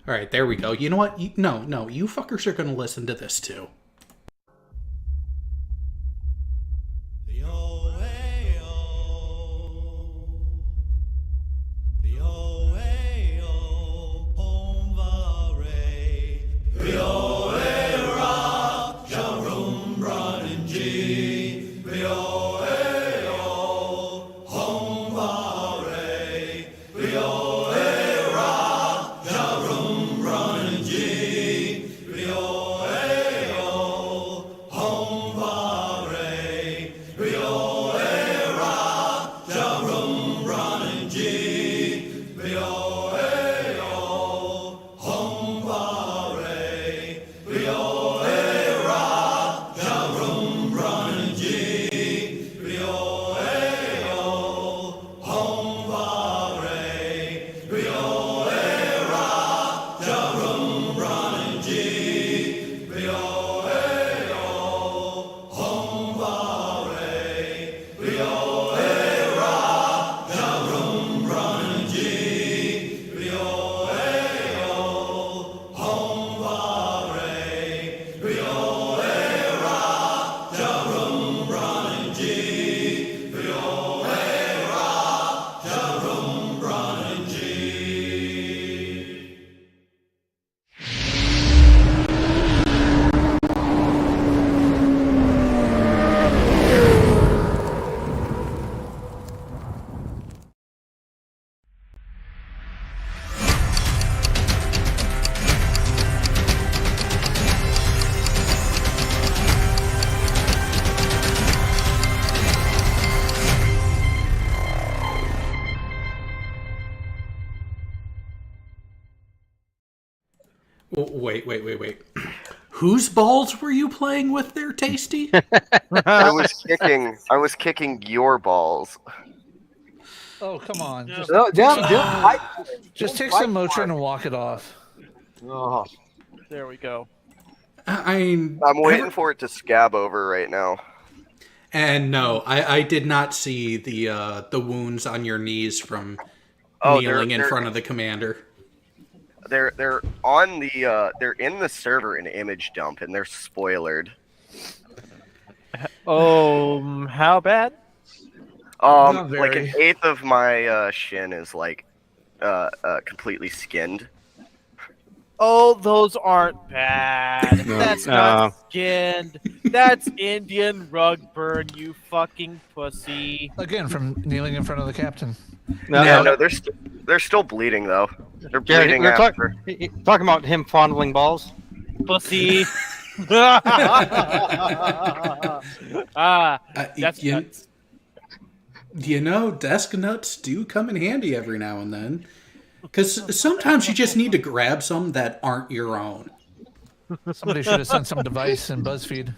All right, there we go. You know what? No, you fuckers are going to listen to this too. Wait. Whose balls were you playing with there, Tasty? I was kicking your balls. Oh, come on. Just Take some Motrin and walk it off. Oh. There we go. I'm waiting for it to scab over right now. And no, I did not see the wounds on your knees from kneeling in front of the commander. They're on the they're in the server in image dump and they're spoilered. Oh, how bad? Like an eighth of my shin is like completely skinned. Oh, those aren't bad. That's not skinned. That's Indian rug burn, you fucking pussy. Again, from kneeling in front of the captain. No, they're still bleeding though. They're bleeding after. Talking about him fondling balls. Pussy. That's nuts. You know, desk nuts do come in handy every now and then. Because sometimes you just need to grab some that aren't your own. Somebody should have sent some to Vice and BuzzFeed.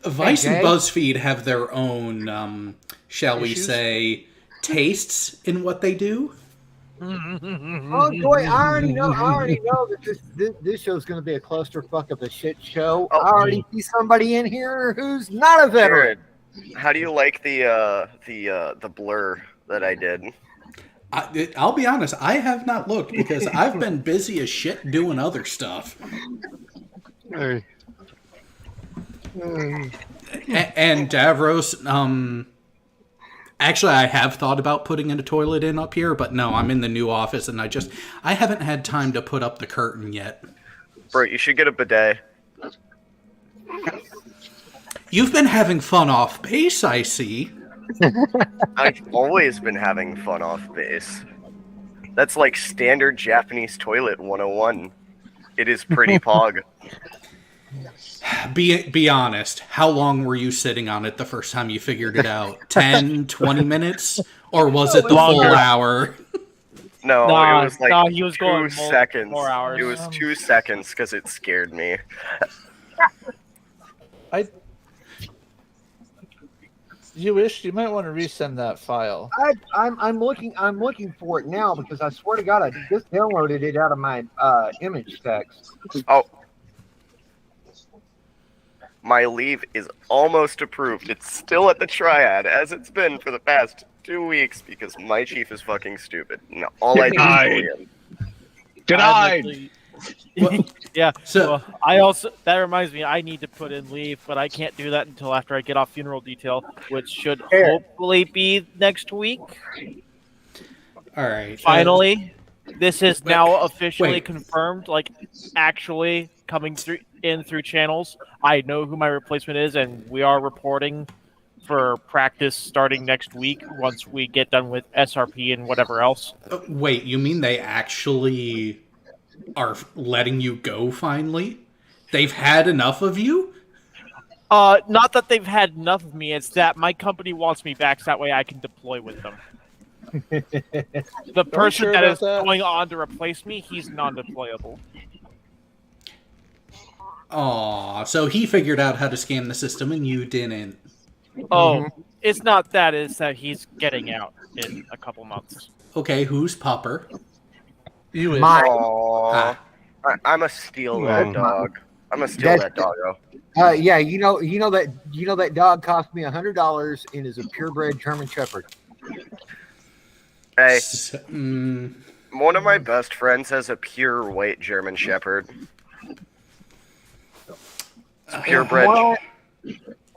Vice and BuzzFeed have their own, shall we say, tastes in what they do. Oh boy, I already know that this show's going to be a clusterfuck of a shit show. I already see somebody in here who's not a veteran. Jared, how do you like the blur that I did? I'll be honest, I have not looked because I've been busy as shit doing other stuff. And Davros, actually, I have thought about putting a toilet in up here, but no, I'm in the new office, and I haven't had time to put up the curtain yet. Bro, you should get a bidet. You've been having fun off base, I see. I've always been having fun off base. That's like standard Japanese toilet 101. It is pretty pog. Be honest. How long were you sitting on it the first time you figured it out? 10, 20 minutes? Or was it the full hour? No, it was like he was 2 going seconds. More hours. It was 2 seconds because it scared me. You might want to resend that file. I'm looking for it now because I swear to God I just downloaded it out of my image text. Oh. My leave is almost approved. It's still at the triad, as it's been for the past 2 weeks because my chief is fucking stupid. No, all I do is bully him. Denied. Yeah. So- Well, I also that reminds me, I need to put in leave, but I can't do that until after I get off funeral detail, which should hopefully be next week. All right. Finally, this is now officially wait. confirmed. Like, actually coming through channels. I know who my replacement is, and we are reporting for practice starting next week once we get done with SRP and whatever else. Wait, you mean they actually are letting you go finally? They've had enough of you? Not that they've had enough of me, it's that my company wants me back so that way I can deploy with them. The person sure that about is that? going on to replace me, he's non-deployable. Aw, so he figured out how to scam the system and you didn't. Oh, it's not that, it's that he's getting out in a couple months. Okay, who's Popper? You is. My, Aww. I'm a steal that dog. I'm gonna steal that doggo. yeah, you know that dog cost me $100 and is a purebred German Shepherd. Hey, Mm, one of my best friends has a pure white German Shepherd. It's purebred. Well,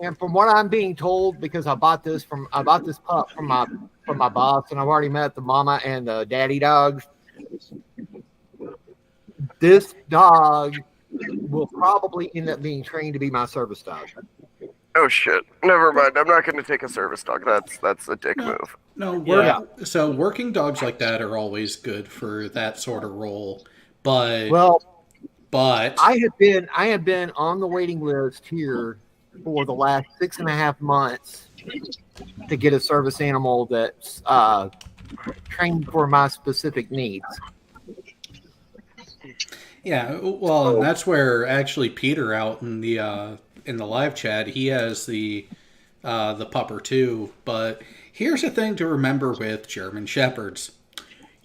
and from what I'm being told, because I bought this pup from my boss, and I've already met the mama and the daddy dogs. This dog will probably end up being trained to be my service dog. Oh shit! Never mind. I'm not gonna take a service dog. That's a dick move. no, so working dogs like that are always good for that sort of role. But I have been on the waiting list here for the last 6.5 months to get a service animal that's trained for my specific needs. yeah, well, and that's where actually Peter out in the live chat, he has the pupper too. But here's the thing to remember with German Shepherds.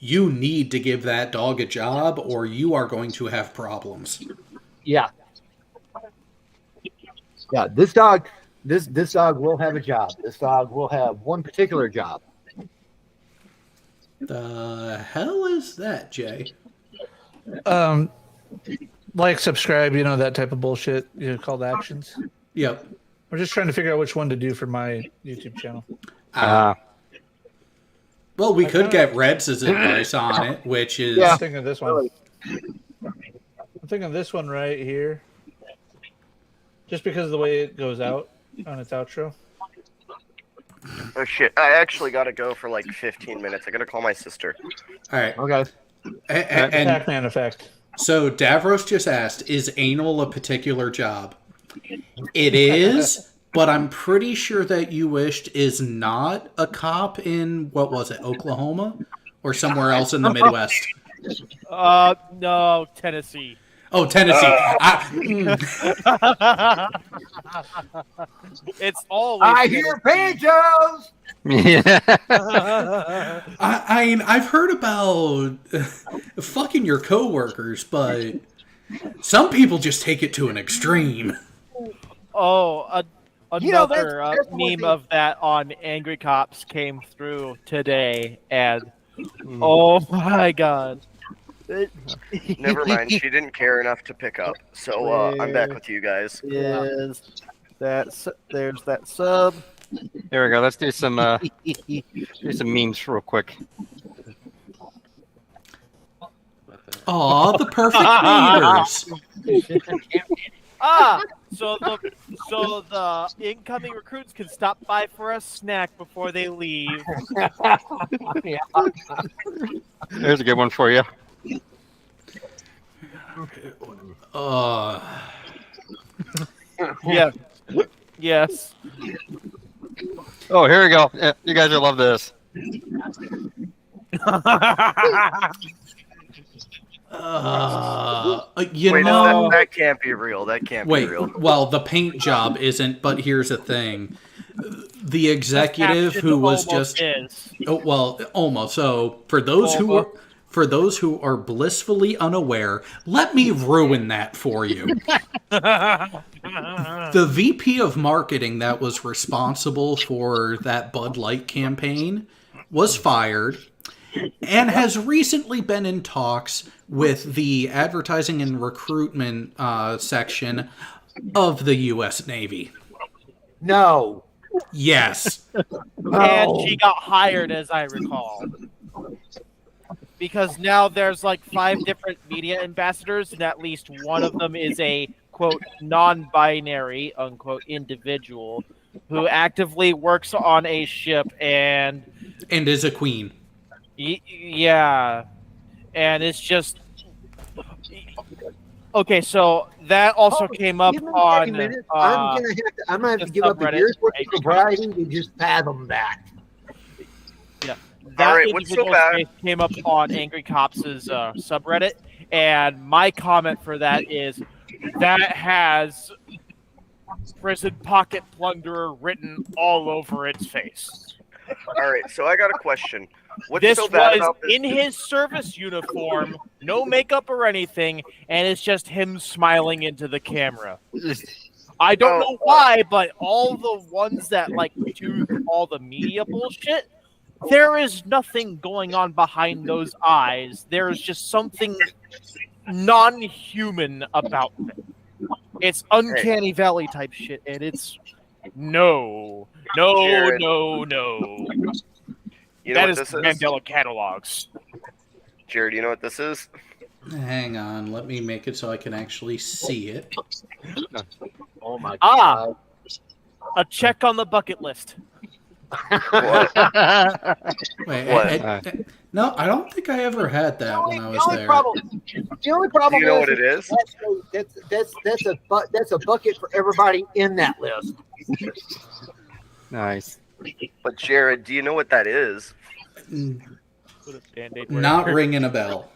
You need to give that dog a job or you are going to have problems. Yeah. Yeah, this dog will have a job. This dog will have one particular job. The hell is that, Jay? Like, subscribe, that type of bullshit, called actions. Yep. We're just trying to figure out which one to do for my YouTube channel. Well, we could get Red's advice on it, which is... I'm thinking of this one. I'm thinking this one right here. Just because of the way it goes out on its outro. Oh shit! I actually gotta go for like 15 minutes. I gotta call my sister. All right. Okay. And Pac-Man effect. so Davros just asked, is anal a particular job? It is, but I'm pretty sure that You Wished is not a cop in, what was it, Oklahoma? Or somewhere else in the Midwest? No, Tennessee. Oh, Tennessee. It's always. I hear banjos. Yeah. I mean, I've heard about fucking your coworkers, but some people just take it to an extreme. Oh, another that's meme of that on Angry Cops came through today, and oh my god. Never mind. She didn't care enough to pick up. So I'm back with you guys. There's that sub. There we go. Let's do some memes real quick. Aw, the perfect meters. So the incoming recruits can stop by for a snack before they leave. There's a good one for you. Yeah. Yes. Oh, here we go. Yeah, you guys will love this. Wait, that can't be real. That can't be Wait, real. well, the paint job isn't, but here's the thing. The executive who was just... Is. Oh, well, almost. So, for those who for those who are blissfully unaware, let me ruin that for you. The VP of marketing that was responsible for that Bud Light campaign was fired and has recently been in talks with the advertising and recruitment section of the U.S. Navy. No. Yes. And she got hired, as I recall. Because now there's like 5 different media ambassadors, and at least one of them is a, quote, non-binary, unquote, individual who actively works on a ship and is a queen. Yeah. And it's just... Okay, so that also came up on... I'm going to have to give up a year's worth of sobriety to just fathom that. Yeah. That individual came up on Angry Cops' subreddit, and my comment for that is that has prison pocket plunderer written all over its face. All right, so I got a question. What's This so bad was about this? in his service uniform, no makeup or anything, and it's just him smiling into the camera. I don't know why, but all the ones that like do all the media bullshit, there is nothing going on behind those eyes. There is just something non-human about them. It's uncanny valley type shit, and it's no. Jared. You know That what is this is? Mandela catalogs. Jared, you know what this is? Hang on, let me make it so I can actually see it. Oh my god. A check on the bucket list. What? Wait, What? no, I don't think I ever had that when I was there. The only problem Do you know what it is? That's a bucket for everybody in that list. Nice. But Jared, do you know what that is? Put a Band-Aid where Not it hurts. ringing a bell.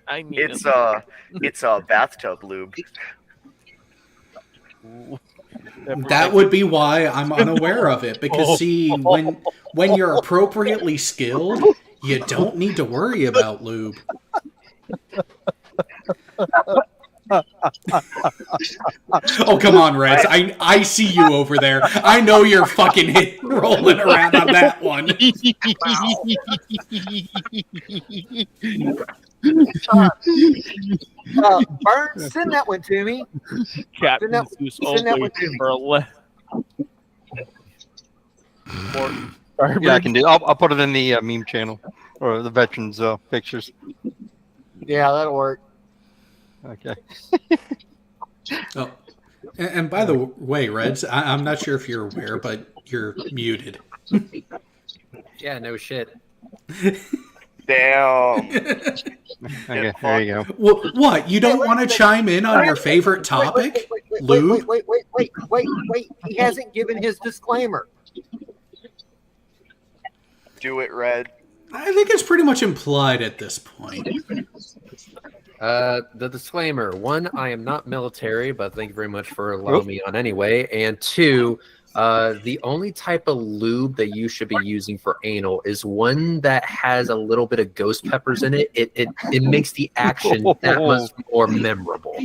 I need It's a bathtub lube. That would be why I'm unaware of it. Because see, when you're appropriately skilled, you don't need to worry about lube. Oh, come on, Rez. I see you over there. I know you're fucking rolling around on that one. Burns, send that one to me. Captain Send Zeus that only one to me. for Yeah, I can do. I'll put it in the meme channel or the veterans pictures. Yeah, that'll work. Okay. Oh, and by the way, Reds, I'm not sure if you're aware, but you're muted. Yeah, no shit. Damn. Okay, there you go. What? You don't want to chime in on your favorite topic? Lube? Wait. He hasn't given his disclaimer. Do it, Red. I think it's pretty much implied at this point. The disclaimer: 1, I am not military, but thank you very much for allowing me on anyway. And 2, the only type of lube that you should be using for anal is one that has a little bit of ghost peppers in it. It makes the action that much more memorable.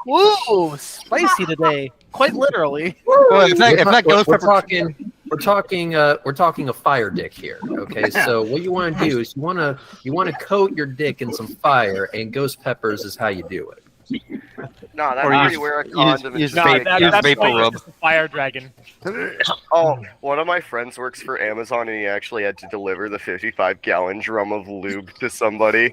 Whoa, spicy today. Quite literally. Well, if that ghost We're pepper, we're talking a fire dick here. Okay, so what you want to do is you want to coat your dick in some fire, and ghost peppers is how you do it. No, that's Or how use- you wear a use- condom. and use just vape- take That's it. vapor why rub. it's a fire dragon. Oh, one of my friends works for Amazon, and he actually had to deliver the 55-gallon drum of lube to somebody.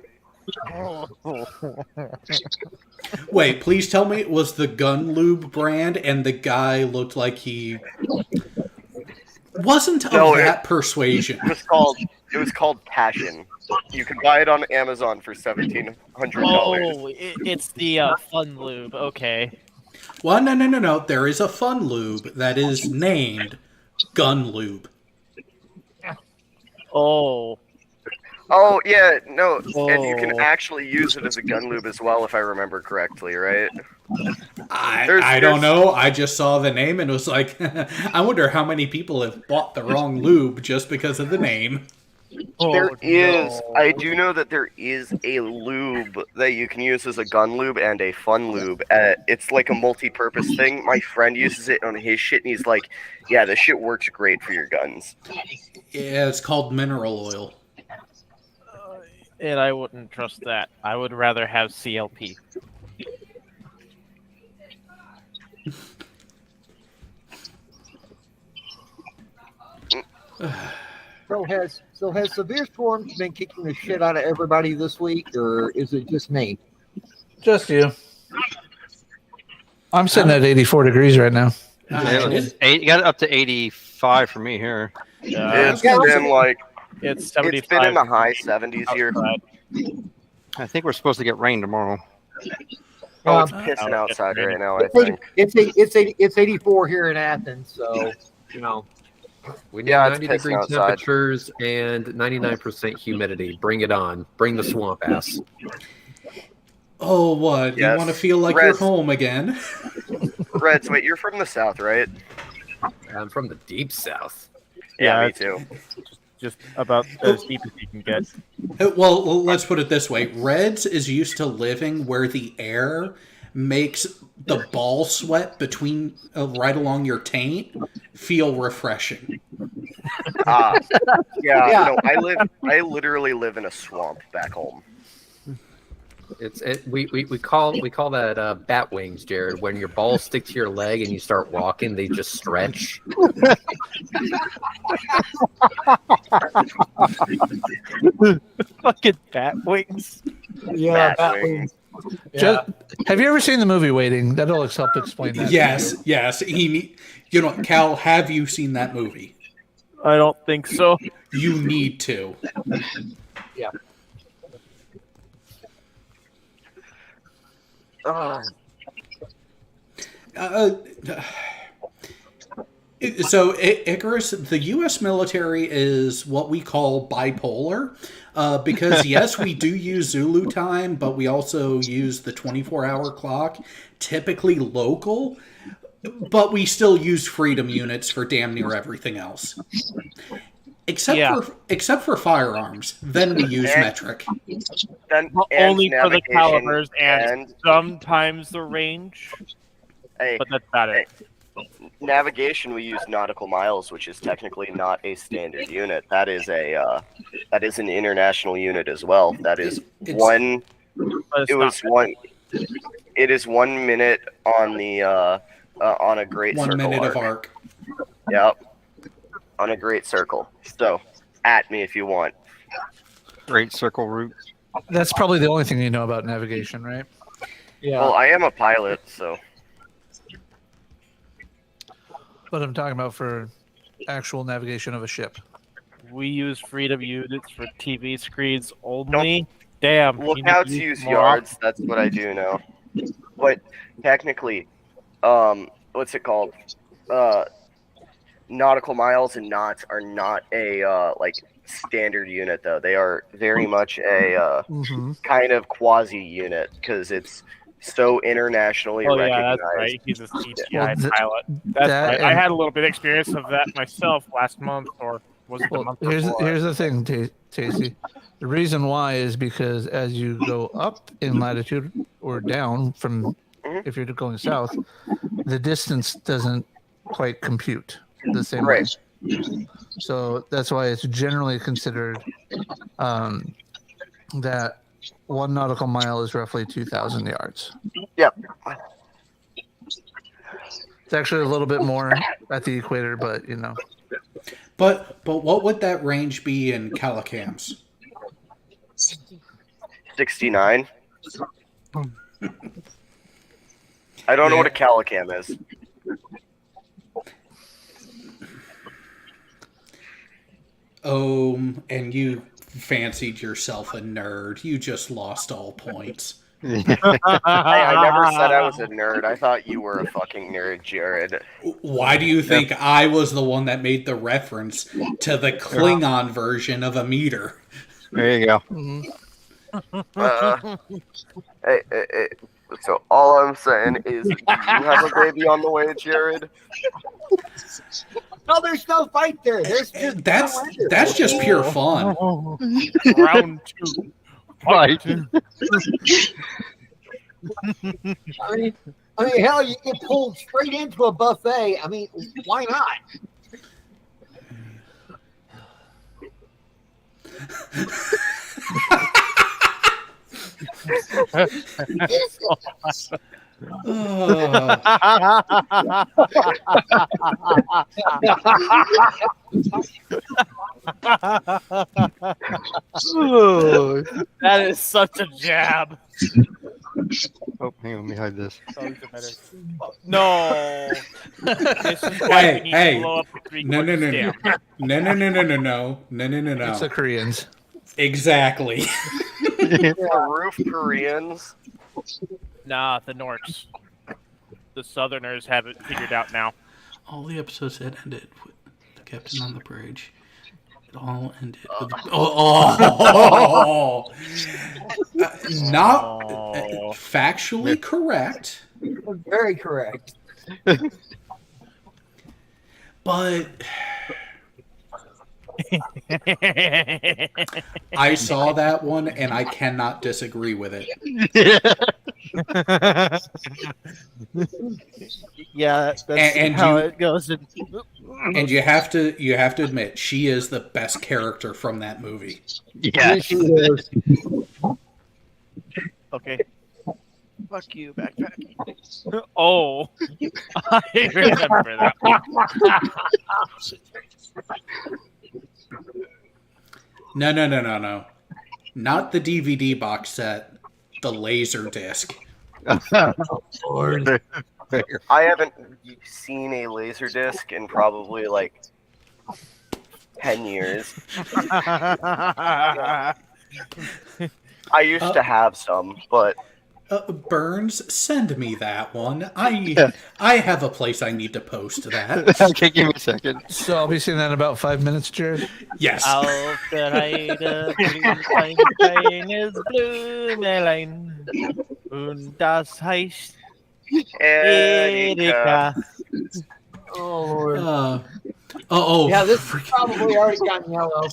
Wait, please tell me it was the Gun Lube brand and the guy looked like he wasn't of No, that persuasion. It was called Passion. You can buy it on Amazon for $1,700. Oh, it's the fun lube. Okay. Well, no. There is a fun lube that is named Gun Lube. Oh. Oh yeah, no, and you Oh. can actually use it as a gun lube as well, if I remember correctly, right? I don't know. I just saw the name and was like, I wonder how many people have bought the wrong lube just because of the name. I do know that there is a lube that you can use as a gun lube and a fun lube. It's like a multi-purpose thing. My friend uses it on his shit, and he's like, "Yeah, this shit works great for your guns." Yeah, it's called mineral oil. And I wouldn't trust that. I would rather have CLP. So has severe storms been kicking the shit out of everybody this week, or is it just me? Just you. I'm sitting at 84 degrees right now. You got it up to 85 for me here. It's been like It's 75. it's been in the high 70s here. I think we're supposed to get rain tomorrow. Oh, it's pissing outside right now. I think. It's 84 here in Athens, so you know. We need Yeah, it's 90-degree pissing outside. temperatures and 99% humidity. Bring it on. Bring the swamp ass. Oh, what? You Yes. want to feel like you're home again? Reds, wait, you're from the south, right? I'm from the deep south. Yeah, me it's too. Just about as deep as you can get. Well, let's put it this way. Reds is used to living where the air makes the ball sweat between right along your taint feel refreshing. No, I literally live in a swamp back home. We call that bat wings, Jared. When your balls stick to your leg and you start walking, they just stretch. Fucking bat wings. Yeah, Bat wings. Have you ever seen the movie Waiting? That'll help explain that. Yes. Cal, have you seen that movie? I don't think so. You need to. Yeah. So, Icarus, the U.S. military is what we call bipolar, because yes, we do use Zulu time, but we also use the 24-hour clock, typically local, but we still use freedom units for damn near everything else. Except for firearms, then we use metric. Only for the calibers and sometimes the range. But that's about it. Navigation, we use nautical miles, which is technically not a standard unit. That is an international unit as well. That is one. It is 1 minute on the on a great 1 circle. minute of arc. Yep. On a great circle. So, at me if you want. Great circle route. That's probably the only thing you know about navigation, right? Yeah. Well, I am a pilot, so. But I'm talking about for actual navigation of a ship. We use freedom units for TV screens only. Damn. Lookouts use yards. That's what I do know. But technically, what's it called? Nautical miles and knots are not a standard unit though. They are very much a kind of quasi unit because it's so internationally recognized. That's right. He's a CGI pilot. That's right. I had a little bit of experience of that myself last month, or was it the month before? Here's the thing, Tasty. The reason why is because as you go up in latitude or down from, if you're going south, the distance doesn't quite compute the same way. So that's why it's generally considered that 1 nautical mile is roughly 2,000 yards. Yep. It's actually a little bit more at the equator, but you know. But what would that range be in Calicams? 69. I don't know what a Calicam is. And you fancied yourself a nerd. You just lost all points. I never said I was a nerd. I thought you were a fucking nerd, Jared. Why do you think I was the one that made the reference to the Klingon version of a meter? There you go. Hey, so all I'm saying is, you have a baby on the way, Jared. No, there's no fight there. There's just That's just pure fun. Round 2. Right. I mean, hell, you get pulled straight into a buffet. I mean, why not? That is such a jab. Oh, hang on, let me hide this. No. This is why we need to blow up the Greek No. stamp. No. It's the Koreans. Exactly. The roof Koreans. Nah, the Norks. The Southerners have it figured out now. All the episodes had ended with the captain on the bridge. It all ended with not factually correct, Very correct. but I saw that one and I cannot disagree with it. Yeah, that's And how you- it goes. And you have to admit she is the best character from that movie. Yeah. She is. Okay. Fuck you, backpack. Oh, I remember that. No. Not the DVD box set, the laser disc. I haven't seen a laser disc in probably like 10 years. I used to have some, but Burns, send me that one. I have a place I need to post that. Okay, give me a second. So I'll be seeing that in about 5 minutes, Jared. Yes. Auf der Heide blüht ein kleines Blümelein und das heißt Erika. Oh, Lord. Yeah, this has probably already gotten yellow.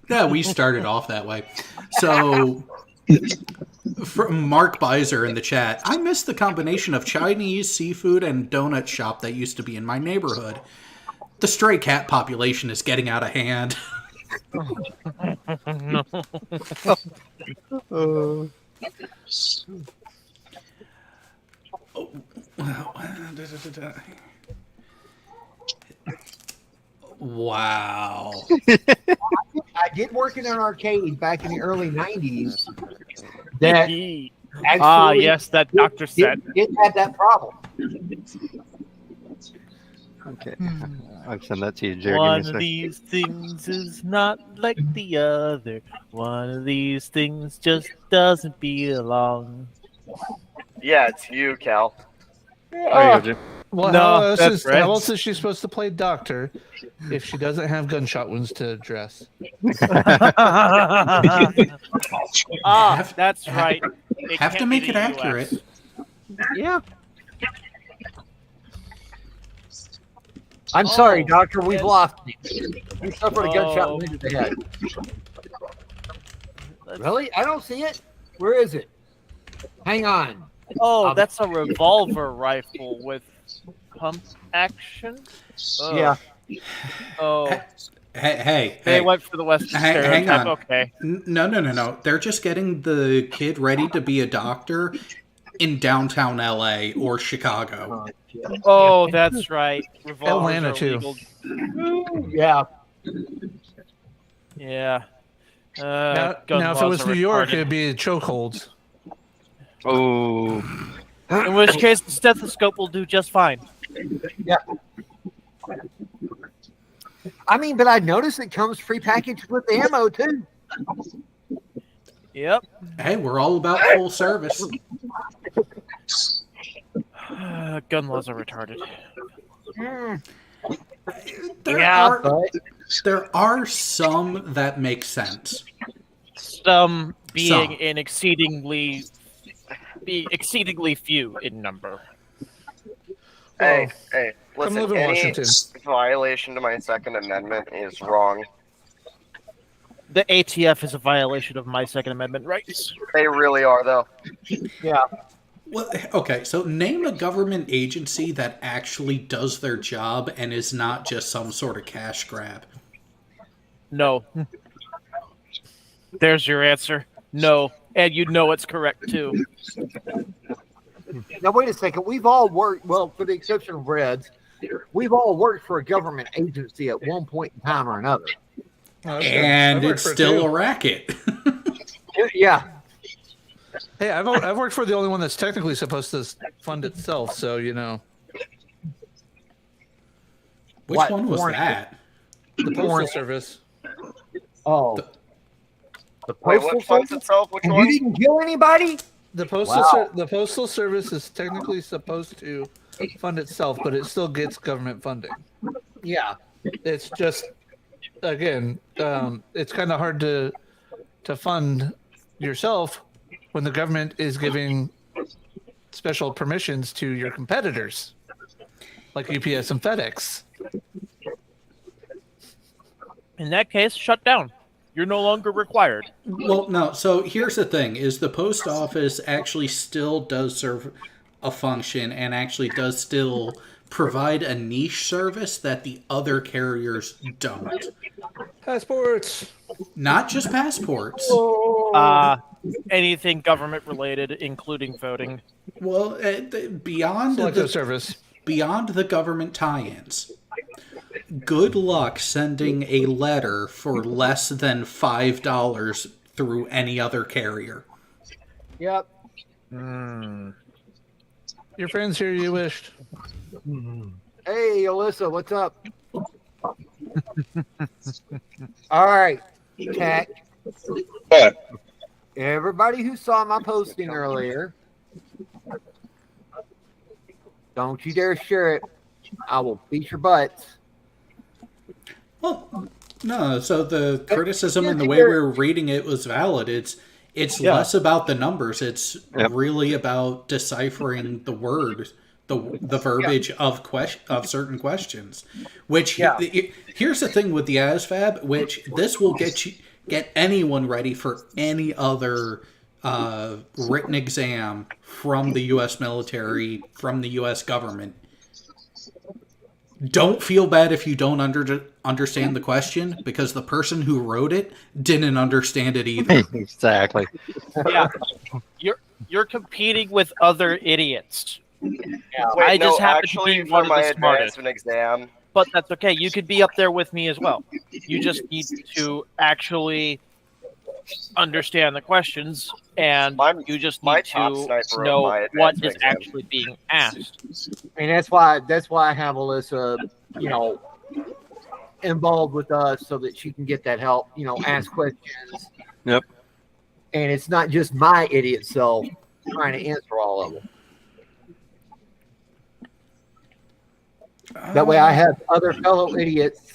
Yeah, we started off that way. So, from Mark Beiser in the chat, I miss the combination of Chinese, seafood, and donut shop that used to be in my neighborhood. The stray cat population is getting out of hand. Wow. I did work in an arcade back in the early 90s that actually yes, that doctor said. did have that problem. Okay. I'll send that to you, Jared. One Give of me these things is not like the other. One of these things just doesn't belong. Yeah, it's you, Cal. a second. There you go, Jim. Well, No, how that's right. else is she supposed to play doctor if she doesn't have gunshot wounds to address? That's right. It Have to can't make be it the accurate. US. Yeah. I'm sorry, Doctor. We've lost you. You suffered a gunshot wound to the head. Really? I don't see it. Where is it? Hang on. Oh, that's a revolver rifle with pump action? Oh. Yeah. Oh, Hey. they went for the Western Hang stereotype. on. Okay. No. They're just getting the kid ready to be a doctor in downtown LA or Chicago. Oh, that's right. Revolvers Atlanta, are too. legal. Yeah. Yeah. Now, if it was New York, it'd be chokeholds. Oh. In which case, the stethoscope will do just fine. Yeah. I mean, but I noticed it comes prepackaged with ammo too. Yep. Hey, we're all about full service. Gun laws are retarded. There are some that make sense. Some being Some. in exceedingly few in number. Hey, Come Listen, live in any Washington. violation to my Second Amendment is wrong. The ATF is a violation of my Second Amendment rights. They really are, though. Yeah. Well, okay, so name a government agency that actually does their job and is not just some sort of cash grab. No. There's your answer. No. And you know it's correct, too. Now, wait a second. We've all worked, well, for the exception of Reds, we've all worked for a government agency at one point in time or another. Oh, And it's still a racket. Yeah. Hey, I've worked for the only one that's technically supposed to fund itself, so you know. Which What? one was Foreign- that? The Postal Service. Oh. The- The Wait, Postal what funds Service? itself? Which And one? you didn't kill anybody? The Postal Wow. the Postal Service is technically supposed to fund itself, but it still gets government funding. Yeah. It's just, again, it's kind of hard to fund yourself when the government is giving special permissions to your competitors, like UPS and FedEx. In that case, shut down. You're no longer required. Well, no, so here's the thing, is the post office actually still does serve a function and actually does still provide a niche service that the other carriers don't. Passports. Not just passports. Anything government related, including voting. Well, beyond Selective service. beyond the government tie-ins. Good luck sending a letter for less than $5 through any other carrier. Yep. Your friends here you wished. Hey, Alyssa, what's up? All right, Cat. What? Everybody who saw my posting earlier, don't you dare share it. I will beat your butts. Well, no, so the criticism and the way we were reading it was valid. It's less about the numbers. It's really about deciphering the words, the verbiage of certain questions. Which here's the thing with the ASVAB, which this will get anyone ready for any other written exam from the U.S. military, from the U.S. government. Don't feel bad if you don't understand the question, because the person who wrote it didn't understand it either. Exactly. Yeah. You're competing with other idiots. Wait, I just no, happen actually, to be for one of my the smartest. advancement exam, But that's okay. You could be up there with me as well. You just need to actually understand the questions, and you just my need top to sniper of know my what advancement is exam. actually being asked. And that's why I have Alyssa, involved with us so that she can get that help, ask questions. Yep. And it's not just my idiot self trying to answer all of them. That way I have other fellow idiots,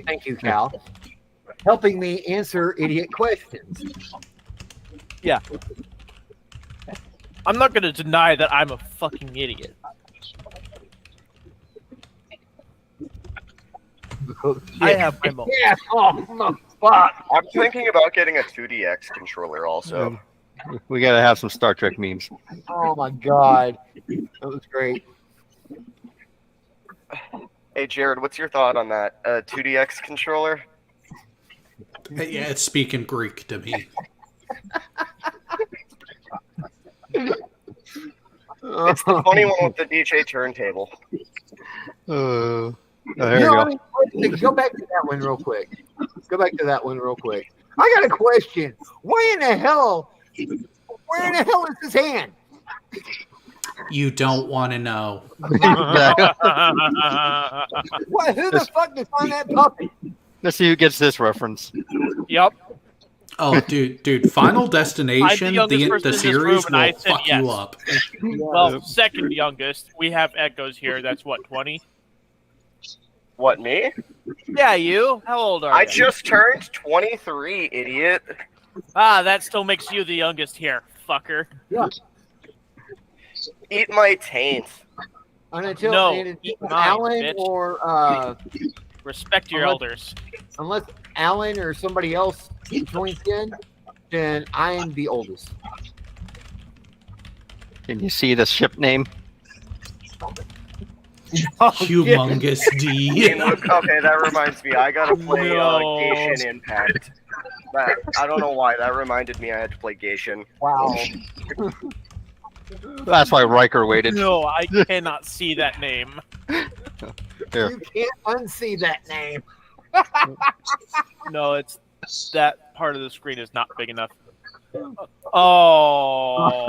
thank you, Cal, helping me answer idiot questions. Yeah. I'm not going to deny that I'm a fucking idiot. I have my moments. Yeah, oh, fuck. I'm thinking about getting a 2DX controller also. We got to have some Star Trek memes. Oh my god. That was great. Hey, Jared, what's your thought on that 2DX controller? Yeah, it's speaking Greek to me. It's the funny one with the DJ turntable. There you go. Go back to that one real quick. I got a question. Where in the hell is his hand? You don't want to know. What? Who the fuck is on that puppet? Let's see who gets this reference. Yep. Oh, dude! Final Destination, I'm the youngest person the in this series room, and I will said fuck yes. you up. Well, second youngest. We have Echoes here. That's what, 20? What, me? Yeah, you. How old are you? I just turned 23, idiot. That still makes you the youngest here, fucker. Yeah. Eat my taint. And until No, and eat until mine, Alan bitch. or Respect your unless- elders. unless Alan or somebody else joins in, then I am the oldest. Can you see the ship name? Humongous D. Okay, that reminds me. I gotta play No. Gaishin Impact. I don't know why. That reminded me I had to play Gaishin. Wow. That's why Riker waited. No, I cannot see that name. Here. You can't unsee that name. No, it's that part of the screen is not big enough. Oh,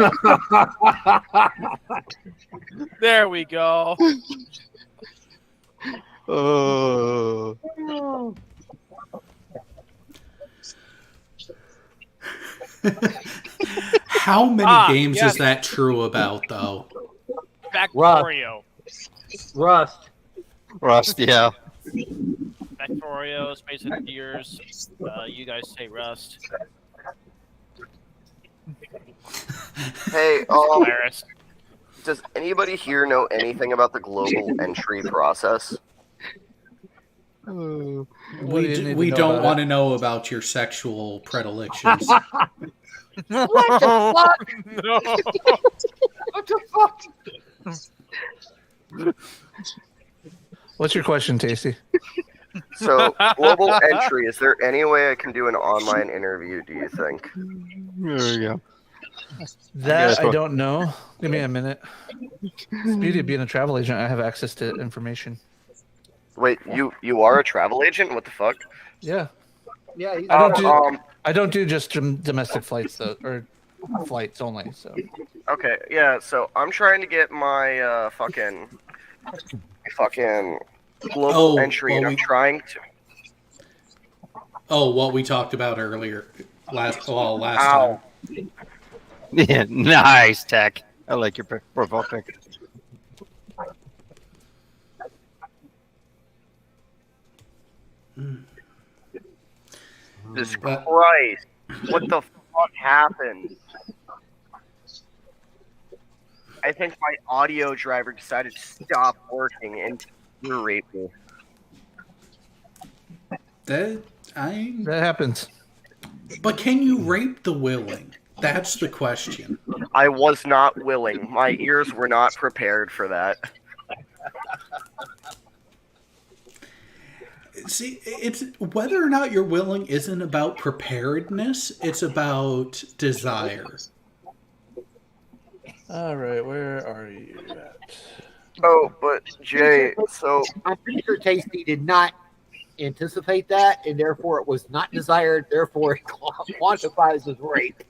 there we go. Oh. How many games yes. is that true about, though? Factorio. Rust. Rust, yeah. Factorio, Space Engineers. You guys say Rust. Hey, Virus. does anybody here know anything about the global entry process? What do you need We to know don't about want it? to know about your sexual predilections. What the fuck? No. What the fuck? What's your question, Tasty? So, global entry, is there any way I can do an online interview, do you think? There you go. That Yeah, I don't know. Give me a minute. The beauty of being a travel agent, I have access to information. Wait, you are a travel agent? What the fuck? Yeah, Yeah, he's I don't do just domestic flights though, or flights only. So Okay, yeah, so I'm trying to get my fucking global entry, well, and I'm trying to. Oh, what we talked about earlier, last Ow. time. Yeah, nice, Tech. I like your profile pic. Jesus Christ. What the fuck happened? I think my audio driver decided to stop working and irate me. That happens. But can you rape the willing? That's the question. I was not willing. My ears were not prepared for that. See, it's whether or not you're willing isn't about preparedness. It's about desire. All right, where are you at? Oh, but Jay, so I'm pretty sure Tasty did not anticipate that, and therefore it was not desired. Therefore, it quantifies as rape.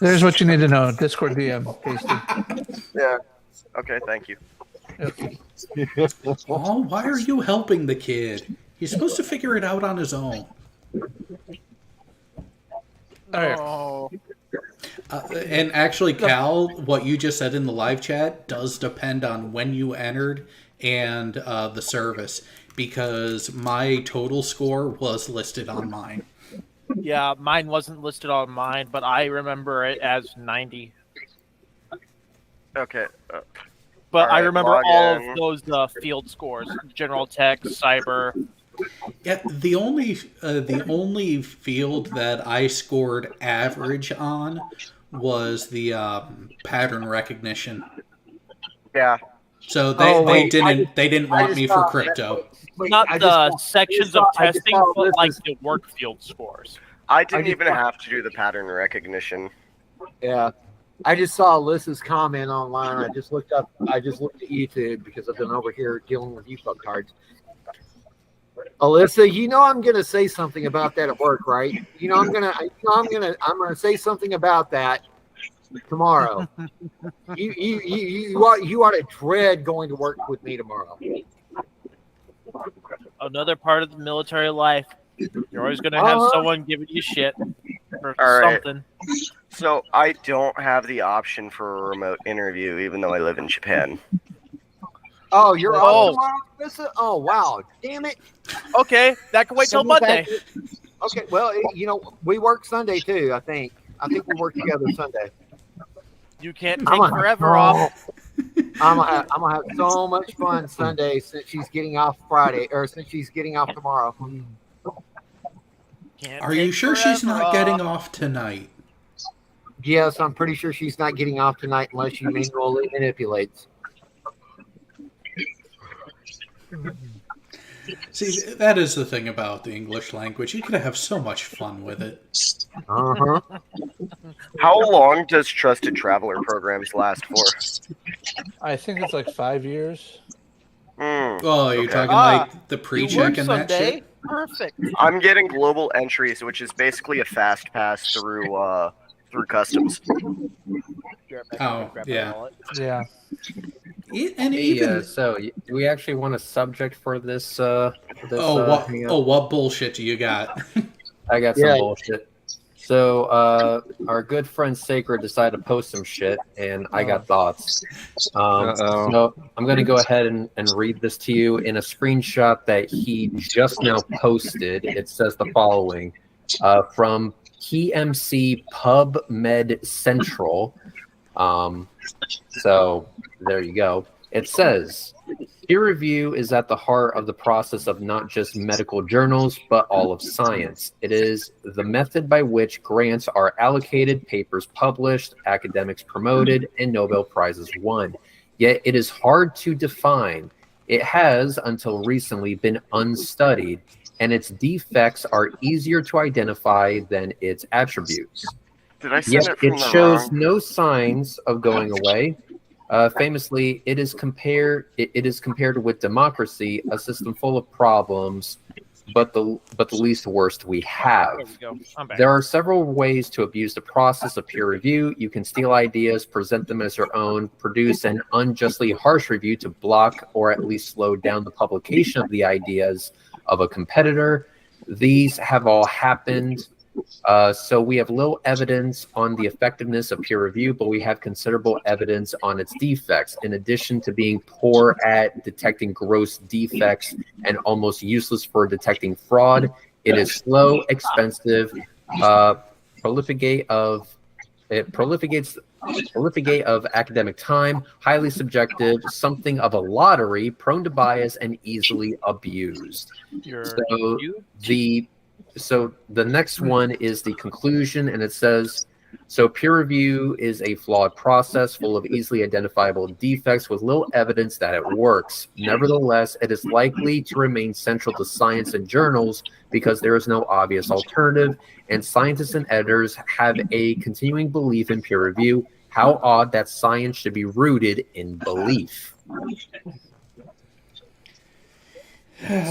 There's what you need to know. Discord DM, Tasty. yeah. Okay, thank you. Oh, why are you helping the kid? He's supposed to figure it out on his own. All right. Oh. And actually, Cal, what you just said in the live chat does depend on when you entered and the service, because my total score was listed on mine. Yeah, mine wasn't listed on mine, but I remember it as 90. Okay. But I Alright, remember log all in. of those field scores: general tech, cyber. Yeah, the only field that I scored average on was the pattern recognition. Yeah. So they didn't want just me saw for crypto. Not the sections of testing, but like the work field scores. I didn't just even saw- have to do the pattern recognition. Yeah. I just saw Alyssa's comment online. I just looked at YouTube because I've been over here dealing with you fucktards. Alyssa, you know I'm gonna say something about that at work, right? You know I'm gonna say something about that tomorrow. You ought to dread going to work with me tomorrow. Another part of the military life. You're always going to have someone giving you shit for All right. something. So I don't have the option for a remote interview, even though I live in Japan. Oh, you're Oh. off tomorrow, Alyssa? Oh, wow. Damn it. Okay, that can wait till Monday. Okay, well, we work Sunday too, I think. I think we work together Sunday. You can't I'm take a- forever oh. off. I'm gonna have so much fun Sunday since she's getting off Friday, or since she's getting off tomorrow. Can't Are you take sure she's forever not getting off. off tonight? Yes, I'm pretty sure she's not getting off tonight unless she manually manipulates. See, that is the thing about the English language. You could have so much fun with it. Uh-huh. How long does Trusted Traveler programs last for? I think it's like 5 years. Oh, you're Okay. talking like the pre-check and that Sunday. shit? Perfect. I'm getting global entries, which is basically a fast pass through customs. Oh, yeah. Yeah. And Hey, even... so do we actually want a subject for this? what bullshit do you got? I got some bullshit. So our good friend Sacred decided to post some shit, and I got thoughts. So I'm going to go ahead and read this to you in a screenshot that he just now posted. It says the following from PMC PubMed Central. So there you go. It says, peer review is at the heart of the process of not just medical journals, but all of science. It is the method by which grants are allocated, papers published, academics promoted, and Nobel Prizes won. Yet it is hard to define. It has, until recently, been unstudied, and its defects are easier to identify than its attributes. Did I send Yet it from it the shows wrong? no signs of going away. Famously, it is compared with democracy, a system full of problems, but the least worst we have. There we go. I'm back. There are several ways to abuse the process of peer review. You can steal ideas, present them as your own, produce an unjustly harsh review to block or at least slow down the publication of the ideas of a competitor. These have all happened. So we have little evidence on the effectiveness of peer review, but we have considerable evidence on its defects. In addition to being poor at detecting gross defects and almost useless for detecting fraud, it is slow, expensive, prolificate of academic time, highly subjective, something of a lottery, prone to bias, and easily abused. So the next one is the conclusion, and it says, so peer review is a flawed process full of easily identifiable defects with little evidence that it works. Nevertheless, it is likely to remain central to science and journals because there is no obvious alternative, and scientists and editors have a continuing belief in peer review. How odd that science should be rooted in belief.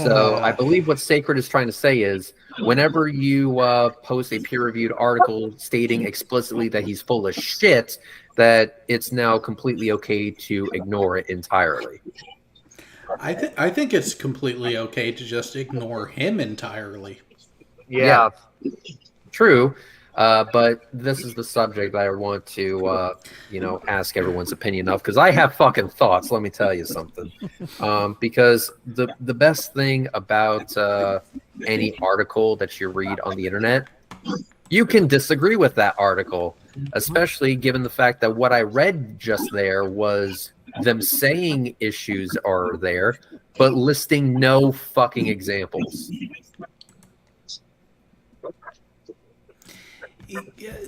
So I believe what Sacred is trying to say is whenever you post a peer-reviewed article stating explicitly that he's full of shit, that it's now completely okay to ignore it entirely. I think it's completely okay to just ignore him entirely. Yeah. True. But this is the subject that I want to, ask everyone's opinion of, because I have fucking thoughts. Let me tell you something. Because the best thing about any article that you read on the internet, you can disagree with that article, especially given the fact that what I read just there was them saying issues are there, but listing no fucking examples.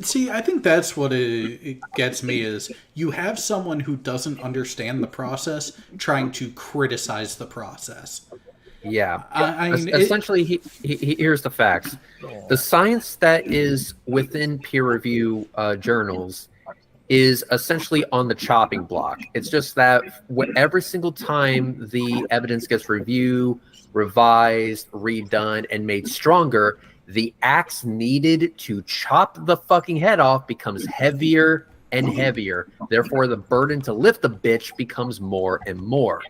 See, I think that's what it gets me is you have someone who doesn't understand the process trying to criticize the process. Yeah. I mean, essentially, here's the facts. The science that is within peer review journals is essentially on the chopping block. It's just that every single time the evidence gets reviewed, revised, redone, and made stronger, the axe needed to chop the fucking head off becomes heavier and heavier. Therefore, the burden to lift the bitch becomes more and more.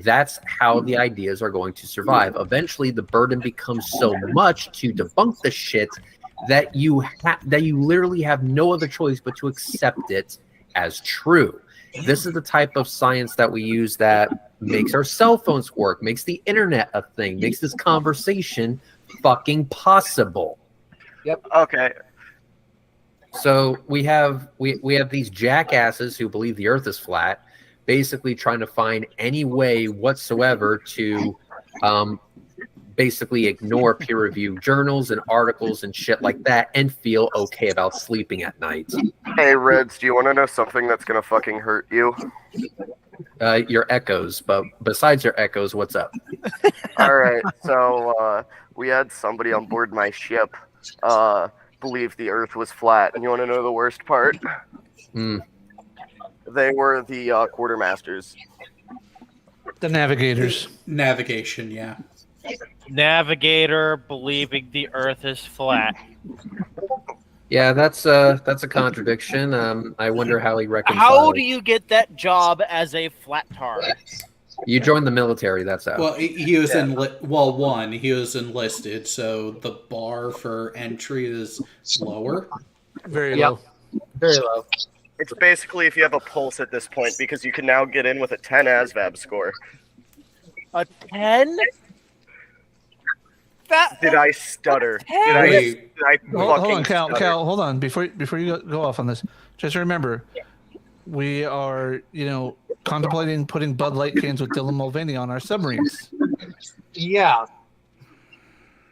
That's how the ideas are going to survive. Eventually, the burden becomes so much to debunk the shit that you literally have no other choice but to accept it as true. This is the type of science that we use that makes our cell phones work, makes the internet a thing, makes this conversation fucking possible. Yep. Okay. So we have these jackasses who believe the earth is flat, basically trying to find any way whatsoever to basically ignore peer-reviewed journals and articles and shit like that and feel okay about sleeping at night. Hey, Reds, do you want to know something that's going to fucking hurt you? Your echoes, but besides your echoes, what's up? All right, so we had somebody on board my ship believe the Earth was flat, and you want to know the worst part? They were the quartermasters. The navigators. Navigation, yeah. Navigator believing the Earth is flat. Yeah, that's a contradiction. I wonder how he reconciles. How do you get that job as a flat tard? You joined the military, that's how. Well, he was he was enlisted, so the bar for entry is lower. Very low. Very low. It's basically if you have a pulse at this point, because you can now get in with a 10 ASVAB score. A 10? Did I stutter? Wait. Did I Hold fucking on, Cal. stutter? Cal, hold on. Before you go off on this, just remember, we are, contemplating putting Bud Light cans with Dylan Mulvaney on our submarines. Yeah.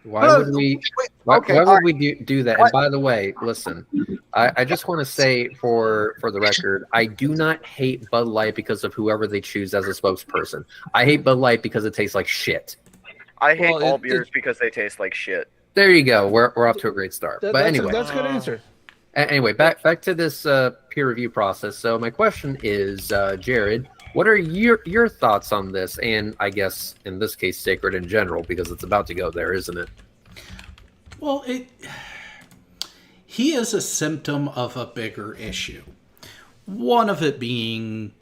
Why would we? Why Okay, would all we do that? And by the way, listen, I just want to say for the record, I do not hate Bud Light because of whoever they choose as a spokesperson. I hate Bud Light because it tastes like shit. I hate all beers because they taste like shit. There you go. We're off to a great start. But anyway, that's a good answer. Anyway, back to this peer review process. So my question is, Jared, what are your thoughts on this? And I guess in this case, Sacred in general, because it's about to go there, isn't it? Well, he is a symptom of a bigger issue. One of it being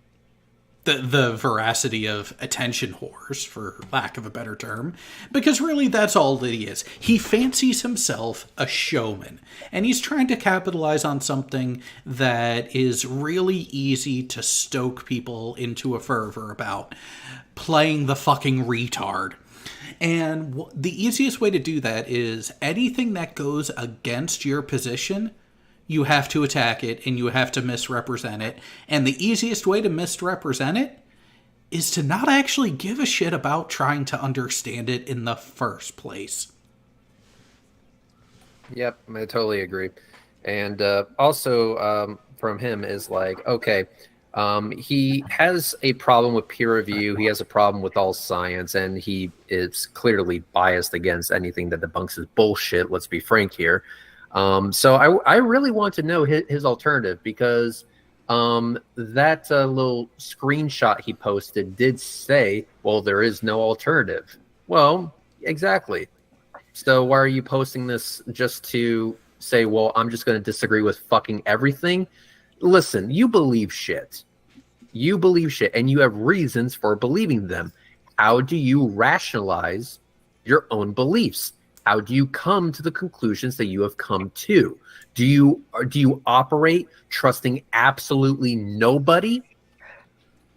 the veracity of attention whores, for lack of a better term, because really that's all that he is. He fancies himself a showman, and he's trying to capitalize on something that is really easy to stoke people into a fervor about, playing the fucking retard. And the easiest way to do that is anything that goes against your position, you have to attack it and you have to misrepresent it. And the easiest way to misrepresent it is to not actually give a shit about trying to understand it in the first place. Yep, I totally agree. And also from him is like, okay, he has a problem with peer review. He has a problem with all science, and he is clearly biased against anything that debunks his bullshit. Let's be frank here. So I really want to know his alternative, because that little screenshot he posted did say, well, there is no alternative. Well, exactly. So why are you posting this just to say, well, I'm just going to disagree with fucking everything? Listen, you believe shit. You believe shit, and you have reasons for believing them. How do you rationalize your own beliefs? How do you come to the conclusions that you have come to? Do you operate trusting absolutely nobody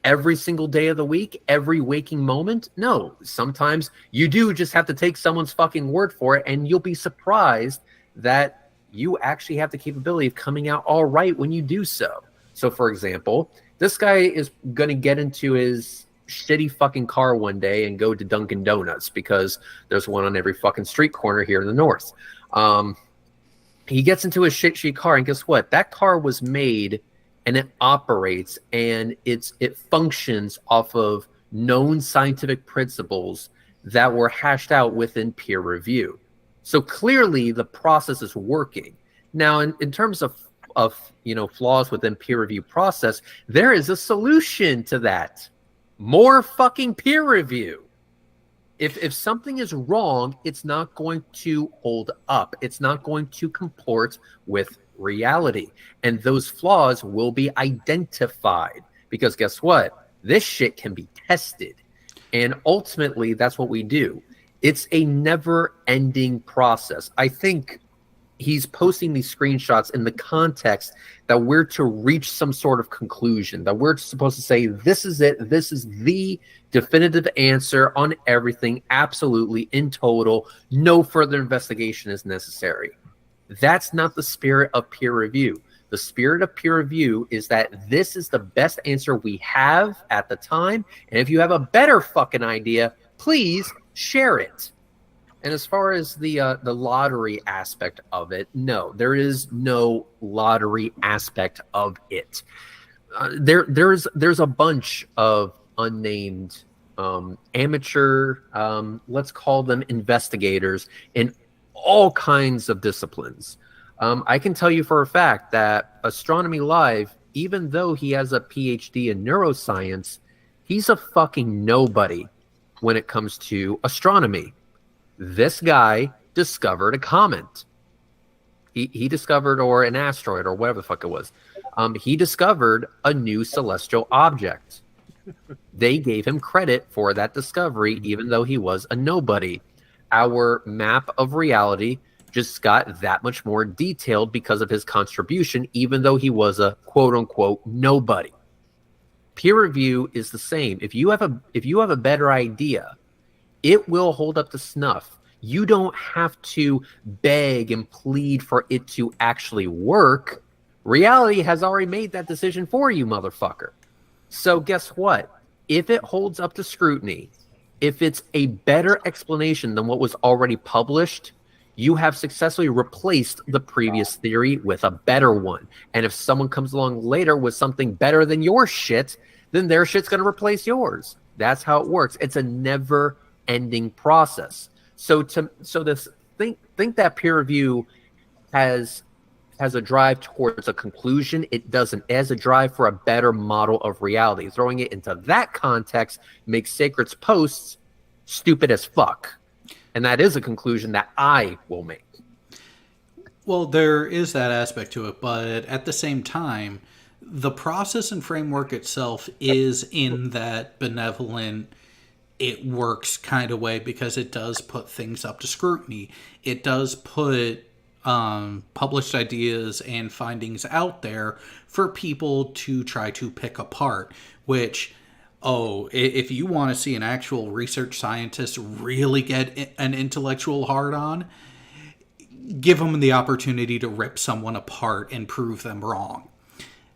every single day of the week, every waking moment? No. Sometimes you do just have to take someone's fucking word for it, and you'll be surprised that you actually have the capability of coming out all right when you do so. So, for example, this guy is going to get into his shitty fucking car one day and go to Dunkin' Donuts because there's one on every fucking street corner here in the north. He gets into his shitty car, and guess what? That car was made and it operates and it functions off of known scientific principles that were hashed out within peer review. So clearly the process is working. Now, in terms of flaws within peer review process, there is a solution to that. More fucking peer review. If something is wrong, it's not going to hold up. It's not going to comport with reality. And those flaws will be identified. Because guess what? This shit can be tested. And ultimately, that's what we do. It's a never-ending process. I think he's posting these screenshots in the context that we're to reach some sort of conclusion, that we're supposed to say, this is it, this is the definitive answer on everything, absolutely, in total, no further investigation is necessary. That's not the spirit of peer review. The spirit of peer review is that this is the best answer we have at the time. And if you have a better fucking idea, please share it. And as far as the lottery aspect of it, no, there is no lottery aspect of it. There's a bunch of unnamed amateur, let's call them investigators in all kinds of disciplines. I can tell you for a fact that Astronomy Live, even though he has a PhD in neuroscience, he's a fucking nobody when it comes to astronomy. This guy discovered a comet. He discovered, or an asteroid, or whatever the fuck it was. He discovered a new celestial object. They gave him credit for that discovery, even though he was a nobody. Our map of reality just got that much more detailed because of his contribution, even though he was a quote-unquote nobody. Peer review is the same. If you have a better idea, it will hold up to snuff. You don't have to beg and plead for it to actually work. Reality has already made that decision for you, motherfucker. So guess what? If it holds up to scrutiny, if it's a better explanation than what was already published, you have successfully replaced the previous theory with a better one. And if someone comes along later with something better than your shit, then their shit's going to replace yours. That's how it works. It's a never-ending process. So this think that peer review has a drive towards a conclusion. It doesn't. It has a drive for a better model of reality. Throwing it into that context makes Sacred's posts stupid as fuck. And that is a conclusion that I will make. Well, there is that aspect to it, but at the same time, the process and framework itself is in that benevolent, it works kind of way, because it does put things up to scrutiny. It does put published ideas and findings out there for people to try to pick apart, which, if you want to see an actual research scientist really get an intellectual hard-on, give them the opportunity to rip someone apart and prove them wrong.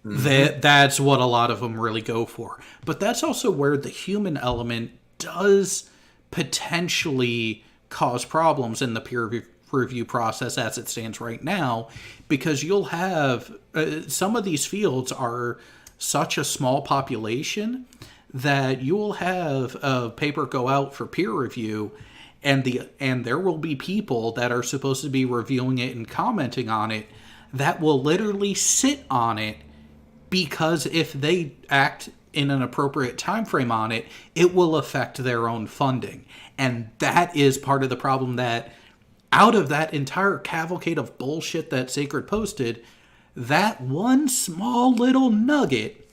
That's what a lot of them really go for. But that's also where the human element does potentially cause problems in the peer review process as it stands right now, because you'll have some of these fields are such a small population that you will have a paper go out for peer review, and there will be people that are supposed to be reviewing it and commenting on it that will literally sit on it, because if they act in an appropriate time frame on it, it will affect their own funding. And that is part of the problem, that out of that entire cavalcade of bullshit that Sacred posted, that one small little nugget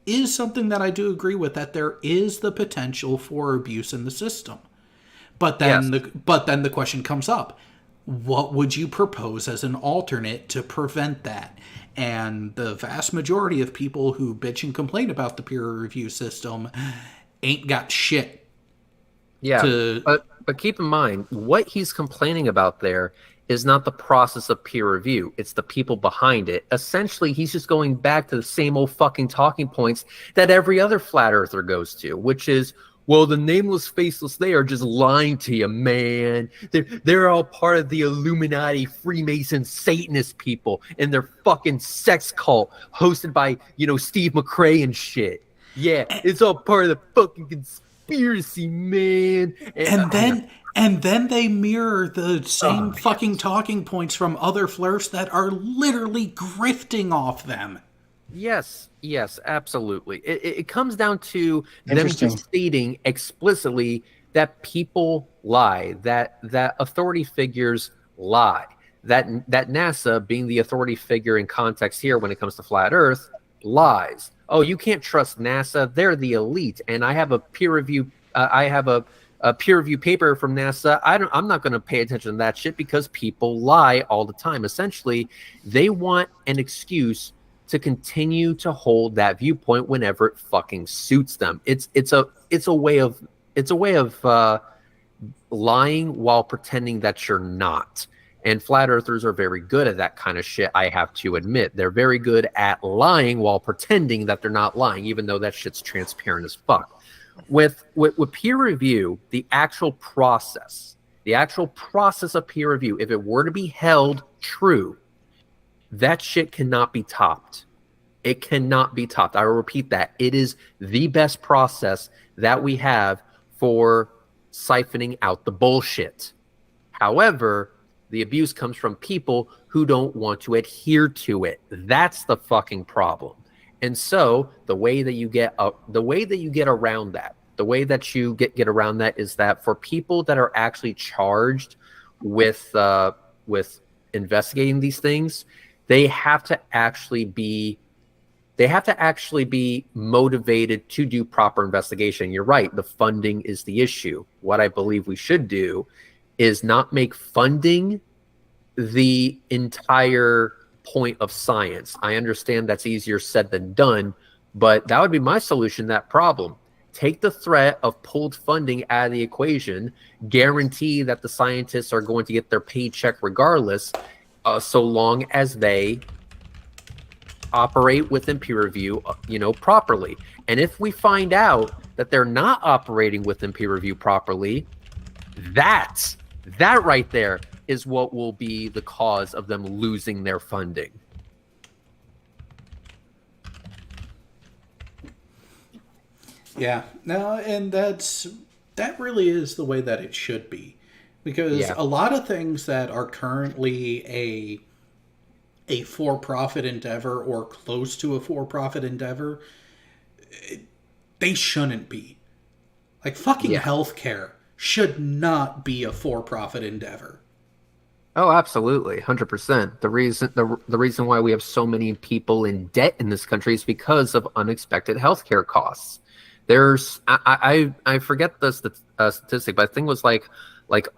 is something that I do agree with, that there is the potential for abuse in the system. But then the question comes up, what would you propose as an alternate to prevent that? And the vast majority of people who bitch and complain about the peer review system ain't got shit. Yeah, but keep in mind, what he's complaining about there is not the process of peer review. It's the people behind it. Essentially, he's just going back to the same old fucking talking points that every other flat earther goes to, which is, well, the nameless, faceless, they are just lying to you, man. They're all part of the Illuminati, Freemason, Satanist people and their fucking sex cult hosted by, Steve McRae and shit. Yeah, it's all part of the fucking conspiracy, man. And then they mirror the same fucking talking points from other flirts that are literally grifting off them. Yes, absolutely. It comes down to them just stating explicitly that people lie, that authority figures lie, that NASA, being the authority figure in context here when it comes to flat Earth, lies. Oh, you can't trust NASA; they're the elite. And I have a peer review. A peer review paper from NASA. I'm not going to pay attention to that shit because people lie all the time. Essentially, they want an excuse to continue to hold that viewpoint whenever it fucking suits them. It's a way of lying while pretending that you're not. And flat earthers are very good at that kind of shit, I have to admit. They're very good at lying while pretending that they're not lying, even though that shit's transparent as fuck. With peer review, the actual process of peer review, if it were to be held true, that shit cannot be topped. It cannot be topped. I will repeat that. It is the best process that we have for siphoning out the bullshit. However, the abuse comes from people who don't want to adhere to it. That's the fucking problem. And so the way that you get around that, is that for people that are actually charged with investigating these things, they have to actually be motivated to do proper investigation. You're right. The funding is the issue. What I believe we should do is not make funding the entire point of science. I understand that's easier said than done, but that would be my solution to that problem. Take the threat of pulled funding out of the equation, guarantee that the scientists are going to get their paycheck regardless, so long as they operate within peer review, properly. And if we find out that they're not operating within peer review properly, that right there is what will be the cause of them losing their funding. Yeah, no, and that really is the way that it should be, because a lot of things that are currently a for-profit endeavor or close to a for-profit endeavor, they shouldn't be. Like fucking healthcare should not be a for-profit endeavor. Oh, absolutely, 100%. The reason why we have so many people in debt in this country is because of unexpected healthcare costs. There's I forget the statistic, but I think it was like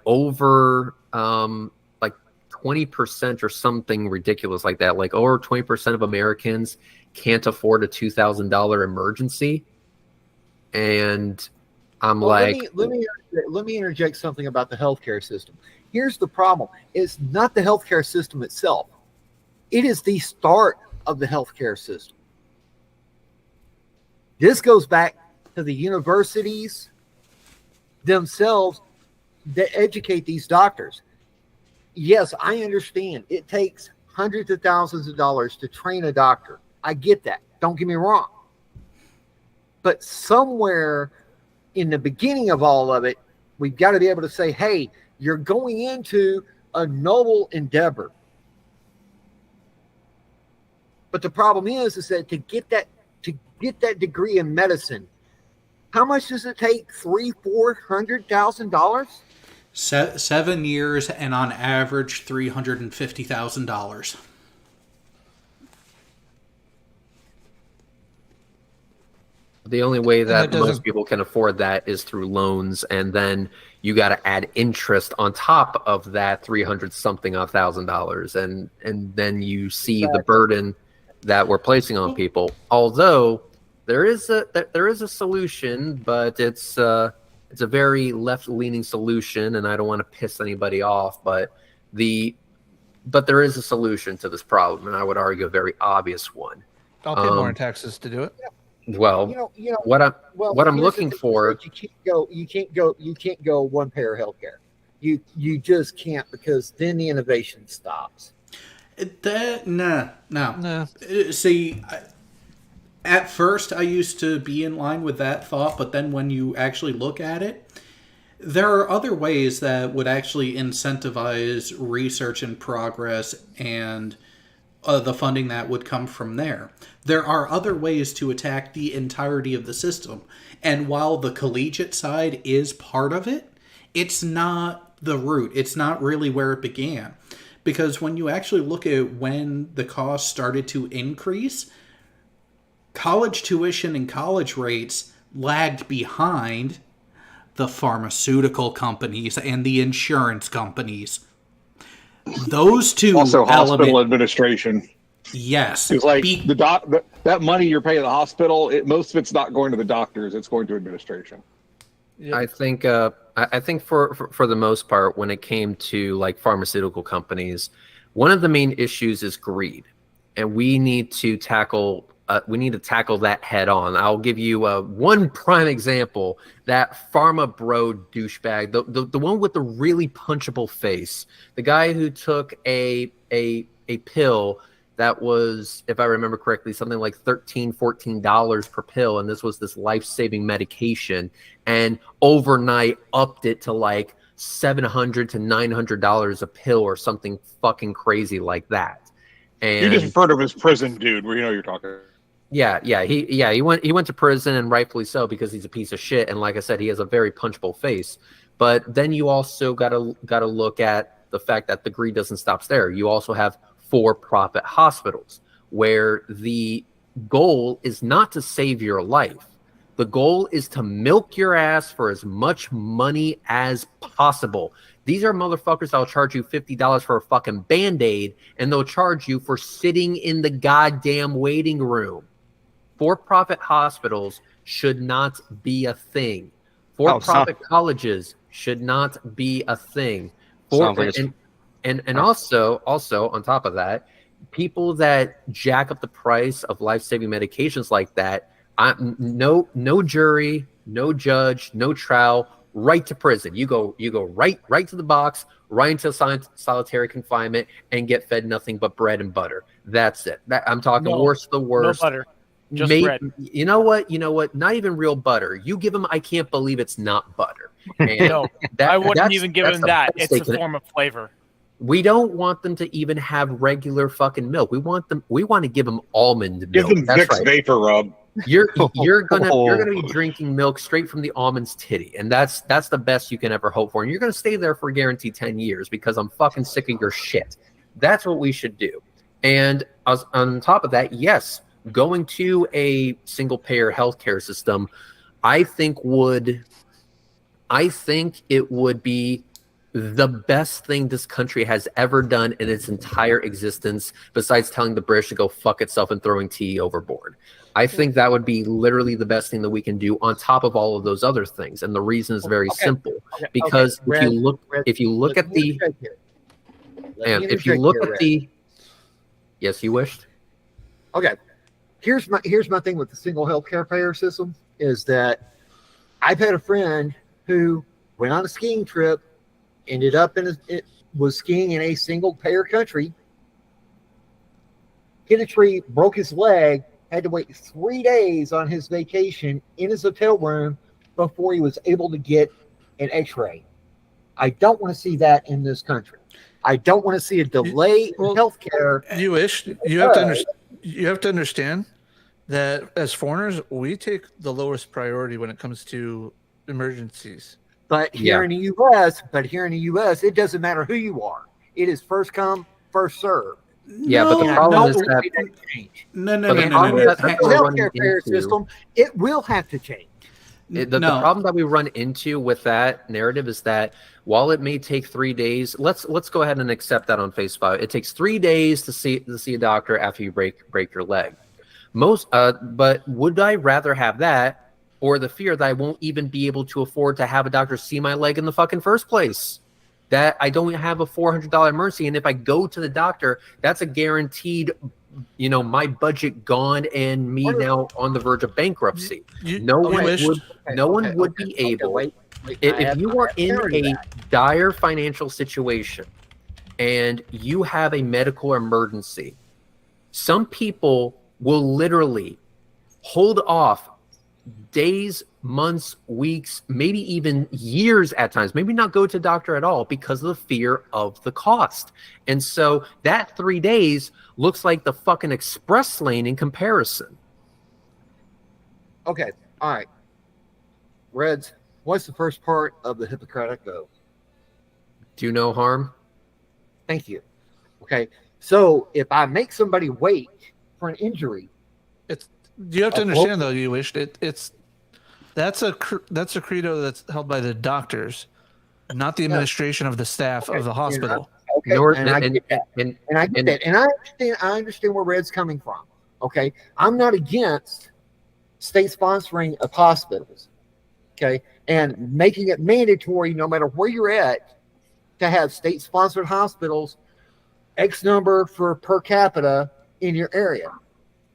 over 20% or something ridiculous like that. Like over 20% of Americans can't afford a $2,000 emergency, and I'm let me interject something about the healthcare system. Here's the problem: it's not the healthcare system itself; it is the start of the healthcare system. This goes back to the universities themselves that educate these doctors. Yes, I understand it takes hundreds of thousands of dollars to train a doctor. I get that. Don't get me wrong. But somewhere in the beginning of all of it, we've got to be able to say, hey, you're going into a noble endeavor. But the problem is that to get that degree in medicine, how much does it take? $300,000-$400,000? 7 years and on average $350,000. The only way that most people can afford that is through loans, and then you got to add interest on top of that $300,000, and then you see the burden that we're placing on people. Although there is a solution, but it's a very left-leaning solution, and I don't want to piss anybody off, but there is a solution to this problem, and I would argue a very obvious one. I'll pay more in taxes to do it. Well, what I'm looking for, you can't go one payer healthcare. You just can't, because then the innovation stops. No. See, at first I used to be in line with that thought, but then when you actually look at it, there are other ways that would actually incentivize research and progress and the funding that would come from there. There are other ways to attack the entirety of the system. And while the collegiate side is part of it, it's not the root. It's not really where it began. Because when you actually look at when the cost started to increase, college tuition and college rates lagged behind the pharmaceutical companies and the insurance companies. Those two also hospital administration. Yes, it's like that money you're paying the hospital. Most of it's not going to the doctors; it's going to administration. Yep. I I think for the most part, when it came to like pharmaceutical companies, one of the main issues is greed, and we need to tackle that head on. I'll give you one prime example: that pharma bro douchebag, the one with the really punchable face, the guy who took a pill that was, if I remember correctly, something like $13-14 per pill, and this was this life-saving medication, and overnight upped it to like $700 to $900 a pill or something fucking crazy like that. And you just referred to him as prison dude, where you know you're talking. He went to prison, and rightfully so, because he's a piece of shit. And like I said, he has a very punchable face. But then you also gotta look at the fact that the greed doesn't stop there. You also have for-profit hospitals where the goal is not to save your life. The goal is to milk your ass for as much money as possible. These are motherfuckers that'll charge you $50 for a fucking Band-Aid, and they'll charge you for sitting in the goddamn waiting room. For-profit hospitals should not be a thing. For-profit colleges should not be a thing. And also on top of that, people that jack up the price of life-saving medications like that, no jury, no judge, no trial, right to prison. You go right to the box, right into solitary confinement, and get fed nothing but bread and butter. That's it. I'm talking worst of the worst. No butter. Just bread. You know what? Not even real butter. You give them, I can't believe it's not butter. And No, I wouldn't even give them that. It's a form of flavor. We don't want them to even have regular fucking milk. We want to give them almond milk. Give them Vicks Vapor Rub. You're gonna be drinking milk straight from the almond's titty, and that's the best you can ever hope for. And you're gonna stay there for a guaranteed 10 years because I'm fucking sick of your shit. That's what we should do. And on top of that, yes, going to a single payer healthcare system, I think it would be the best thing this country has ever done in its entire existence, besides telling the British to go fuck itself and throwing tea overboard. I think that would be literally the best thing that we can do on top of all of those other things. And the reason is very simple. Because if you look at the yes, you wished. Okay. Here's my thing with the single healthcare payer system is that I've had a friend who went on a skiing trip, ended up was skiing in a single payer country, hit a tree, broke his leg, had to wait 3 days on his vacation in his hotel room before he was able to get an x-ray. I don't want to see that in this country. I don't want to see a delay in healthcare. You have to understand that as foreigners, we take the lowest priority when it comes to emergencies. But here in the U.S., it doesn't matter who you are. It is first come, first serve. Yeah, but the problem is that the healthcare payer system, it will have to change. The problem that we run into with that narrative is that while it may take 3 days, let's go ahead and accept that on face value. It takes 3 days to see a doctor after you break your leg. But would I rather have that or the fear that I won't even be able to afford to have a doctor see my leg in the fucking first place? That I don't have a $400 emergency, and if I go to the doctor, that's a guaranteed, my budget gone and me now on the verge of bankruptcy. No one would be able. If you are in a dire financial situation and you have a medical emergency, some people will literally hold off days, months, weeks, maybe even years at times, maybe not go to the doctor at all because of the fear of the cost. And so that 3 days looks like the fucking express lane in comparison. Okay. All right. Reds, what's the first part of the Hippocratic Oath? Do no harm. Thank you. Okay. So if I make somebody wait for an injury, you have to understand, though, you wished that's a credo that's held by the doctors, not the administration of the staff of the hospital. I get that. And I understand where Red's coming from. Okay, I'm not against state sponsoring of hospitals. Okay, and making it mandatory, no matter where you're at, to have state-sponsored hospitals, X number for per capita in your area,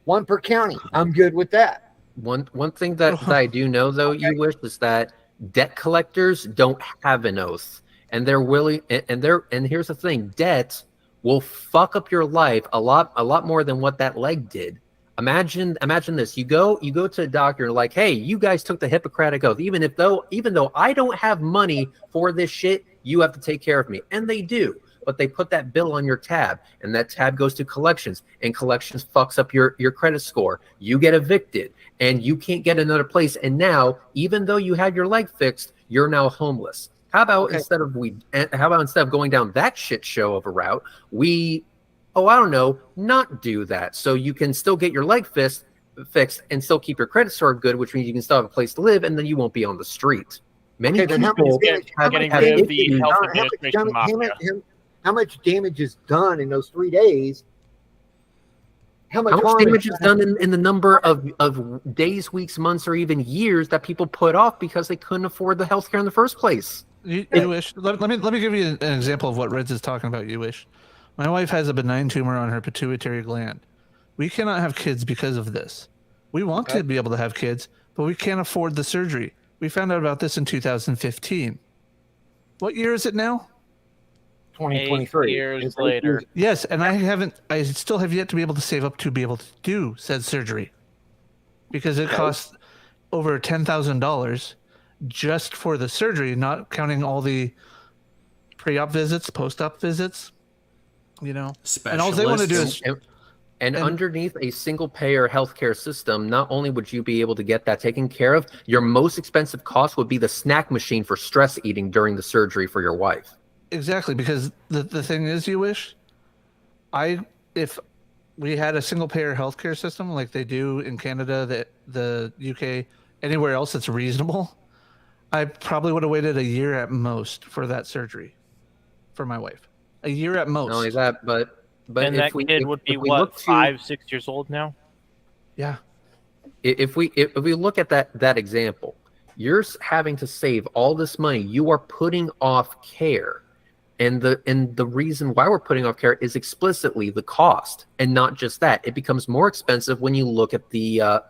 1 per county. I'm good with that. One thing that I do know though, you wish, is that debt collectors don't have an oath, and they're willing. And here's the thing: debt will fuck up your life a lot more than what that leg did. Imagine this: you go to a doctor and like, hey, you guys took the Hippocratic oath. Even though I don't have money for this shit, you have to take care of me, and they do. But they put that bill on your tab, and that tab goes to collections, and collections fucks up your credit score. You get evicted, and you can't get another place. And now, even though you had your leg fixed, you're now homeless. How about instead of going down that shit show of a route, not do that, so you can still get your leg fixed and still keep your credit score good, which means you can still have a place to live, and then you won't be on the street. Many people getting rid of the health administration mafia. How much damage is done in those 3 days? How much damage is done in the number of days, weeks, months, or even years that people put off because they couldn't afford the healthcare in the first place? You wish. Let me give you an example of what Reds is talking about. You wish. My wife has a benign tumor on her pituitary gland. We cannot have kids because of this. We want to be able to have kids, but we can't afford the surgery. We found out about this in 2015. What year is it now? 2023. 8 years later. Yes, and I still have yet to be able to save up to be able to do said surgery, because it costs over $10,000 just for the surgery, not counting all the pre-op visits, post-op visits. And all they want to do is. And underneath a single-payer healthcare system, not only would you be able to get that taken care of, your most expensive cost would be the snack machine for stress eating during the surgery for your wife. Exactly, because the thing is, you wish, if we had a single-payer healthcare system like they do in Canada, the UK, anywhere else that's reasonable, I probably would have waited a year at most for that surgery for my wife. A year at most. Not only that, but and that kid would be what, 5-6 years old now? Yeah. If we look at that example, you're having to save all this money. You are putting off care. And the reason why we're putting off care is explicitly the cost, and not just that. It becomes more expensive when you look at the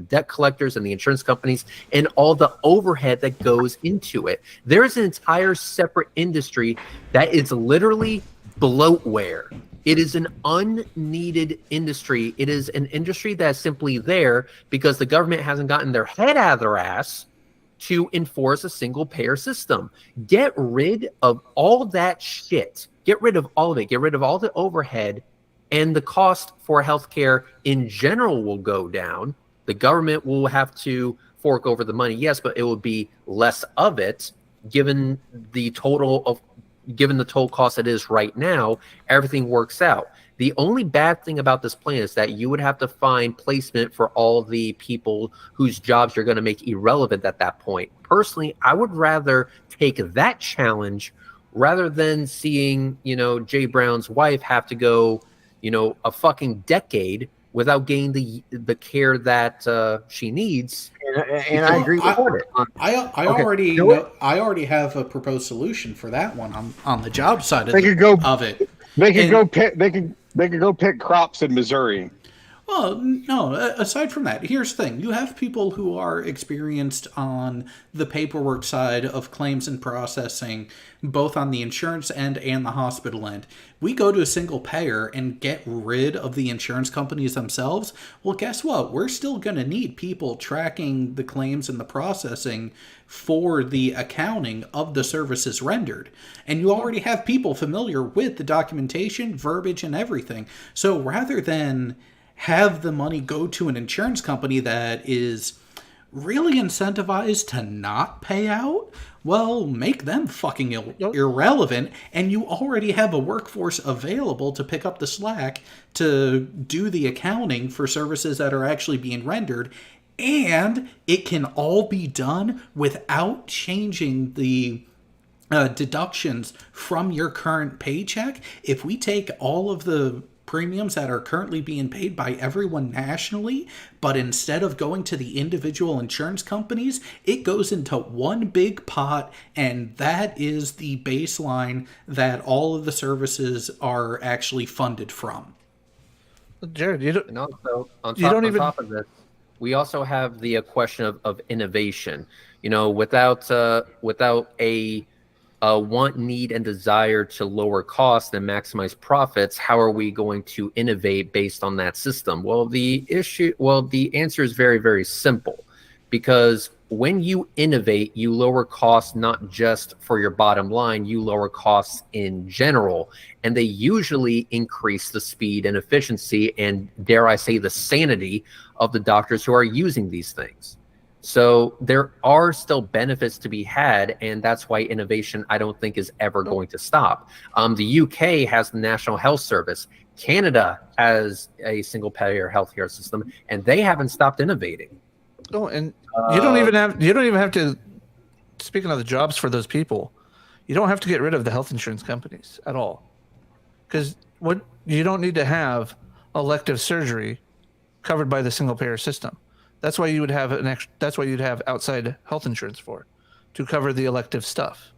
debt collectors and the insurance companies and all the overhead that goes into it. There is an entire separate industry that is literally bloatware. It is an unneeded industry. It is an industry that's simply there because the government hasn't gotten their head out of their ass to enforce a single-payer system. Get rid of all that shit. Get rid of all of it. Get rid of all the overhead, and the cost for healthcare in general will go down. The government will have to fork over the money, yes, but it will be less of it, given the total cost it is right now. Everything works out. The only bad thing about this plan is that you would have to find placement for all the people whose jobs you're going to make irrelevant at that point. Personally, I would rather take that challenge rather than seeing, Jay Brown's wife have to go, a fucking decade without getting the care that she needs. And I agree with it. I already have a proposed solution for that one on the job side of it. They could go pick crops in Missouri. Well, no, aside from that, here's the thing. You have people who are experienced on the paperwork side of claims and processing, both on the insurance end and the hospital end. We go to a single payer and get rid of the insurance companies themselves. Well, guess what? We're still going to need people tracking the claims and the processing for the accounting of the services rendered. And you already have people familiar with the documentation, verbiage, and everything. So rather than have the money go to an insurance company that is really incentivized to not pay out, well, make them fucking irrelevant, and you already have a workforce available to pick up the slack to do the accounting for services that are actually being rendered, and it can all be done without changing the deductions from your current paycheck. If we take all of the premiums that are currently being paid by everyone nationally, but instead of going to the individual insurance companies, it goes into one big pot, and that is the baseline that all of the services are actually funded from. Jared, you don't. And also, on You don't on even- top of this, we also have the question of innovation. You know, without a want, need, and desire to lower costs and maximize profits, how are we going to innovate based on that system? Well, the answer is very, very simple. Because when you innovate, you lower costs not just for your bottom line, you lower costs in general. And they usually increase the speed and efficiency and, dare I say, the sanity of the doctors who are using these things. So there are still benefits to be had, and that's why innovation, I don't think, is ever going to stop. The UK has the National Health Service. Canada has a single-payer healthcare system, and they haven't stopped innovating. Oh, and you don't even have to. Speaking of the jobs for those people, you don't have to get rid of the health insurance companies at all, because you don't need to have elective surgery covered by the single payer system. That's why you would have That's why you'd have outside health insurance to cover the elective stuff.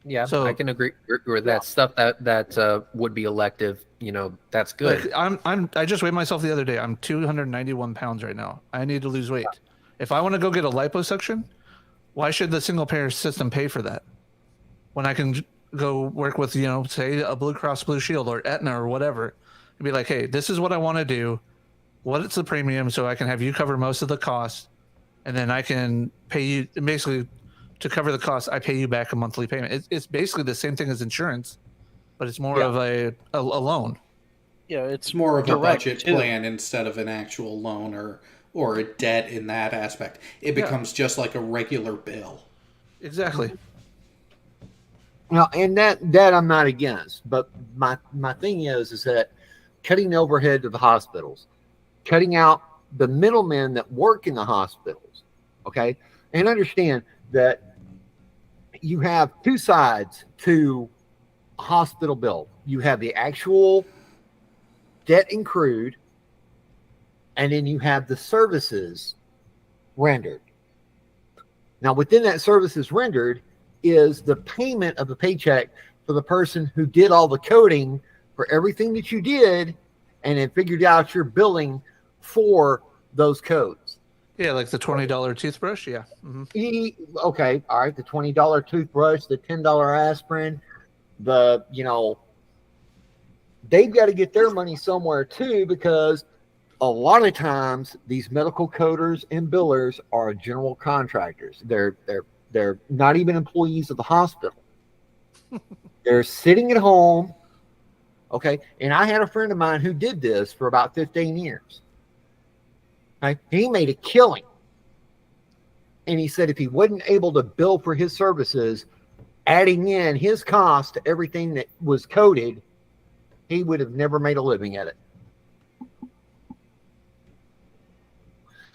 Yeah, So, I can agree with that stuff that would be elective. You know, that's good. Like I just weighed myself the other day. I'm 291 pounds right now. I need to lose weight. If I want to go get a liposuction, why should the single payer system pay for that when I can go work with, say a Blue Cross Blue Shield or Aetna or whatever, and be like, hey, this is what I want to do. What's the premium, so I can have you cover most of the cost, and then I can pay you basically to cover the cost. I pay you back a monthly payment. It's basically the same thing as insurance, but it's more of a loan. Yeah, It's more of a budget plan instead of an actual loan or a debt in that aspect. It becomes just like a regular bill. Exactly. Well, and that I'm not against, but my thing is that cutting the overhead to the hospitals, cutting out the middlemen that work in the hospitals, okay, and understand that you have two sides to a hospital bill. You have the actual debt accrued, and then you have the services rendered. Now, within that services rendered is the payment of the paycheck for the person who did all the coding for everything that you did and then figured out your billing for those codes. Yeah, like the $20 toothbrush. Yeah. Mm-hmm. Okay, all right. The $20 toothbrush, the $10 aspirin, they've got to get their money somewhere too, because a lot of times these medical coders and billers are general contractors. They're not even employees of the hospital. They're sitting at home. Okay, and I had a friend of mine who did this for about 15 years. Okay? He made a killing. And he said if he wasn't able to bill for his services, adding in his cost to everything that was coded, he would have never made a living at it.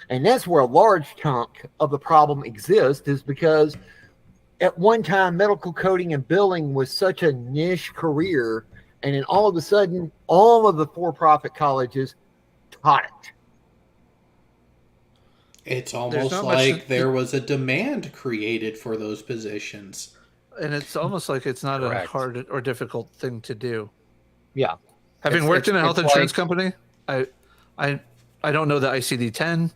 And that's where a large chunk of the problem exists, is because at one time, medical coding and billing was such a niche career. And then all of a sudden, all of the for-profit colleges taught it. It's almost like there was a demand created for those positions. And it's almost like it's not a hard or difficult thing to do. Yeah. Having worked in a health insurance company, I don't know the ICD-10,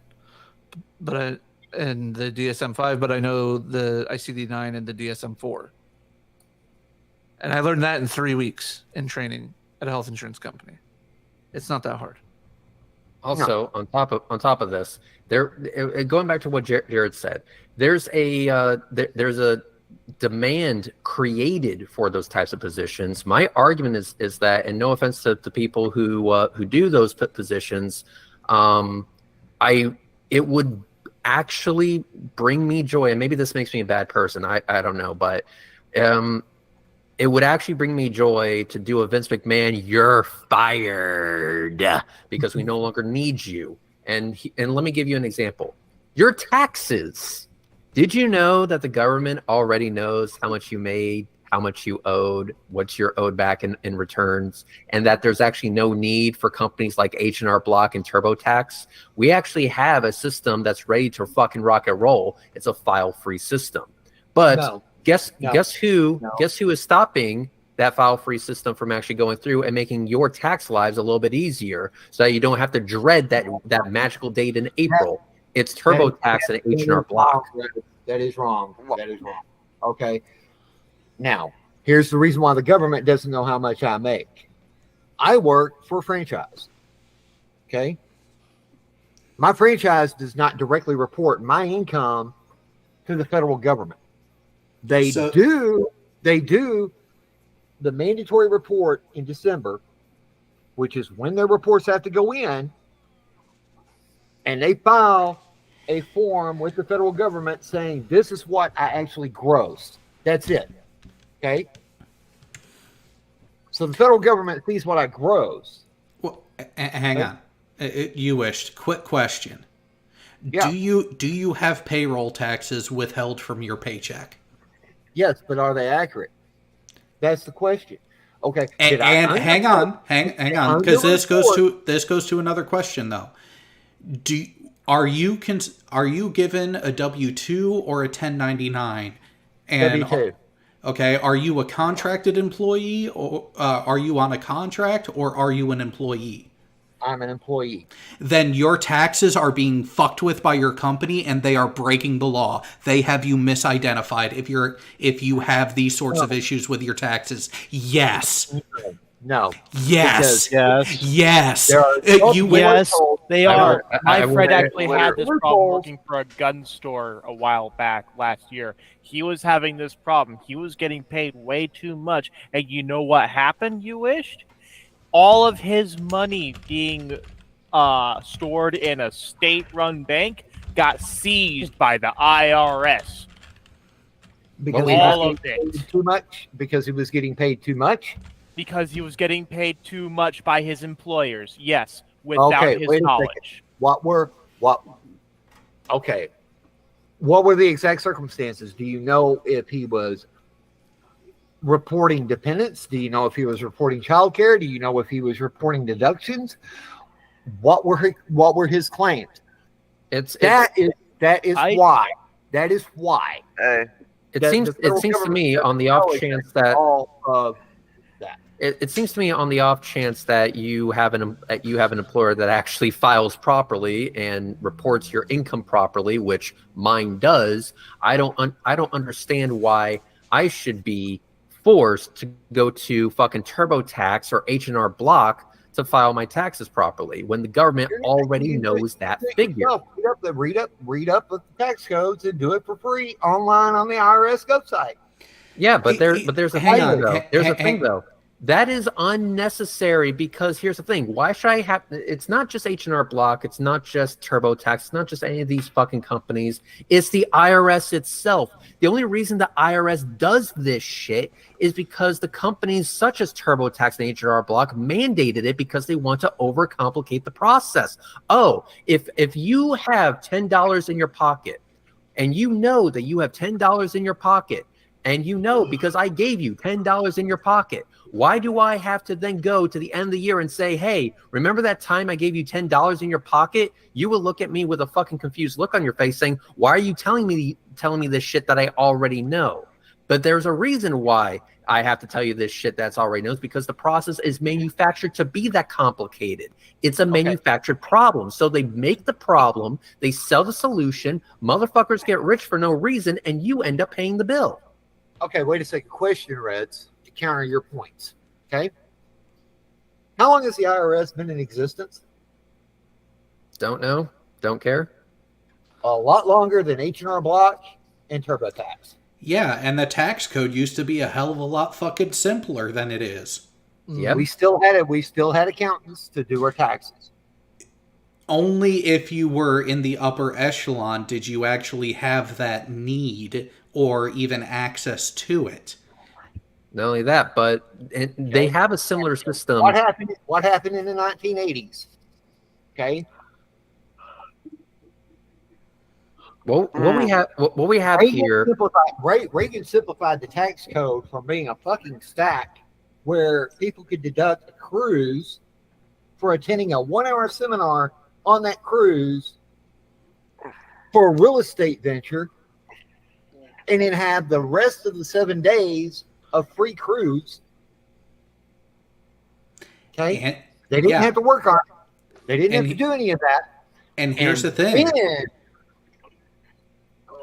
and the DSM-5, but I know the ICD-9 and the DSM-4. And I learned that in 3 weeks in training at a health insurance company. It's not that hard. Also, on top of this, going back to what Jared said, there's a demand created for those types of positions. My argument is that, and no offense to the people who do those positions, it would actually bring me joy, and maybe this makes me a bad person. I don't know, but it would actually bring me joy to do a Vince McMahon, you're fired because we no longer need you. And let me give you an example. Your taxes. Did you know that the government already knows how much you made, how much you owed, what you're owed back in returns, and that there's actually no need for companies like H&R Block and TurboTax. We actually have a system that's ready to fucking rock and roll. It's a file-free system. But guess who is stopping that file-free system from actually going through and making your tax lives a little bit easier, so that you don't have to dread that magical date in April? It's TurboTax and H&R Block. That is wrong. That is wrong. Okay. Now, here's the reason why the government doesn't know how much I make. I work for a franchise. Okay. My franchise does not directly report my income to the federal government. They do the mandatory report in December, which is when their reports have to go in, and they file a form with the federal government saying this is what I actually grossed. That's it. Okay. So the federal government sees what I gross. Well, hang on. You wished. Quick question. Yeah. Do you have payroll taxes withheld from your paycheck? Yes, but are they accurate? That's the question. Okay. And hang on, because this goes to another question though. Are you given a W-2 or a 1099? And W-2. Okay, are you a contracted employee, or are you on a contract, or are you an employee? I'm an employee. Then your taxes are being fucked with by your company, and they are breaking the law. They have you misidentified if you have these sorts of issues with your taxes. Yes. No. Yes. Yes. Yes. They are. My friend actually had this problem working for a gun store a while back last year. He was having this problem. He was getting paid way too much. And you know what happened, you wished? All of his money being stored in a state-run bank got seized by the IRS. Because all of it. Too much? Because he was getting paid too much? Because he was getting paid too much by his employers. Yes, without his knowledge. What were the exact circumstances? Do you know if he was reporting dependents? Do you know if he was reporting child care? Do you know if he was reporting deductions? What were his claims? That is why. It seems to me on the off chance that it seems to me on the off chance that you have an employer that actually files properly and reports your income properly, which mine does. I don't understand why I should be forced to go to fucking TurboTax or H&R Block to file my taxes properly when the government already knows that figure. Read up the tax codes and do it for free online on the IRS website. Yeah, but there's a thing though. That is unnecessary, because here's the thing. Why should I have... It's not just H&R Block. It's not just TurboTax. It's not just any of these fucking companies. It's the IRS itself. The only reason the IRS does this shit is because the companies such as TurboTax and H&R Block mandated it because they want to overcomplicate the process. Oh, if you have $10 in your pocket, and you know that you have $10 in your pocket, and you know because I gave you $10 in your pocket, why do I have to then go to the end of the year and say, hey, remember that time I gave you $10 in your pocket? You will look at me with a fucking confused look on your face saying, why are you telling me this shit that I already know? But there's a reason why I have to tell you this shit that's already known, because the process is manufactured to be that complicated. It's a manufactured problem. So they make the problem, they sell the solution, motherfuckers get rich for no reason, and you end up paying the bill. Okay, wait a second. Question, Reds, to counter your points. Okay. How long has the IRS been in existence? Don't know. Don't care. A lot longer than H&R Block and TurboTax. Yeah, and the tax code used to be a hell of a lot fucking simpler than it is. Yeah, we still had accountants to do our taxes. Only if you were in the upper echelon did you actually have that need or even access to it. Not only that, but they have a similar system. What happened in the 1980s? Okay. Well, what we have here. Reagan simplified the tax code from being a fucking stack where people could deduct a cruise for attending a 1-hour seminar on that cruise for a real estate venture, and then have the rest of the 7 days of free cruise. Okay, And, they didn't have to work on it. They didn't have to do any of that. And here's the thing.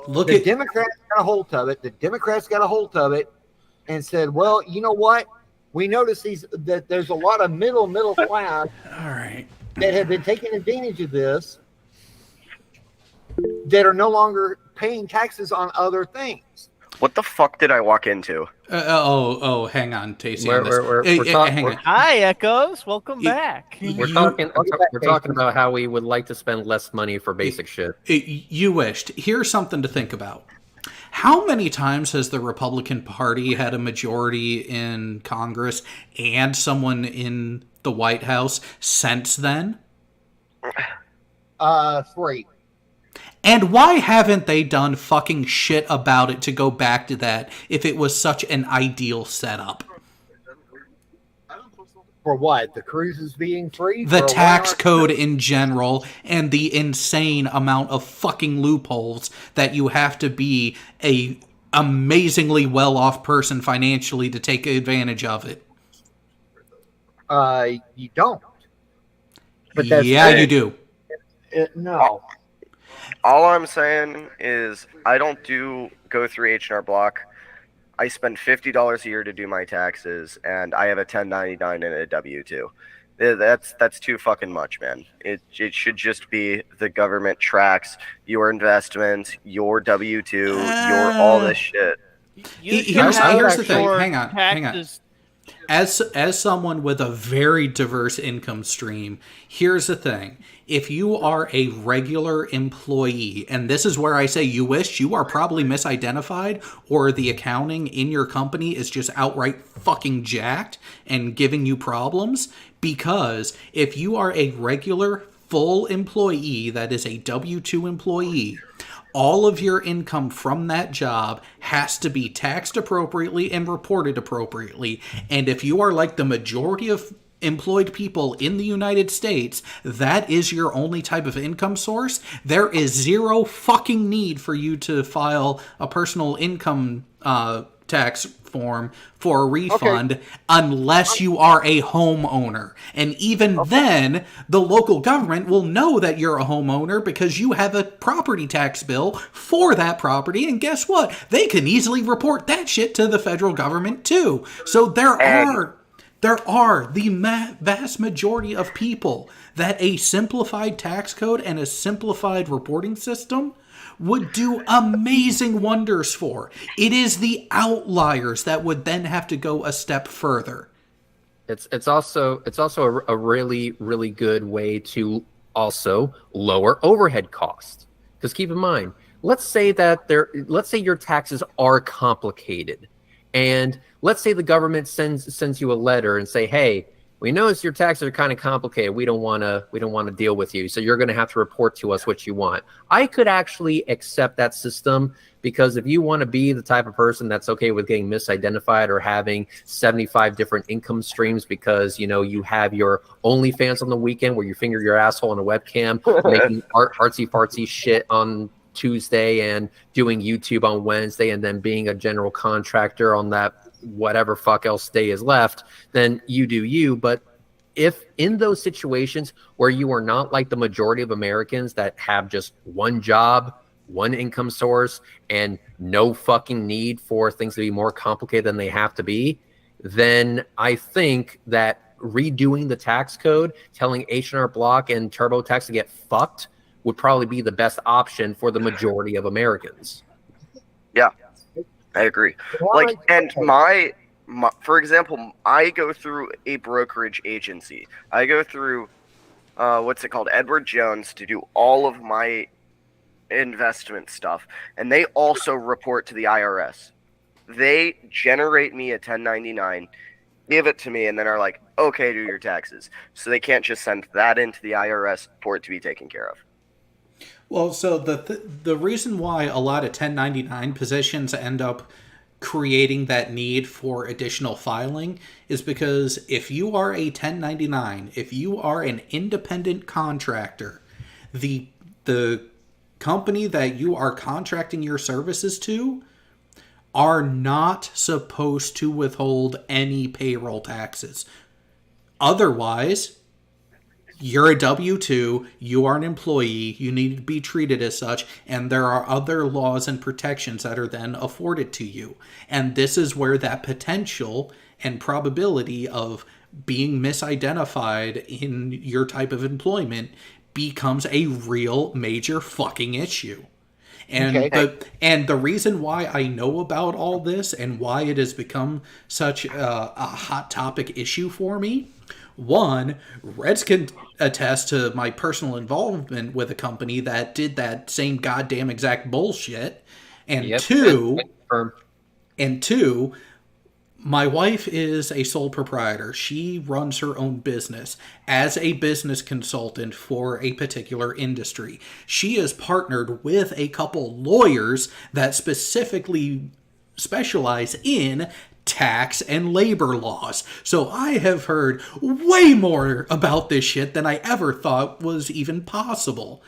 The Democrats got a hold of it. The Democrats got a hold of it and said, "Well, you know what? We noticed that there's a lot of middle class, all right, that have been taking advantage of this, that are no longer paying taxes on other things." What the fuck did I walk into? Hang on, Tacey. Hi, Echoes. Welcome back. We're talking about how we would like to spend less money for basic shit. You wished. Here's something to think about. How many times has the Republican Party had a majority in Congress and someone in the White House since then? 3. And why haven't they done fucking shit about it to go back to that if it was such an ideal setup? For what? The cruises being free? The tax code in general and the insane amount of fucking loopholes that you have to be a amazingly well-off person financially to take advantage of it. You don't. But you do. No. All I'm saying is I don't go through H&R Block. I spend $50 a year to do my taxes, and I have a 1099 and a W-2. That's too fucking much, man. It should just be the government tracks your investments, your W-2, your all this shit. Here's the thing. Hang on. As someone with a very diverse income stream, here's the thing. If you are a regular employee, and this is where I say you wish, you are probably misidentified, or the accounting in your company is just outright fucking jacked and giving you problems, because if you are a regular full employee that is a W-2 employee, all of your income from that job has to be taxed appropriately and reported appropriately. And if you are like the majority of employed people in the United States, that is your only type of income source, there is zero fucking need for you to file a personal income tax form for a refund unless you are a homeowner. And even then, the local government will know that you're a homeowner because you have a property tax bill for that property. And guess what? They can easily report that shit to the federal government too. So there are the vast majority of people that a simplified tax code and a simplified reporting system would do amazing wonders for. It is the outliers that would then have to go a step further. It's also a really, really good way to also lower overhead costs. Because keep in mind, let's say your taxes are complicated, and let's say the government sends you a letter and say, hey, we notice your taxes are kind of complicated. We don't want to deal with you. So you're going to have to report to us what you want. I could actually accept that system, because if you want to be the type of person that's okay with getting misidentified or having 75 different income streams because, you have your OnlyFans on the weekend where you finger your asshole on a webcam, making artsy-fartsy shit on Tuesday and doing YouTube on Wednesday, and then being a general contractor on that whatever fuck else day is left, then you do you. But if in those situations where you are not like the majority of Americans that have just one job, one income source, and no fucking need for things to be more complicated than they have to be, then I think that redoing the tax code, telling H&R Block and TurboTax to get fucked, would probably be the best option for the majority of Americans. Yeah, I agree. For example, I go through a brokerage agency. I go through, Edward Jones, to do all of my investment stuff. And they also report to the IRS. They generate me a 1099, give it to me, and then are like, okay, do your taxes. So they can't just send that into the IRS for it to be taken care of. Well, so the reason why a lot of 1099 positions end up creating that need for additional filing is because if you are a 1099, if you are an independent contractor, the company that you are contracting your services to are not supposed to withhold any payroll taxes. Otherwise, you're a W-2, you are an employee, you need to be treated as such, and there are other laws and protections that are then afforded to you. And this is where that potential and probability of being misidentified in your type of employment becomes a real major fucking issue. And the reason why I know about all this and why it has become such a hot topic issue for me, one, Reds can attest to my personal involvement with a company that did that same goddamn exact bullshit. And two, my wife is a sole proprietor. She runs her own business as a business consultant for a particular industry. She is partnered with a couple lawyers that specifically specialize in tax and labor laws. So I have heard way more about this shit than I ever thought was even possible.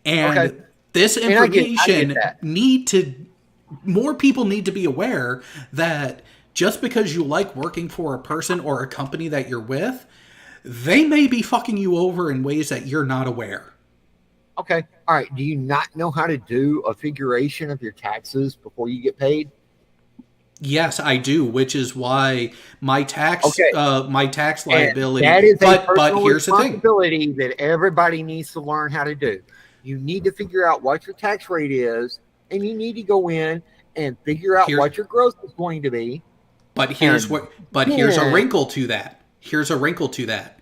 And this information more people need to be aware that just because you like working for a person or a company that you're with, they may be fucking you over in ways that you're not aware. Okay. All right. Do you not know how to do a figuration of your taxes before you get paid? Yes, I do, which is why my tax liability. And that is but responsibility here's the thing that everybody needs to learn how to do. You need to figure out what your tax rate is, and you need to go in and figure out what your gross is going to be. But here's a wrinkle to that. Here's a wrinkle to that.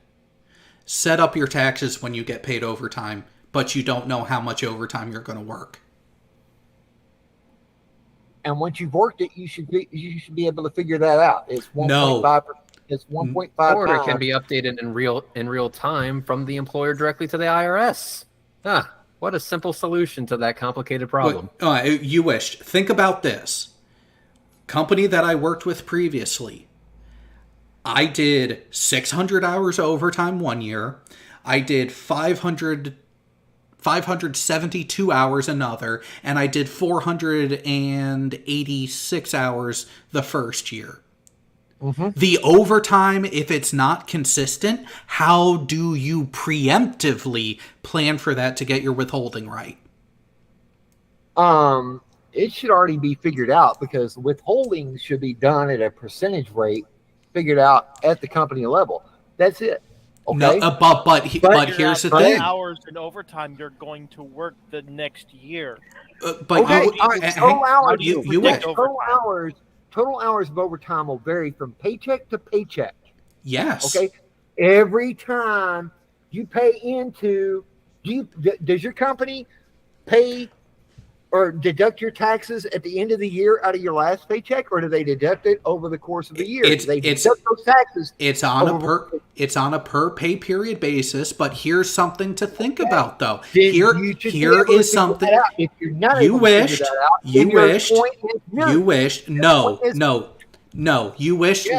Set up your taxes when you get paid overtime, but you don't know how much overtime you're going to work. And once you've worked it, you should be able to figure that out. It's 1.5. It's 1.5. Or it can be updated in real time from the employer directly to the IRS. What a simple solution to that complicated problem. You wished. Think about this. Company that I worked with previously, I did 600 hours overtime one year. I did 572 hours another, and I did 486 hours the first year. Mm-hmm. The overtime, if it's not consistent, how do you preemptively plan for that to get your withholding right? It should already be figured out because withholding should be done at a percentage rate figured out at the company level. That's it. Okay. No, but here's the thing. Hours in overtime you're going to work the next year. Total hours of overtime will vary from paycheck to paycheck. Yes. Okay. Every time you pay into, does your company pay or deduct your taxes at the end of the year out of your last paycheck, or do they deduct it over the course of the year? They deduct those taxes. It's on a per pay period basis. But here's something to think about, though. Here is something. If you're not able to figure that out, you wished.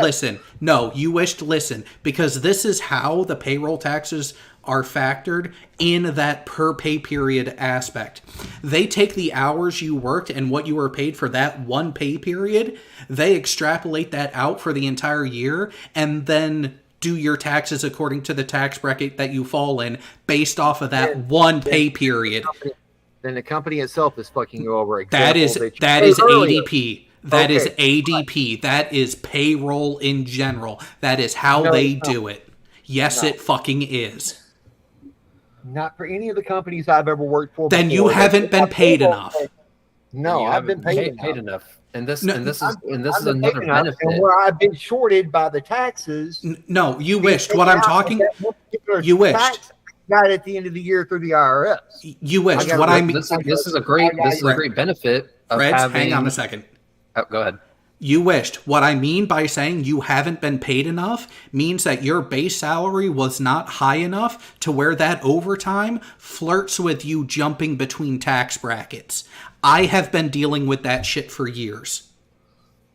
Listen, because this is how the payroll taxes are factored in that per pay period aspect. They take the hours you worked and what you were paid for that one pay period, they extrapolate that out for the entire year, and then do your taxes according to the tax bracket that you fall in based off of that one pay period. Then the company itself is fucking you over. That is ADP. That is ADP. That is payroll in general. That is how they do it. Yes, it fucking is. Not for any of the companies I've ever worked for. Then you haven't been paid enough. No, I've been paid enough. And this is another benefit. And where I've been shorted by the taxes. No, you wished. What I'm talking. You wished. Got at the end of the year through the IRS. You wished. What I mean. This is a great benefit. Reds, hang on a second. Oh, go ahead. You wished. What I mean by saying you haven't been paid enough means that your base salary was not high enough to where that overtime flirts with you jumping between tax brackets. I have been dealing with that shit for years.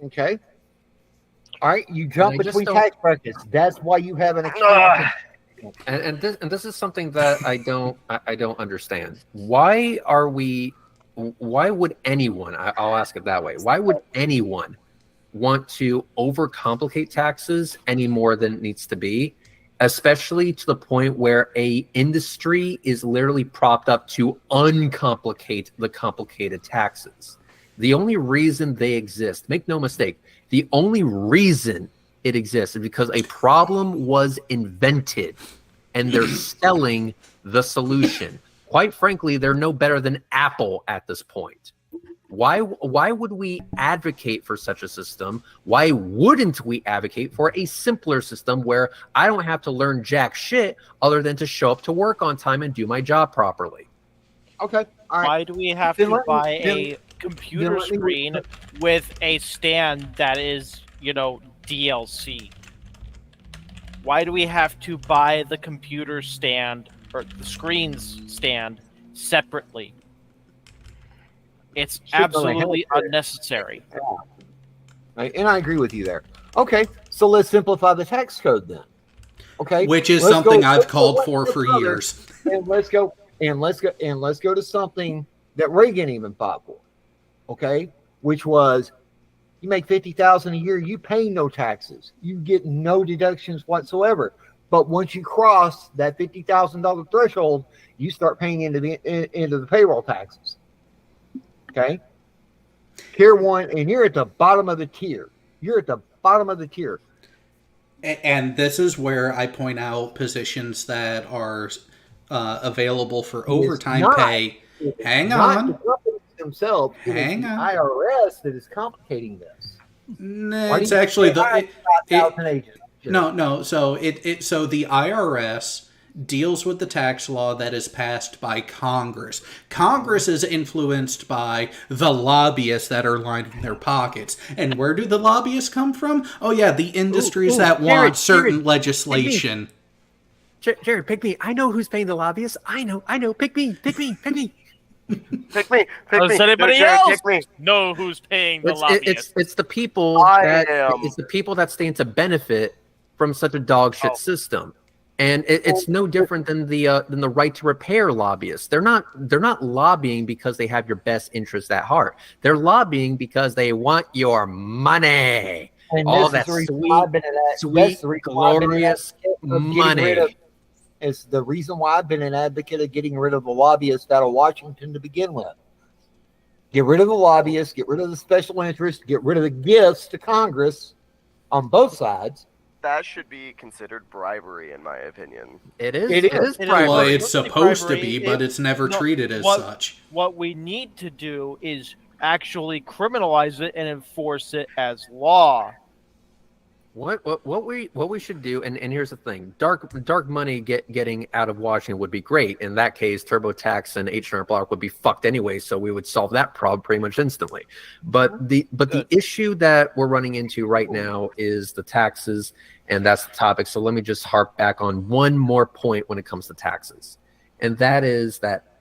Okay. All right, you jump between tax brackets. That's why you have an account. And this is something that I don't understand. Why would anyone? I'll ask it that way. Why would anyone want to overcomplicate taxes any more than it needs to be, especially to the point where a industry is literally propped up to uncomplicate the complicated taxes? The only reason they exist, make no mistake, the only reason it exists is because a problem was invented and they're selling the solution. Quite frankly, they're no better than Apple at this point. Why would we advocate for such a system? Why wouldn't we advocate for a simpler system where I don't have to learn jack shit other than to show up to work on time and do my job properly? Okay. All right. Why do we have to buy a computer screen with a stand that is, DLC? Why do we have to buy the computer stand or the screens stand separately? It's absolutely unnecessary. Right, and I agree with you there. Okay, so let's simplify the tax code then. Okay, which is something I've called for years. And let's go to something that Reagan even fought for. Okay, which was you make $50,000 a year, you pay no taxes, you get no deductions whatsoever. But once you cross that $50,000 threshold, you start paying into the payroll taxes. Okay. Tier 1, and you're at the bottom of the tier. And this is where I point out positions that are available for overtime pay. Hang on. The companies themselves. Hang on. IRS that is complicating this. No, it's actually no. So so the IRS deals with the tax law that is passed by Congress. Congress is influenced by the lobbyists that are lining their pockets. And where do the lobbyists come from? Oh yeah, the industries that want certain legislation. Jared, pick me. I know who's paying the lobbyists. I know. Pick me. Pick me. Does anybody else know who's paying the lobbyists? It's the people it's the people that stand to benefit from such a dog shit system. And it's no different than the right to repair lobbyists. They're not lobbying because they have your best interest at heart. They're lobbying because they want your money. And all that sweet, glorious money. It's the reason why I've been an advocate of getting rid of the lobbyists out of Washington to begin with. Get rid of the lobbyists, get rid of the special interests, get rid of the gifts to Congress on both sides. That should be considered bribery, in my opinion. It is bribery. Well, it's supposed to be, but it's never treated as such. What we need to do is actually criminalize it and enforce it as law. What we should do, and here's the thing: dark money getting out of Washington would be great. In that case, TurboTax and H&R Block would be fucked anyway, so we would solve that problem pretty much instantly. But the issue that we're running into right now is the taxes, and that's the topic. So let me just harp back on one more point when it comes to taxes, and that is that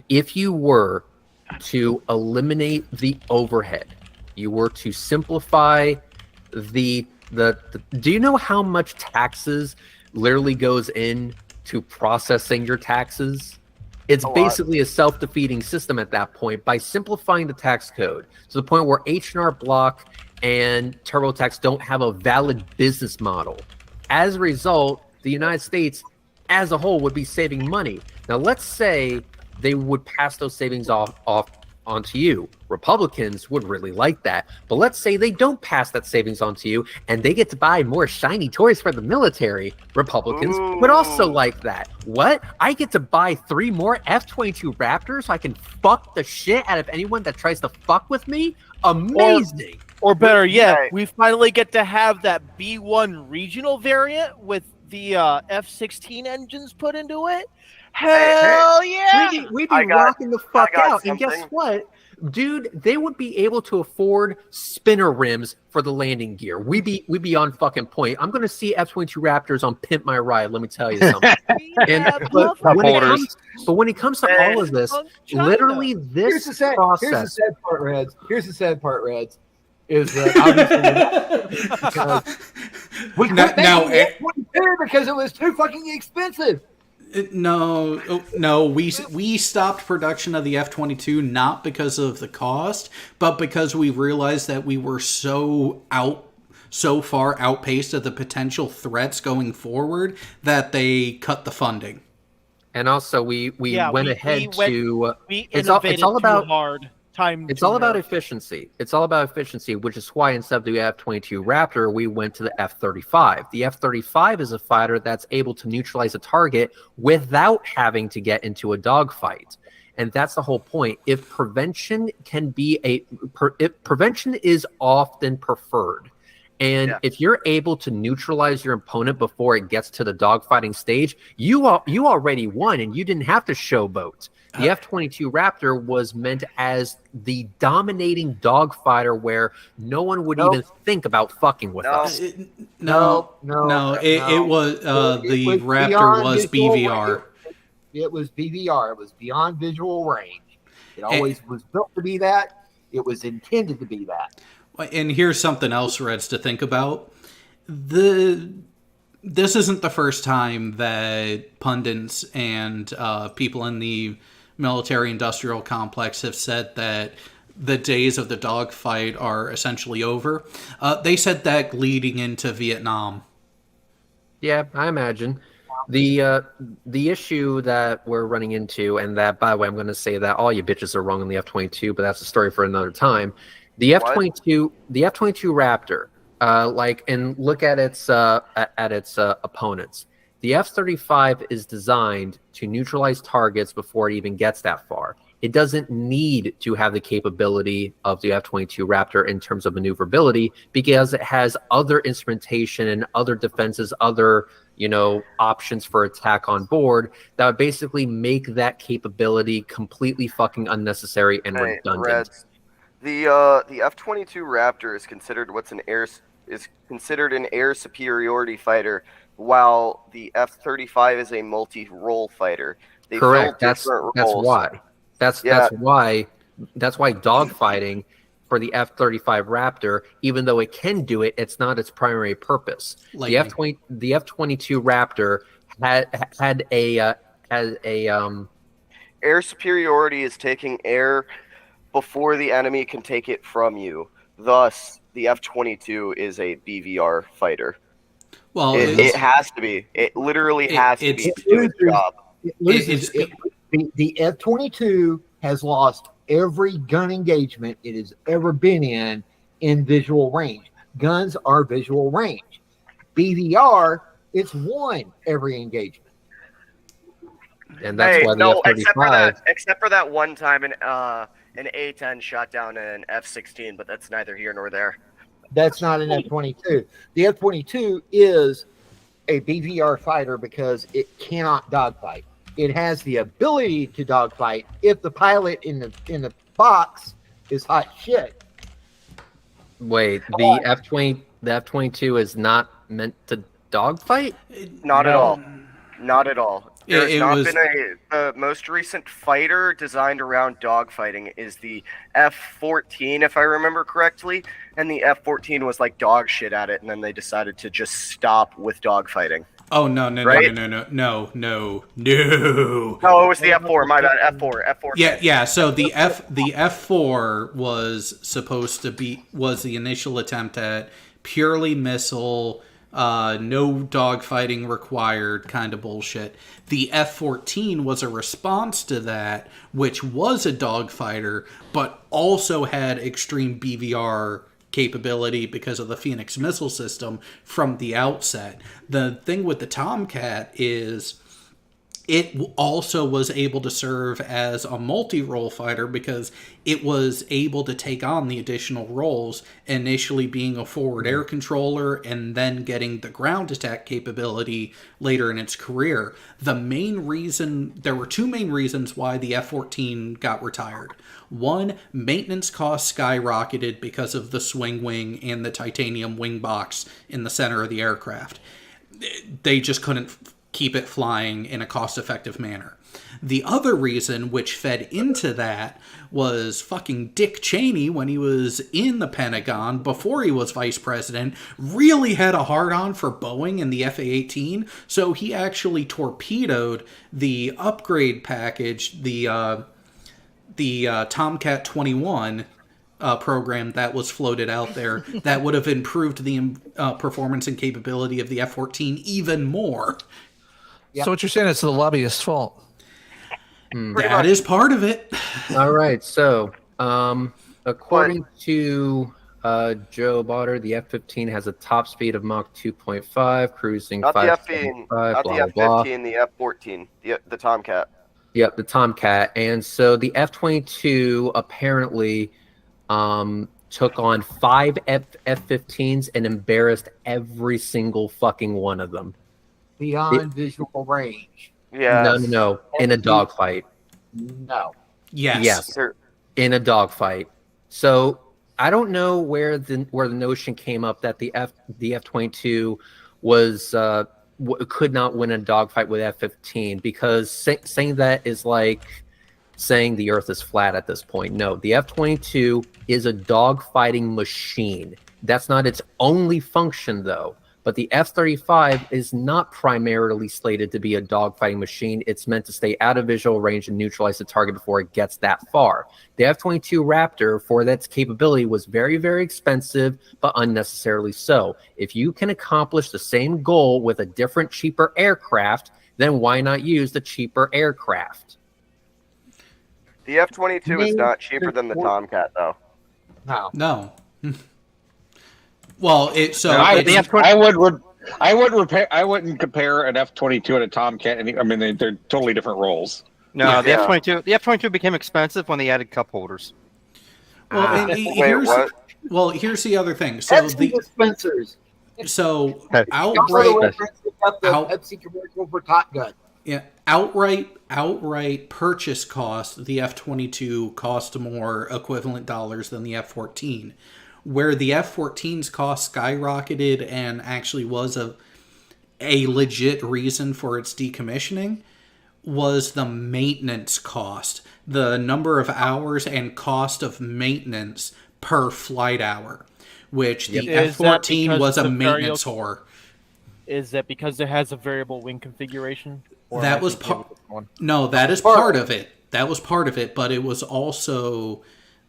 if you were to eliminate the overhead, you were to simplify the do you know how much taxes literally goes into processing your taxes? It's basically a self-defeating system at that point. By simplifying the tax code to the point where H&R Block and TurboTax don't have a valid business model. As a result, the United States as a whole would be saving money. Now, let's say they would pass those savings off onto you. Republicans would really like that. But let's say they don't pass that savings onto you and they get to buy more shiny toys for the military. Republicans would also like that. What? I get to buy 3 more F-22 Raptors so I can fuck the shit out of anyone that tries to fuck with me? Amazing. Or better yet, we finally get to have that B-1 regional variant with the F-16 engines put into it. Hell yeah! We'd be rocking the fuck out. And guess what? Dude, they would be able to afford spinner rims for the landing gear. We'd be on fucking point. I'm gonna see F-22 Raptors on Pimp My Ride. Let me tell you something. But when it comes to all of this, literally Here's this the process. sad part, Reds. Here's the sad part, Reds. Is that obviously we quit making the F-22 because it was too fucking expensive. No, we stopped production of the F-22 not because of the cost, but because we realized that we were so far outpaced of the potential threats going forward that they cut the funding. And also, we went ahead to. It's all about hard. It's all about efficiency. It's all about efficiency, which is why instead of the F-22 Raptor, we went to the F-35. The F-35 is a fighter that's able to neutralize a target without having to get into a dogfight. And that's the whole point. If prevention is often preferred, and if you're able to neutralize your opponent before it gets to the dogfighting stage, you already won, and you didn't have to showboat. The F-22 Raptor was meant as the dominating dogfighter where no one would even think about fucking with us. It was the Raptor was BVR. It was BVR. It was beyond visual range. It always was built to be that. It was intended to be that. And here's something else, Reds, to think about. This isn't the first time that pundits and people in the military-industrial complex have said that the days of the dogfight are essentially over. They said that leading into Vietnam. Yeah, I imagine. The issue that we're running into, and that, by the way, I'm going to say that all you bitches are wrong on the F-22, but that's a story for another time. The F-22 Raptor, and look at its opponents. The F-35 is designed to neutralize targets before it even gets that far. It doesn't need to have the capability of the F-22 Raptor in terms of maneuverability because it has other instrumentation and other defenses, other options for attack on board that would basically make that capability completely fucking unnecessary and redundant. Reds, the F-22 Raptor is considered an air superiority fighter, while the F-35 is a multi-role fighter. They Correct. That's why. That's why dogfighting for the F-35 Raptor, even though it can do it, it's not its primary purpose. The F-22 Raptor had a air superiority is taking air before the enemy can take it from you. Thus, the F-22 is a BVR fighter. Well, it has to be. It literally has to be to do its job. The F-22 has lost every gun engagement it has ever been in visual range. Guns are visual range. BVR, it's won every engagement. And that's why the F-35... Except for that one time an A-10 shot down an F-16, but that's neither here nor there. That's not an F-22. The F-22 is a BVR fighter because it cannot dogfight. It has the ability to dogfight if the pilot in the box is hot shit. Wait, the F-22 is not meant to dogfight? Not at all. Not at all. The most recent fighter designed around dogfighting is the F-14, if I remember correctly, and the F-14 was like dog shit at it, and then they decided to just stop with dogfighting. Oh no! No! Right? No! Oh, it was the F-4. My bad. F-4. Yeah. So the F-4 was supposed to be the initial attempt at purely missile. No dogfighting required kind of bullshit. The F-14 was a response to that, which was a dogfighter, but also had extreme BVR capability because of the Phoenix missile system from the outset. The thing with the Tomcat is it also was able to serve as a multi-role fighter because it was able to take on the additional roles, initially being a forward air controller and then getting the ground attack capability later in its career. There were two main reasons why the F-14 got retired. One, maintenance costs skyrocketed because of the swing wing and the titanium wing box in the center of the aircraft. They just couldn't keep it flying in a cost-effective manner. The other reason, which fed into that, was fucking Dick Cheney, when he was in the Pentagon, before he was vice president, really had a hard-on for Boeing and the F-A-18, so he actually torpedoed the upgrade package, the Tomcat 21 program that was floated out there that would have improved the performance and capability of the F-14 even more. Yep. So what you're saying is the lobbyist's fault. That is part of it. All right. So, according to Joe Botter, the F-15 has a top speed of Mach 2.5, cruising not 5.5, not the F-15, the F-14, the Tomcat. Yep, the Tomcat. And so the F-22 apparently took on 5 F-15s and embarrassed every single fucking one of them. Beyond visual range. Yeah. No. In a dogfight. No. Yes. In a dogfight. So I don't know where the notion came up that the F-22 was could not win a dogfight with F-15, because saying that is like saying the Earth is flat at this point. No, the F-22 is a dogfighting machine. That's not its only function, though. But the F-35 is not primarily slated to be a dogfighting machine. It's meant to stay out of visual range and neutralize the target before it gets that far. The F-22 Raptor, for its capability, was very, very expensive, but unnecessarily so. If you can accomplish the same goal with a different, cheaper aircraft, then why not use the cheaper aircraft? The F-22 is not cheaper than the Tomcat, though. No. Well, I wouldn't compare an F-22 and a Tomcat. I mean, they're totally different roles. No, the F-22 became expensive when they added cup holders. Well, here's the other thing. So Pepsi dispensers. So outright Pepsi commercial for Top Gun. Yeah, outright purchase cost, the F-22 cost more equivalent dollars than the F-14. Where the F-14's cost skyrocketed and actually was a legit reason for its decommissioning was the maintenance cost. The number of hours and cost of maintenance per flight hour, which the F-14 was a maintenance whore. Is that because it has a variable wing configuration? That was part. No, that is part of it. That was part of it, but it was also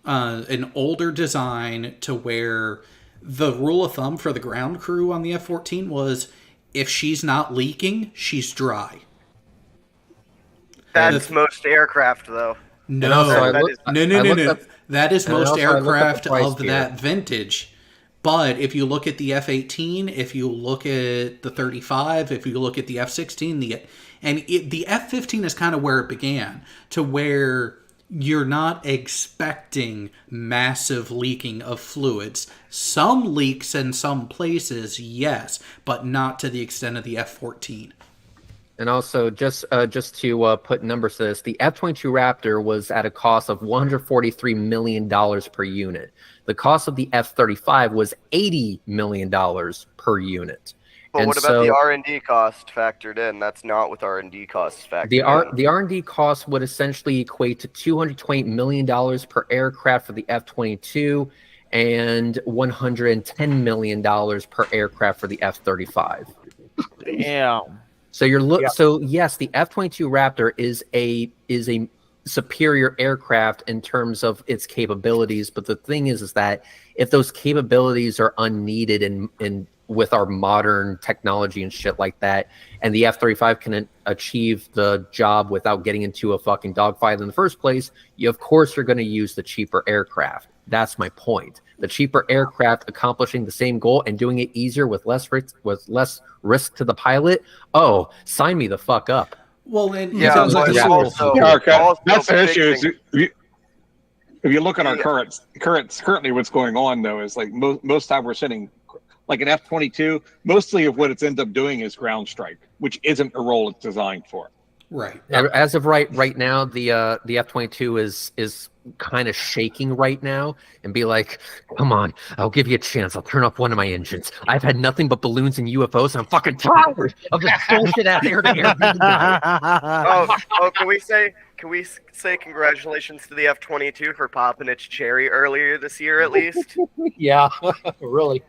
an older design to where the rule of thumb for the ground crew on the F-14 was if she's not leaking, she's dry. That's most aircraft, though. No. That is most aircraft of that vintage. But if you look at the F-18, if you look at the 35, if you look at the F-16, the F-15 is kind of where it began, to where you're not expecting massive leaking of fluids. Some leaks in some places, yes, but not to the extent of the F-14. And also, just to put numbers to this, the F-22 Raptor was at a cost of $143 million per unit. The cost of the F-35 was $80 million per unit. But what about the R&D cost factored in? That's not with R&D costs factored in. The R&D cost would essentially equate to $228 million per aircraft for the F-22 and $110 million per aircraft for the F-35. Damn. So So yes, the F-22 Raptor is a superior aircraft in terms of its capabilities, but the thing is that if those capabilities are unneeded in with our modern technology and shit like that, and the F-35 can achieve the job without getting into a fucking dogfight in the first place, of course you're going to use the cheaper aircraft. That's my point. The cheaper aircraft accomplishing the same goal and doing it easier with less risk to the pilot. Oh, sign me the fuck up. Well, and Yeah, sounds like but a sewer. also That's the big issue. Is thing- if you look at our currently what's going on though is like most time we're sitting like an F-22. Mostly of what it's end up doing is ground strike, which isn't a role it's designed for. right. As of right now, the F-22 is kind of shaking right now and be like, come on, I'll give you a chance. I'll turn off one of my engines. I've had nothing but balloons and UFOs, and I'm fucking tired of this bullshit out there to air. Can we say congratulations to the F-22 for popping its cherry earlier this year at least? Yeah, really.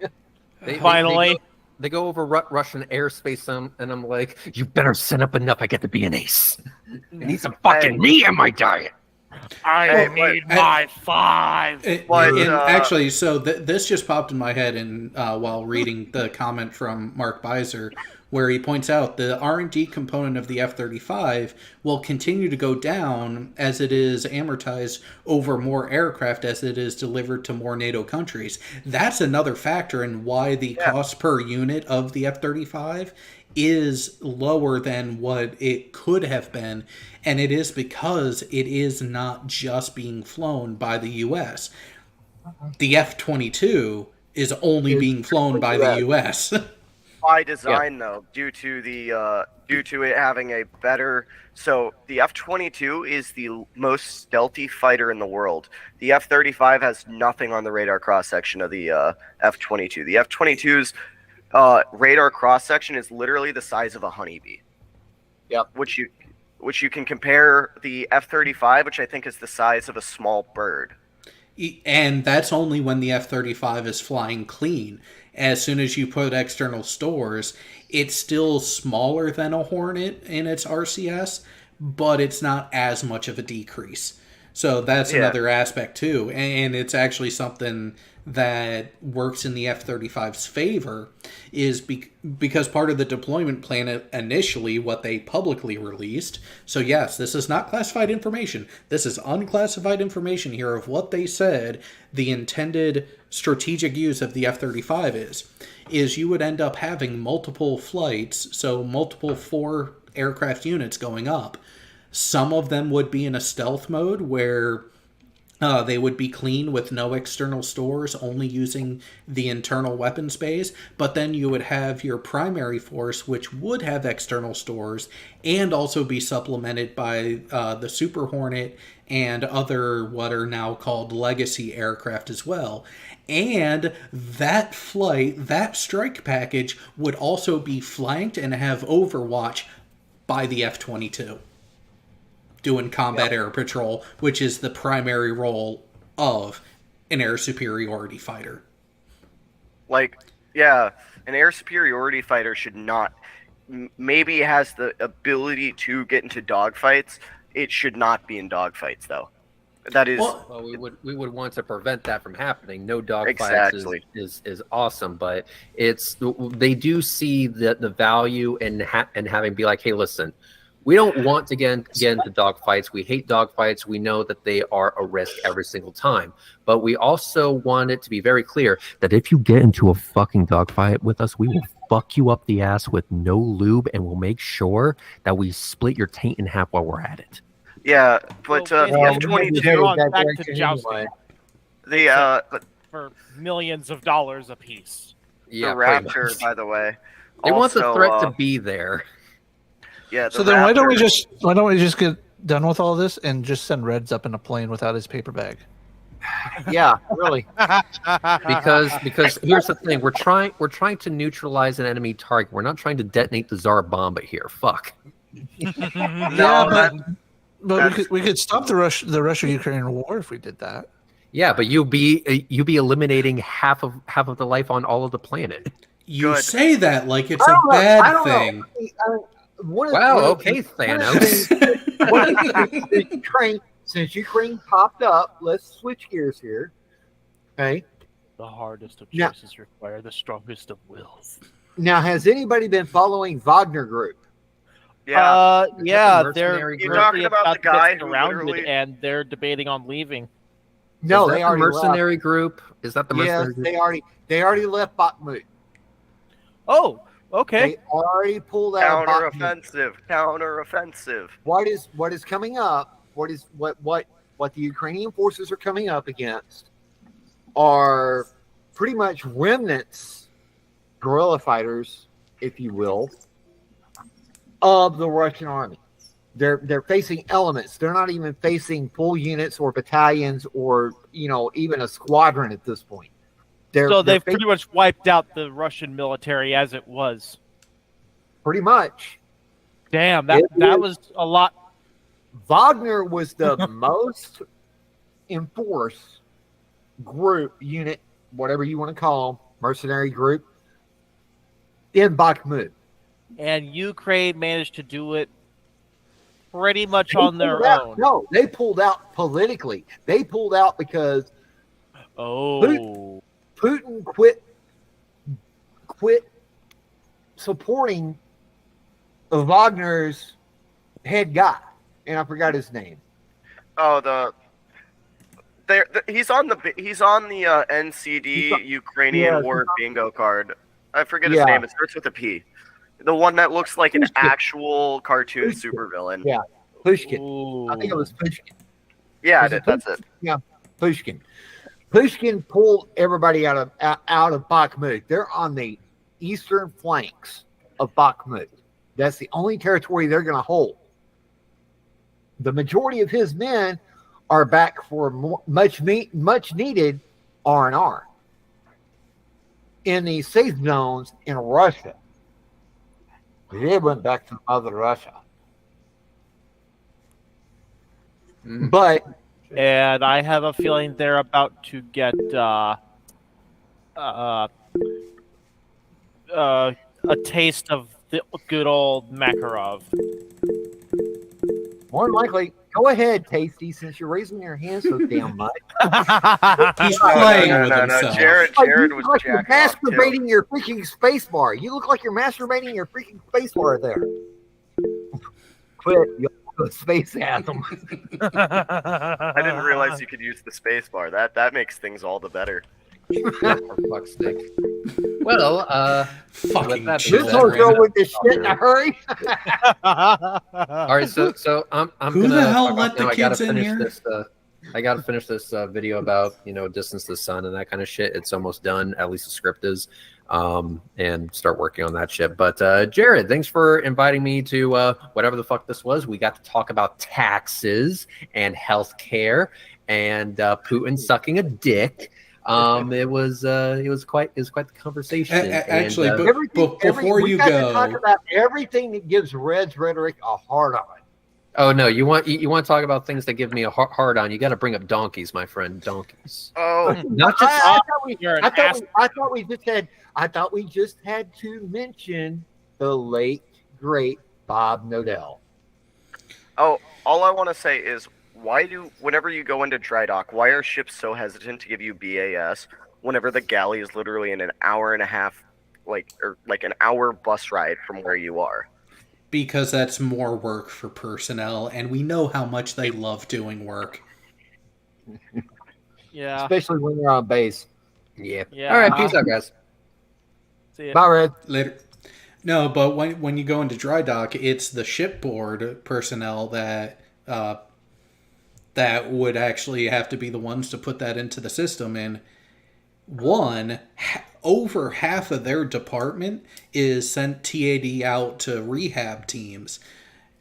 Finally. They go over Russian airspace, and I'm like, you better send up enough. I get to be an ace. I need some fucking meat in my diet. I need my 5. Actually, so this just popped in my head while reading the comment from Mark Beiser, where he points out the R&D component of the F-35 will continue to go down as it is amortized over more aircraft as it is delivered to more NATO countries. That's another factor in why the cost per unit of the F-35 is lower than what it could have been, and it is because it is not just being flown by the U.S. The F-22 is only being flown by the U.S. By design, though, due to it having a better. So the F-22 is the most stealthy fighter in the world. The F-35 has nothing on the radar cross section of the F-22. The F-22's radar cross section is literally the size of a honeybee. Yep. Which you can compare the F-35, which I think is the size of a small bird. And that's only when the F-35 is flying clean. As soon as you put external stores, it's still smaller than a Hornet in its RCS, but it's not as much of a decrease. So that's another aspect too. And it's actually something that works in the F-35's favor is because part of the deployment plan initially, what they publicly released. So yes, this is not classified information. This is unclassified information here of what they said the intended strategic use of the F-35 is you would end up having multiple flights, so multiple 4 aircraft units going up. Some of them would be in a stealth mode where they would be clean with no external stores, only using the internal weapon space. But then you would have your primary force, which would have external stores and also be supplemented by the Super Hornet and other what are now called legacy aircraft as well. And that flight, that strike package, would also be flanked and have overwatch by the F-22. Doing combat air patrol, which is the primary role of an air superiority fighter. An air superiority fighter should not. Maybe it has the ability to get into dogfights. It should not be in dogfights, though. That is. Well, we would want to prevent that from happening. No dogfights is awesome, but they do see the value in having be like, hey, listen. We don't want to get into dogfights. We hate dogfights. We know that they are a risk every single time. But we also want it to be very clear that if you get into a fucking dogfight with us, we will fuck you up the ass with no lube, and we'll make sure that we split your taint in half while we're at it. Yeah, but the F-22 back to jousting. For millions of dollars a piece. Yeah, the Raptor, by the way. They want the threat to be there. Yeah. So then why don't we just get done with all this and just send Reds up in a plane without his paper bag? Yeah, really. because here's the thing: we're trying to neutralize an enemy target. We're not trying to detonate the Tsar Bomba here. Fuck. But we could stop the Russia-Ukraine war if we did that. Yeah, but you'll be eliminating half of the life on all of the planet. You say that like it's a bad thing. Okay, Thanos. Since Ukraine popped up, let's switch gears here. Okay. The hardest of choices require the strongest of wills. Now, has anybody been following Wagner Group? Yeah. You're talking about the guy who literally... and they're debating on leaving. No, they already mercenary left. Group. Is that the mercenary group? Yes, they already left Bakhmut. Oh, Okay. They already pulled out Bakhmut. Counter-offensive. What is coming up? What the Ukrainian forces are coming up against are pretty much remnants, guerrilla fighters, if you will, of the Russian army. They're facing elements. They're not even facing full units or battalions or even a squadron at this point. So they've pretty much wiped out the Russian military as it was. Pretty much. Damn, that was a lot. Wagner was the most enforced group, unit, whatever you want to call them, mercenary group, in Bakhmut. And Ukraine managed to do it pretty much on their own. No, they pulled out politically. They pulled out because Putin quit supporting Wagner's head guy, and I forgot his name. Oh, he's on the NCD Ukrainian War bingo card. I forget his name. It starts with a P. The one that looks like an actual cartoon supervillain. Yeah, Pushkin. Ooh. I think it was Pushkin. Yeah, that's it. Yeah, Pushkin. Pushkin pulled everybody out of Bakhmut. They're on the eastern flanks of Bakhmut. That's the only territory they're going to hold. The majority of his men are back for much needed R&R in the safe zones in Russia. They went back to Mother Russia. But and I have a feeling they're about to get a taste of the good old Makarov. More than likely, go ahead, Tasty, since you're raising your hand so damn much. He's playing with himself. Jared was like you're masturbating too. your freaking space bar. You look like you're masturbating your freaking space bar there. Quit, you space atom. I didn't realize you could use the space bar. That makes things all the better. For fuck's sake. Well, fucking this whole girl with this shit in a hurry. All right, so I'm Who gonna the hell fuck let off the now. kids in here? I gotta finish this video about distance to the sun and that kind of shit. It's almost done, at least the script is, and start working on that shit. But Jared, thanks for inviting me to whatever the fuck this was. We got to talk about taxes and healthcare and Putin sucking a dick. It was quite the conversation. Actually, and, before you go, talk about everything that gives Red's rhetoric a hard on. oh no, you want to talk about things that give me a hard on? You got to bring up donkeys, my friend, donkeys. Oh, not just. I thought we just had to mention the late great Bob Nodell. Oh, all I want to say is, whenever you go into dry dock, why are ships so hesitant to give you BAS whenever the galley is literally in an hour and a half, like an hour bus ride from where you are? Because that's more work for personnel, and we know how much they love doing work. Yeah. Especially when they're on base. Yeah. Yeah. All right, peace out, guys. See ya. Bye, Red. Later. No, but when you go into dry dock, it's the shipboard personnel that would actually have to be the ones to put that into the system. And over half of their department is sent TAD out to rehab teams.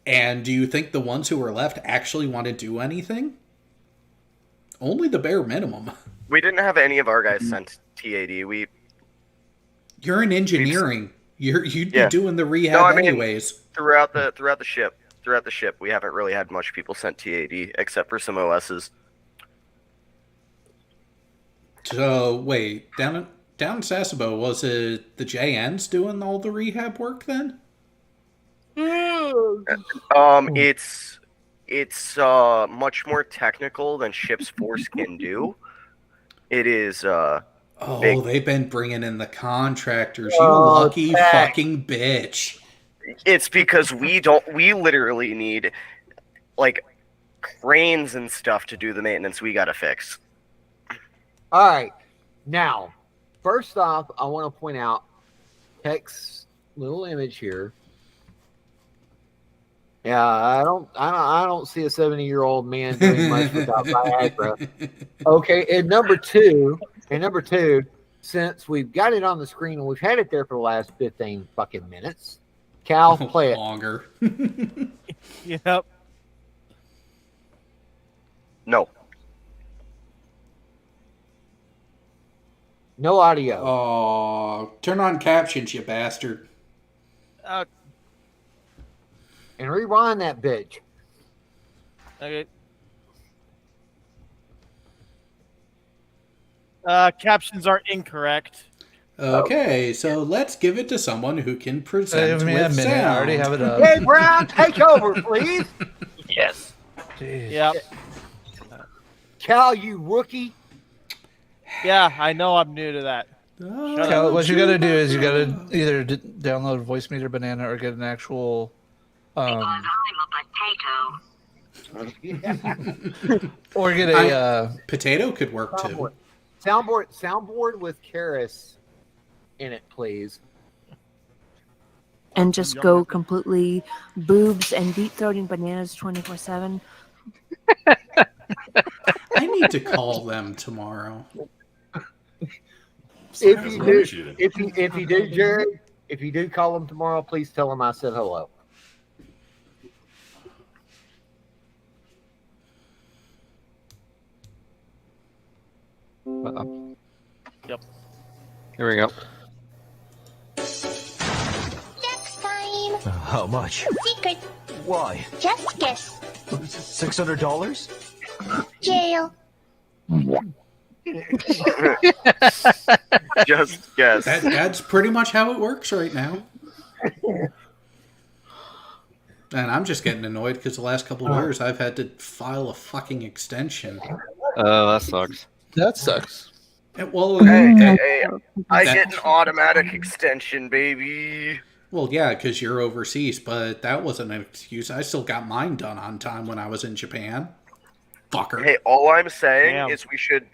And do you think the ones who are left actually want to do anything? Only the bare minimum. We didn't have any of our guys sent TAD. You're in engineering. You'd be doing the rehab anyways. Throughout the ship, we haven't really had much people sent TAD except for some OSs. So wait, down in Sasebo, was it the JNs doing all the rehab work then? It's much more technical than ship's force can do. It is big. They've been bringing in the contractors. You lucky fucking bitch. It's because we literally need like cranes and stuff to do the maintenance we gotta fix. All right. Now, first off, I want to point out Tex little image here. Yeah, I don't see a 70-year-old man doing much without Viagra. Okay, and number two, since we've got it on the screen and we've had it there for the last 15 fucking minutes, Cal, play it. Longer. Yep. No. No audio. Oh, turn on captions, you bastard. And rewind that bitch. Okay. Captions are incorrect. Okay, so let's give it to someone who can present Give me a with minute. I sound. already have it up. Hey, Brown, take over, please. Yes. Jeez. Yep. Cal, you rookie. Yeah, I know I'm new to that. Cal, what you got to do is you got to either download Voice Meter Banana or get an actual. Or get a. Potato could work too. Soundboard with Karis in it, please. And just go completely boobs and deep throating bananas 24/7. I need to call them tomorrow. If you do, Jared, if you do call them tomorrow, please tell them I said hello. Yep. Here we go. Next time. How much? Secret. Why? Just guess. $600? Jail. Just guess. That's pretty much how it works right now. And I'm just getting annoyed because the last couple of years I've had to file a fucking extension. Oh, that sucks. That sucks. Well, Hey, I get an automatic extension, baby. Well, yeah, because you're overseas, but that wasn't an excuse. I still got mine done on time when I was in Japan. Fucker. Hey, all I'm saying Damn. is we should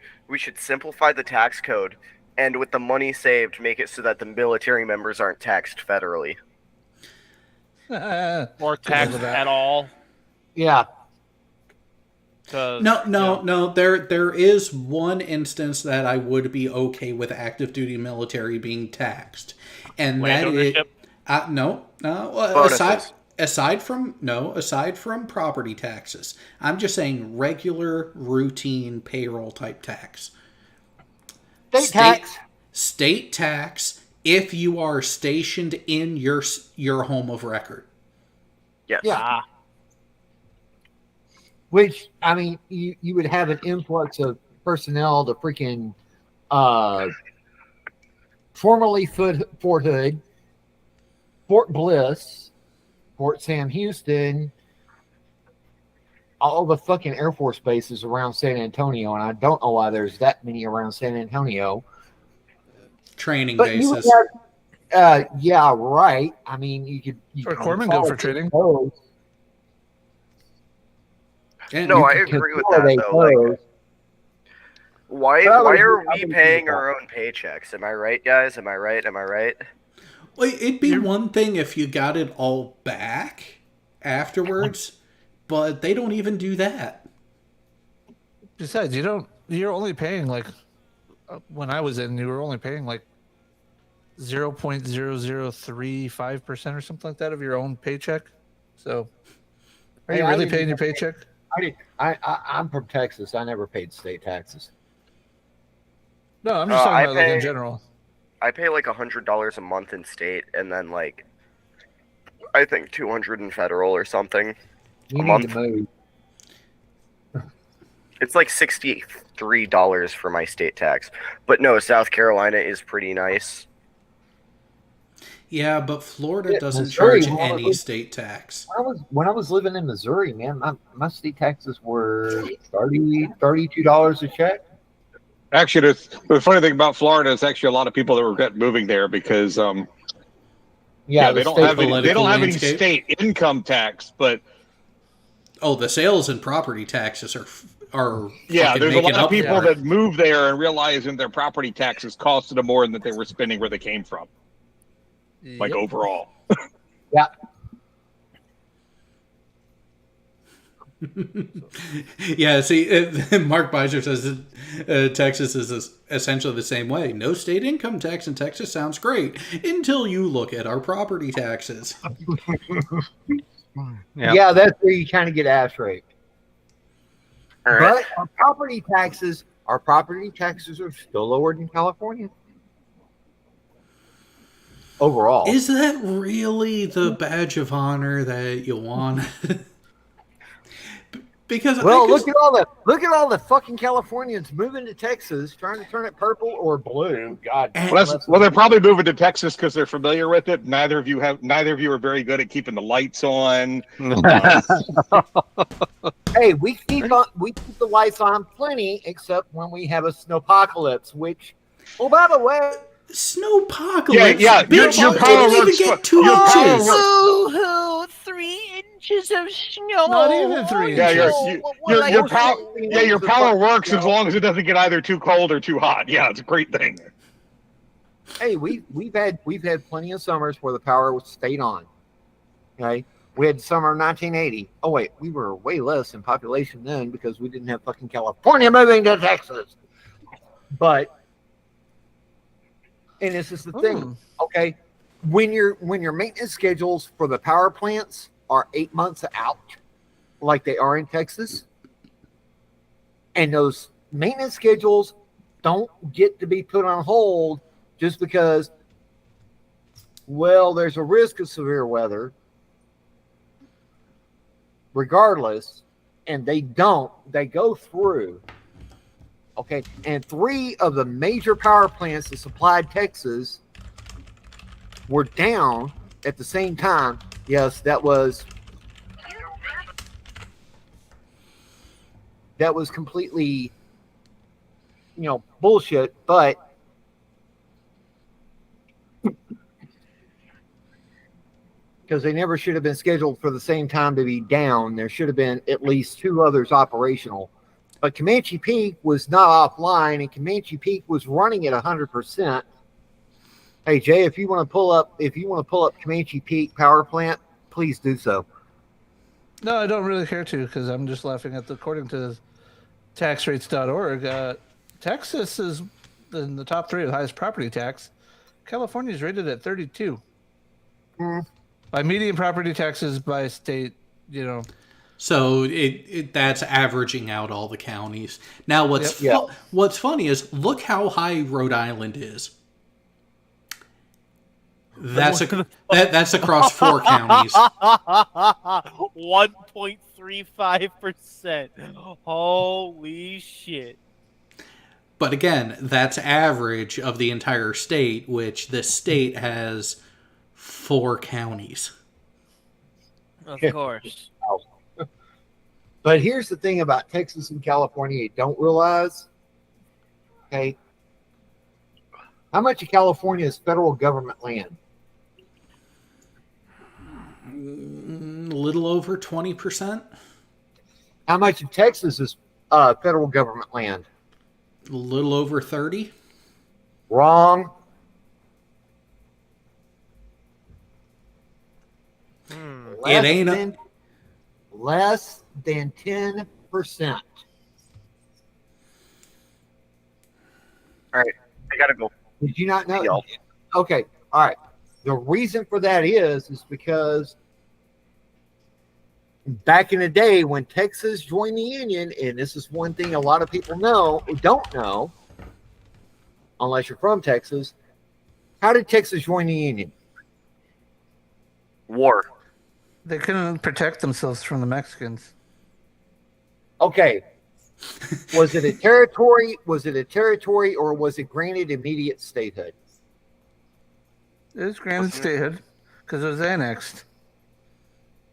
simplify the tax code, and with the money saved, make it so that the military members aren't taxed federally. Or tax at all. Yeah. No. There is one instance that I would be okay with active duty military being taxed, and that is aside from property taxes. I'm just saying regular routine payroll type tax. State tax if you are stationed in your home of record. Yes. Yeah. Which, I mean, you would have an influx of personnel to freaking formerly Fort Hood, Fort Bliss, Fort Sam Houston, all the fucking Air Force bases around San Antonio, and I don't know why there's that many around San Antonio. Training But bases. Yeah, right. I mean, you could Corpsmen go for training. No, I agree with that, though. Like, why are we paying our own paychecks? Am I right, guys? Am I right? Well, it'd be one thing if you got it all back afterwards, but they don't even do that. Besides, you're only paying like, when I was in, you were only paying like 0.0035% or something like that of your own paycheck. So, are you really paying your paycheck? I'm from Texas. I never paid state taxes. No, I'm just talking about like in general. I pay like $100 a month in state, and then like I think $200 in federal or something a month. It's like $63 for my state tax, but no, South Carolina is pretty nice. Yeah, but Florida doesn't charge any state tax. When I was living in Missouri, man, my state taxes were $32 a check. Actually, the funny thing about Florida is actually a lot of people that regret moving there because they don't have any state income tax, but the sales and property taxes are there's a lot of people that move there and realizing their property taxes costed them more than they were spending where they came from. like overall. Yeah. Yeah, see, Mark Beiser says that Texas is essentially the same way. No state income tax in Texas sounds great until you look at our property taxes. Yeah, that's where you kind of get ass raped. All right. But our property taxes are still lower than California. Overall. Is that really the badge of honor that you want? Because look at all the fucking Californians moving to Texas, trying to turn it purple or blue. God, well, they're probably moving to Texas because they're familiar with it. Neither of you are very good at keeping the lights on. Hey, we keep the lights on plenty, except when we have a snowpocalypse. Which, oh, by the way, snowpocalypse. Yeah. Bitch, Your power didn't works. even get 2 Your power inches. works. Boo-hoo, 3 inches of snow. Not even 3 Yeah, inches. your power works as long as it doesn't get either too cold or too hot. Yeah, it's a great thing. Hey, we've had plenty of summers where the power was stayed on. Okay, we had summer of 1980. Oh wait, we were way less in population then because we didn't have fucking California moving to Texas. But, and this is the thing, okay, when your maintenance schedules for the power plants are 8 months out, like they are in Texas, and those maintenance schedules don't get to be put on hold just because, well, there's a risk of severe weather, regardless, and they go through. Okay, and 3 of the major power plants that supplied Texas were down at the same time. Yes, that was completely, bullshit, but because they never should have been scheduled for the same time to be down. There should have been at least 2 others operational. But Comanche Peak was not offline, and Comanche Peak was running at 100%. Hey Jay, if you want to pull up Comanche Peak power plant, please do so. No, I don't really care to because I'm just laughing at according to taxrates.org, Texas is in the top 3 of the highest property tax. California is rated at 32. By median property taxes by state, So that's averaging out all the counties. Now, what's funny is look how high Rhode Island is. That's across 4 counties. 1.35%. Holy shit. But again, that's average of the entire state, which this state has 4 counties. Of course. But here's the thing about Texas and California you don't realize. Okay. How much of California is federal government land? A little over 20%. How much of Texas is federal government land? A little over 30. Wrong. It ain't less than 10%. All right, I gotta go. Did you not know? Okay, all right. The reason for that is because back in the day when Texas joined the Union, and this is one thing a lot of people don't know, unless you're from Texas, how did Texas join the Union? War. They couldn't protect themselves from the Mexicans. Okay. Was it a territory? Or was it granted immediate statehood? It was granted statehood because it was annexed.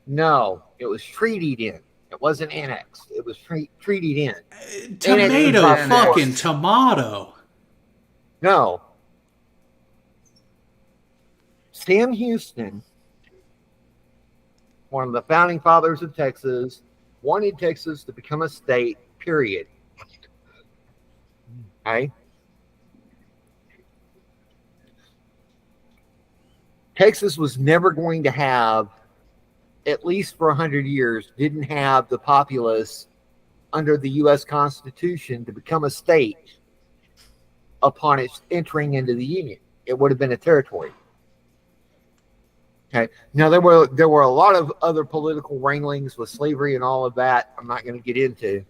No, it was treated in. It wasn't annexed. It was treated in. Tomato, fucking tomato. No. Sam Houston, one of the founding fathers of Texas, wanted Texas to become a state, period. Okay? Texas was never going to have, at least for 100 years, didn't have the populace under the U.S. Constitution to become a state upon its entering into the Union. It would have been a territory. Okay. Now there were a lot of other political wranglings with slavery and all of that. I'm not going to get into.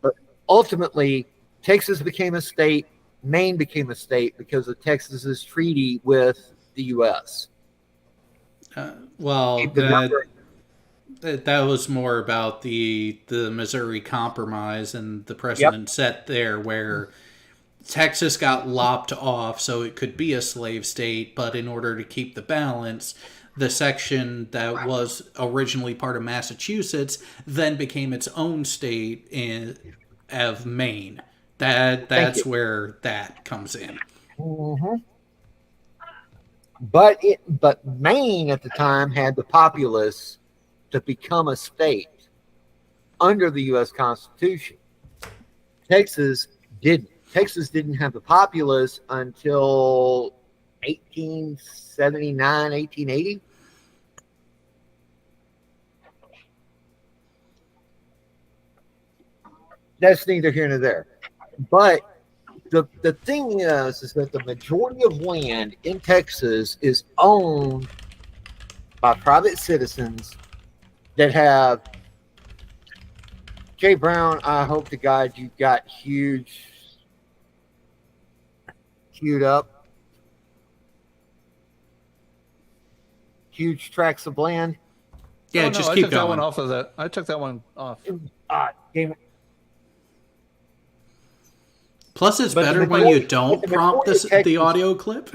But ultimately, Texas became a state. Maine became a state because of Texas's treaty with the U.S. Well, that was more about the Missouri Compromise and the precedent set there, where Texas got lopped off so it could be a slave state, but in order to keep the balance, the section that was originally part of Massachusetts then became its own state of Maine. That's where that comes in. Mm-hmm. But Maine at the time had the populace to become a state under the U.S. Constitution. Texas didn't. Texas didn't have the populace until 1879, 1880. That's neither here nor there. But the thing is that the majority of land in Texas is owned by private citizens that have. Jay Brown, I hope to God you got queued up. Huge tracts of land. Yeah, just keep I took going. that one off of that. I took that one off. Damn it. Plus, it's better when you don't prompt the audio clip.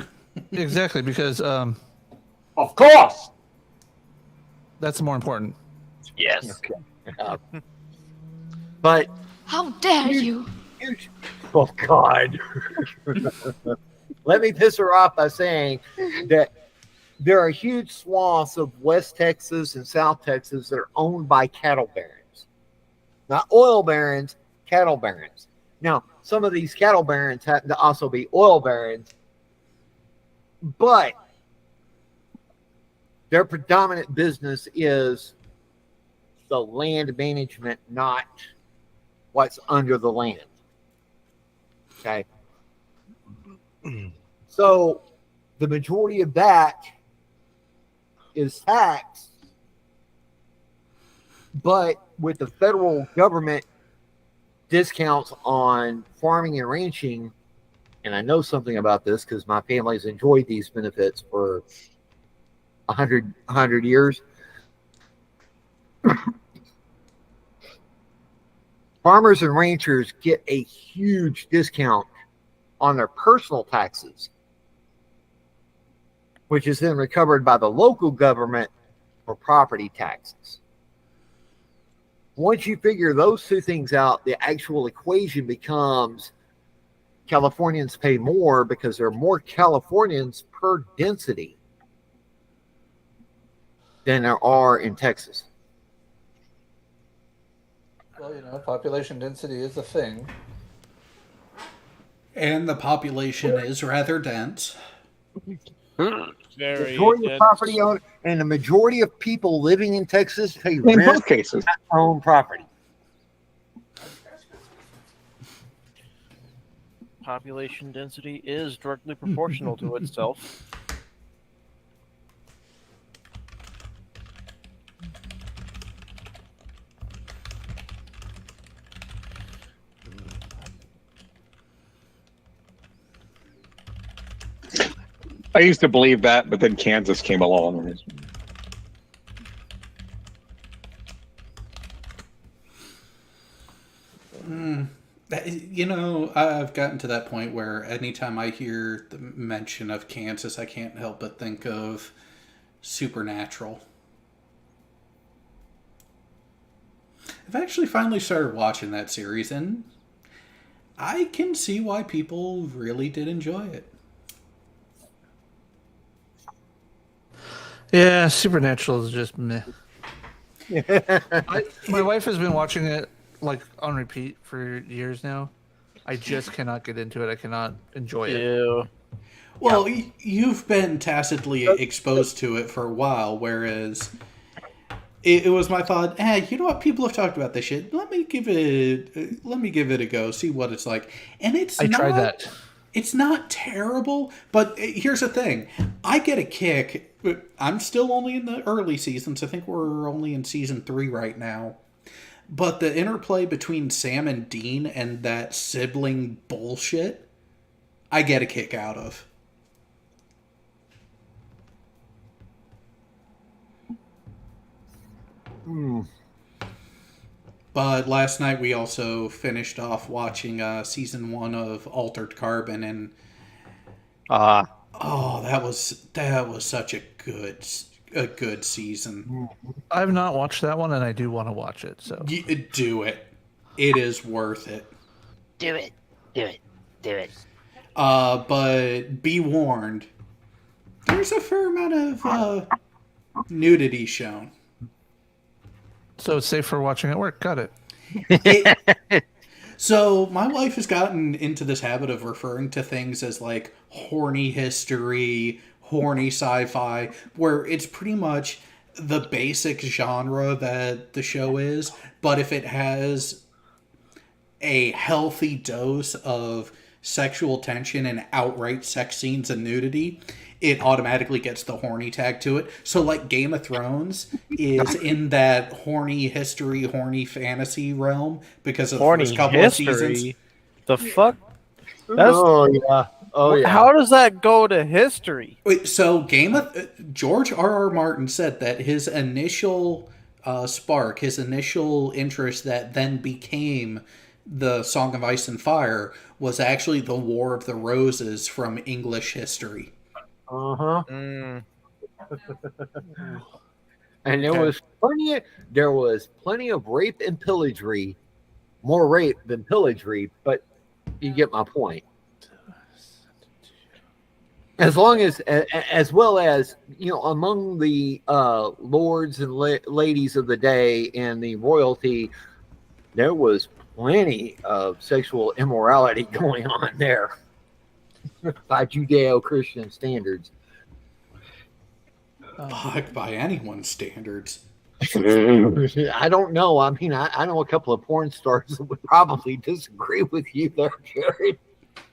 Exactly, because of course, that's more important. Yes. Okay. But how dare you? Oh God! Let me piss her off by saying that there are huge swaths of West Texas and South Texas that are owned by cattle barons, not oil barons, cattle barons. Now, some of these cattle barons happen to also be oil barons, but their predominant business is the land management, not what's under the land. Okay. So the majority of that is taxed, but with the federal government discounts on farming and ranching, and I know something about this because my family's enjoyed these benefits for 100 years. Farmers and ranchers get a huge discount on their personal taxes, which is then recovered by the local government for property taxes. Once you figure those two things out, the actual equation becomes Californians pay more because there are more Californians per density than there are in Texas. Well, population density is a thing. And the population is rather dense. Very Majority of property owners and the majority of people living in Texas pay In rent both cases. on own property. Population density is directly proportional to itself. I used to believe that, but then Kansas came along. You know, I've gotten to that point where anytime I hear the mention of Kansas, I can't help but think of Supernatural. I've actually finally started watching that series, and I can see why people really did enjoy it. Yeah, Supernatural is just meh. My wife has been watching it like on repeat for years now. I just cannot get into it. I cannot enjoy it. Ew. Well, you've been tacitly exposed to it for a while, whereas it was my thought. You know what? People have talked about this shit. Let me give it a go. See what it's like. And I tried that. It's not terrible, but here's the thing. I get a kick. I'm still only in the early seasons. I think we're only in season 3 right now. But the interplay between Sam and Dean and that sibling bullshit, I get a kick out of. But last night we also finished off watching season 1 of Altered Carbon, and that was such a good season. I've not watched that one, and I do want to watch it. So do it. It is worth it. Do it. But be warned, there's a fair amount of nudity shown. So it's safe for watching at work. Got it. So my wife has gotten into this habit of referring to things as like horny history, horny sci-fi, where it's pretty much the basic genre that the show is, but if it has a healthy dose of sexual tension and outright sex scenes and nudity, it automatically gets the horny tag to it. So like Game of Thrones is in that horny history, horny fantasy realm because of Horny the first couple history? of seasons. The fuck? Oh yeah. How does that go to history? Wait, so George R.R. Martin said that his initial spark, his initial interest that then became the Song of Ice and Fire was actually the War of the Roses from English history. And there was plenty of rape and pillaging, more rape than pillaging, but you get my point. As well as among the lords and ladies of the day and the royalty, there was plenty of sexual immorality going on there. By Judeo-Christian standards. By anyone's standards. I don't know. I mean, I know a couple of porn stars that would probably disagree with you there, Jared.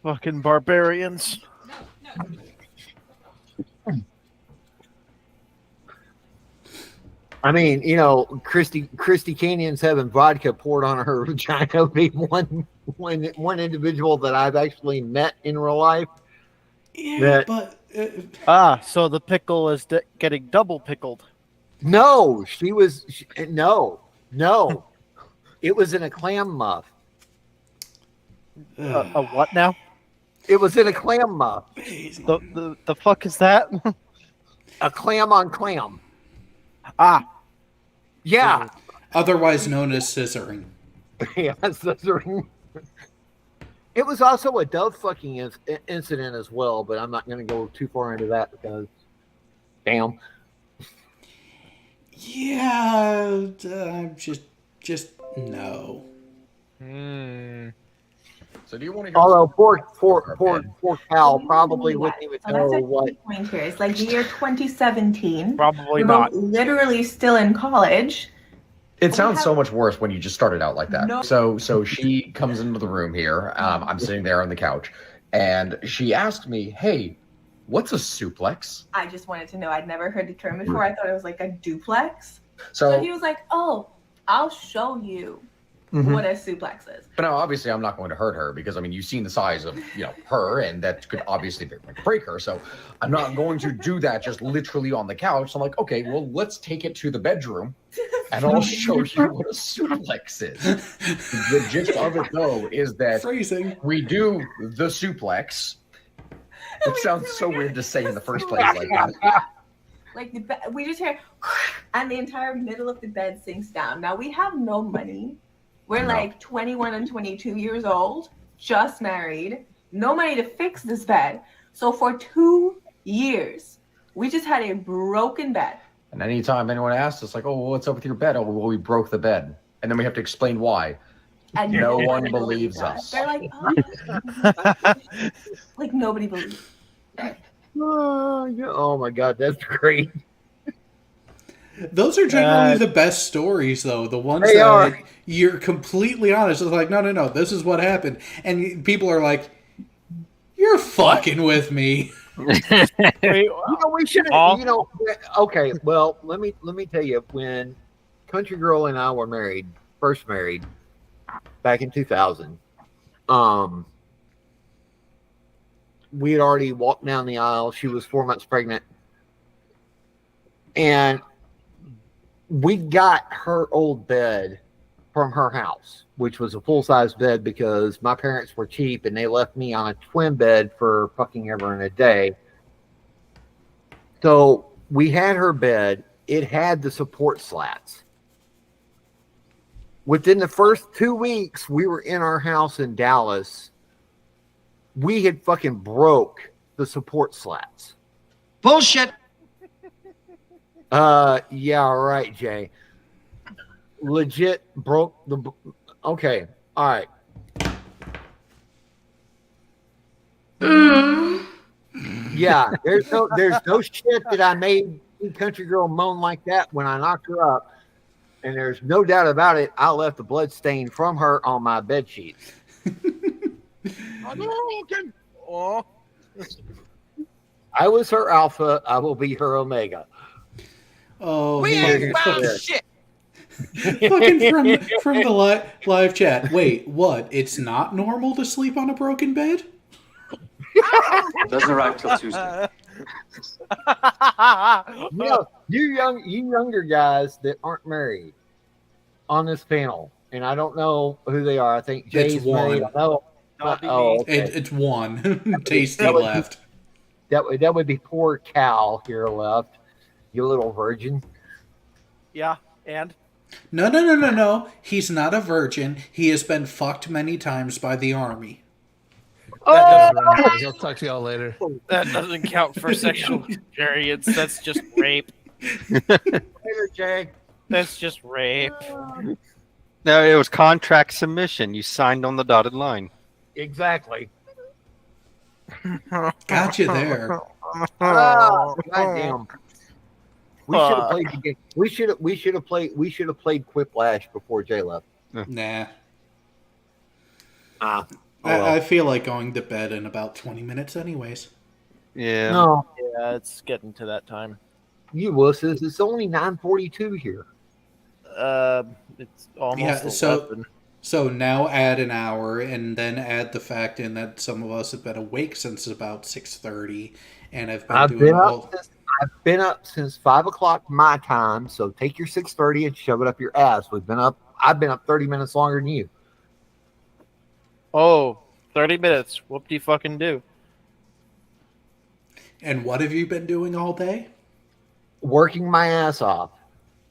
Fucking barbarians. I mean, Christy Canyon's having vodka poured on her vagina. Be one individual that I've actually met in real life. Yeah, So the pickle is getting double pickled. No, no. It was in a clam muff. A what now? It was in a clam muff. The fuck is that? A clam on clam. Yeah. Otherwise known as scissoring. Yeah, scissoring. It was also a dove fucking incident as well, but I'm not going to go too far into that because, damn. Yeah, just no. So do you want to hear? Although poor Cal probably wouldn't even know what. Point here. It's like the year 2017. Probably We're not. both literally still in college. It sounds so much worse when you just started out like that. No. So she comes into the room here. I'm sitting there on the couch, and she asked me, "Hey, what's a suplex?" I just wanted to know. I'd never heard the term before. I thought it was like a duplex. So So he was like, "Oh, I'll show you what a suplex is." But now, obviously, I'm not going to hurt her because, I mean, you've seen the size of, her, and that could obviously break her. So I'm not going to do that just literally on the couch. So I'm like, okay, well, let's take it to the bedroom, and I'll show you what a suplex is. The gist of it, though, is that we do the suplex. It sounds so weird to say in the first place like that. Like we just hear, and the entire middle of the bed sinks down. Now we have no money. We're like 21 and 22 years old, just married, no money to fix this bed. So for 2 years, we just had a broken bed. And anytime anyone asks us, like, oh, well, what's up with your bed? Oh, well, we broke the bed. And then we have to explain why. And no one believes us. They're like, oh. Like nobody believes. Oh my god, that's great. Those are generally the best stories, though. The ones They that are. you're completely honest. It's like, no, this is what happened. And people are like, you're fucking with me. Wait, We should. Okay. Well, let me tell you. When Country Girl and I were first married, back in 2000, we had already walked down the aisle. She was 4 months pregnant, and we got her old bed from her house, which was a full-size bed because my parents were cheap and they left me on a twin bed for fucking ever and a day. So we had her bed. It had the support slats. Within the first 2 weeks we were in our house in Dallas, we had fucking broke the support slats. Bullshit. Yeah, right, Jay. Legit broke the. Okay, all right. Yeah, there's no shit that I made Country Girl moan like that when I knocked her up, and there's no doubt about it. I left a blood stain from her on my bed sheets. Oh. I was her alpha. I will be her omega. Oh, We ain't found shit. Fucking from the live chat. Wait, what? It's not normal to sleep on a broken bed? Doesn't arrive till Tuesday. You younger guys that aren't married on this panel, and I don't know who they are. I think Jay's It's one. married. I know. Okay. It's one. Tasty left. That would be poor Cal here left. You little virgin. Yeah, and? No. He's not a virgin. He has been fucked many times by the army. I'll talk to y'all later. That doesn't count for sexual experience. That's just rape. Later, Jay. That's just rape. No, it was contract submission. You signed on the dotted line. Exactly. Gotcha there. Goddamn. We should have played the game. We should have played Quiplash before Jay left. Nah. Well. I feel like going to bed in about 20 minutes anyways. Yeah. No. Yeah, it's getting to that time. You wusses, it's only 9:42 here. It's almost 11. So now add an hour and then add the fact in that some of us have been awake since about 6:30 and I've been up since 5 o'clock my time, so take your 6:30 and shove it up your ass. I've been up 30 minutes longer than you. Oh, 30 minutes. Whoop do you fucking do? And what have you been doing all day? Working my ass off.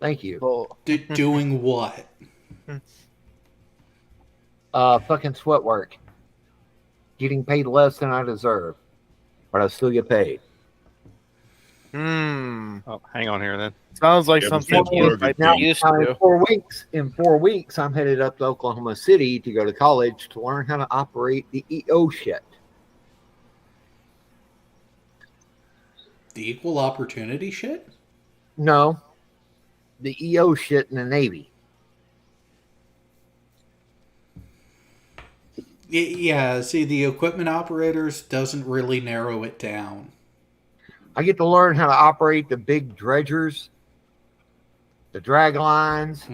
Thank you. Doing what? Fucking sweat work. Getting paid less than I deserve, but I still get paid. Oh, hang on here then. Sounds like something you might be used to. In 4 weeks, I'm headed up to Oklahoma City to go to college to learn how to operate the EO shit. The equal opportunity shit? No, the EO shit in the Navy. Yeah, see, the equipment operators doesn't really narrow it down. I get to learn how to operate the big dredgers, the drag lines.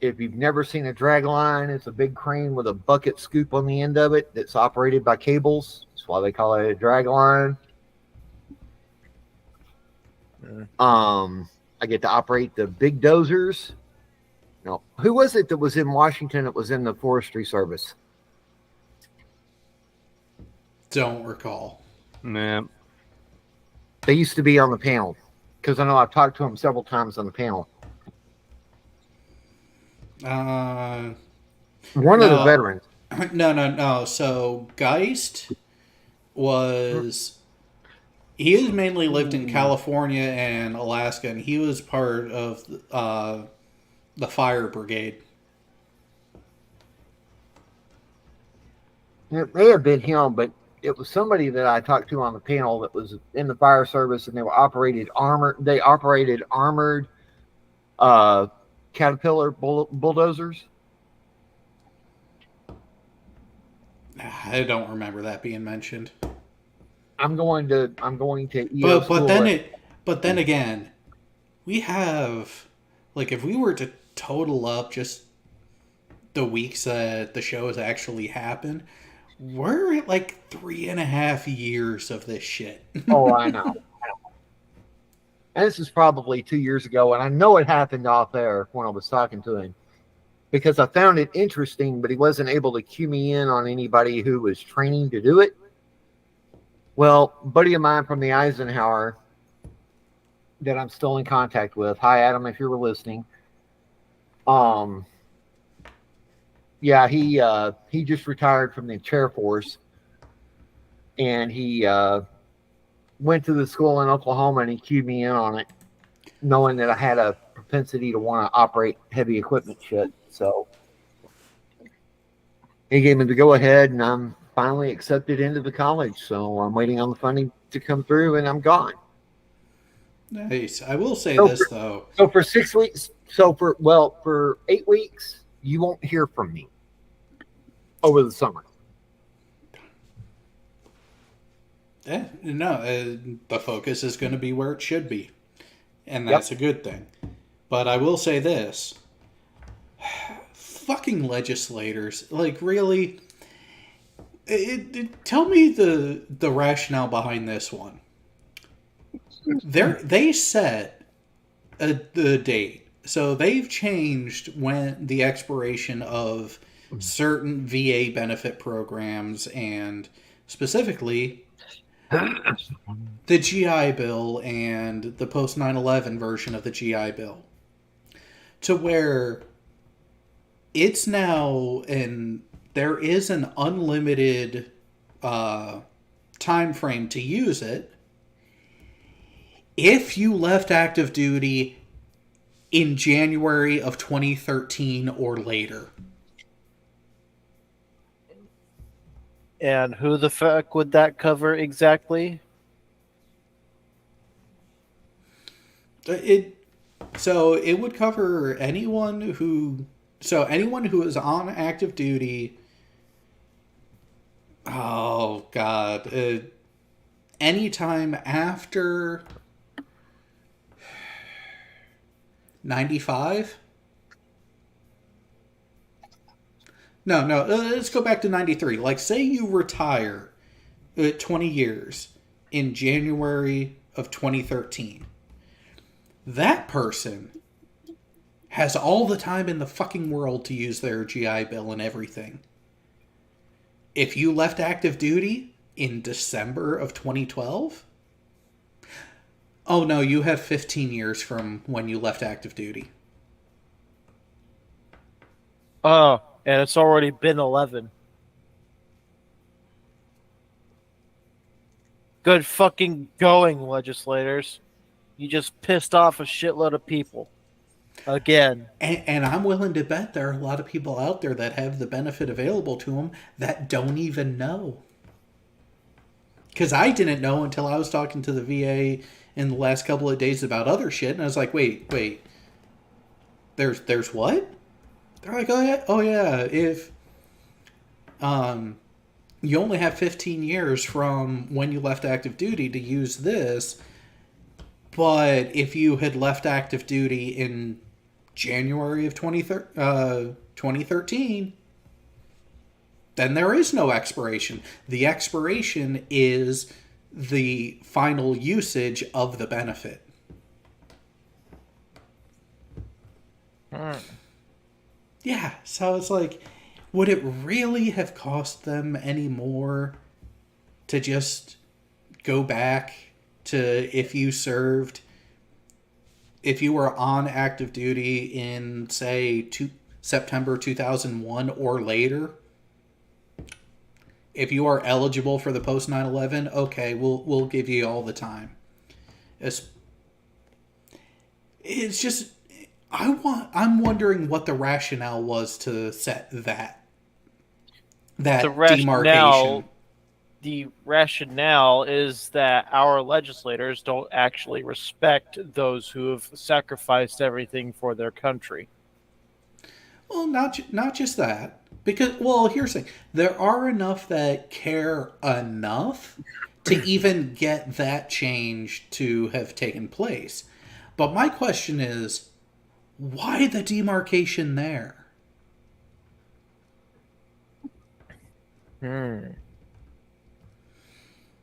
If you've never seen a drag line, it's a big crane with a bucket scoop on the end of it that's operated by cables. That's why they call it a drag line. I get to operate the big dozers. No, who was it that was in Washington that was in the Forestry Service? Don't recall. Nah. They used to be on the panel because I know I've talked to them several times on the panel. One of the veterans. No. So Geist was... He has mainly lived in California and Alaska, and he was part of the fire brigade. It may have been him, but it was somebody that I talked to on the panel that was in the fire service, and they operated armored Caterpillar bulldozers. I don't remember that being mentioned. I'm going to EO but then again, we have, like, if we were to total up just the weeks that the show has actually happened, we're at like 3.5 years of this shit. Oh, I know. And this is probably 2 years ago, and I know it happened off air when I was talking to him, because I found it interesting, but he wasn't able to cue me in on anybody who was training to do it. Well, a buddy of mine from the Eisenhower that I'm still in contact with. Hi, Adam, if you were listening. Yeah, he just retired from the chair force, and he went to the school in Oklahoma, and he cued me in on it, knowing that I had a propensity to want to operate heavy equipment shit. So he gave me the go ahead, and I'm finally accepted into the college. So I'm waiting on the funding to come through, and I'm gone. Nice. I will say though. So for 6 weeks, for 8 weeks, you won't hear from me over the summer. Yeah, no, the focus is going to be where it should be. And that's a good thing. But I will say this. Fucking legislators. Like, really? Tell me the rationale behind this one. They set the date. So they've changed when the expiration of certain VA benefit programs, and specifically the GI Bill and the post 9/11 version of the GI Bill, to where it's now, and there is an unlimited time frame to use it if you left active duty in January of 2013 or later. And who the fuck would that cover exactly? It would cover anyone who is on active duty. Oh God, anytime after 95. No, let's go back to 93. Like, say you retire 20 years in January of 2013. That person has all the time in the fucking world to use their GI Bill and everything. If you left active duty in December of 2012, oh no, you have 15 years from when you left active duty. Oh, and it's already been 11. Good fucking going, legislators. You just pissed off a shitload of people. Again. And I'm willing to bet there are a lot of people out there that have the benefit available to them that don't even know. Because I didn't know until I was talking to the VA in the last couple of days about other shit, and I was like, wait. There's what? They're like, oh yeah, if you only have 15 years from when you left active duty to use this, but if you had left active duty in January of 2013, then there is no expiration. The expiration is the final usage of the benefit. Yeah, so it's like, would it really have cost them any more to just go back to if you were on active duty in, say, September 2001 or later? If you are eligible for the post 9/11, okay, we'll give you all the time. It's just, I'm wondering what the rationale was to set that the rationale demarcation. the rationale is that our legislators don't actually respect those who have sacrificed everything for their country. Well, not just that. Because, well, here's the thing. There are enough that care enough to even get that change to have taken place. But my question is, why the demarcation there?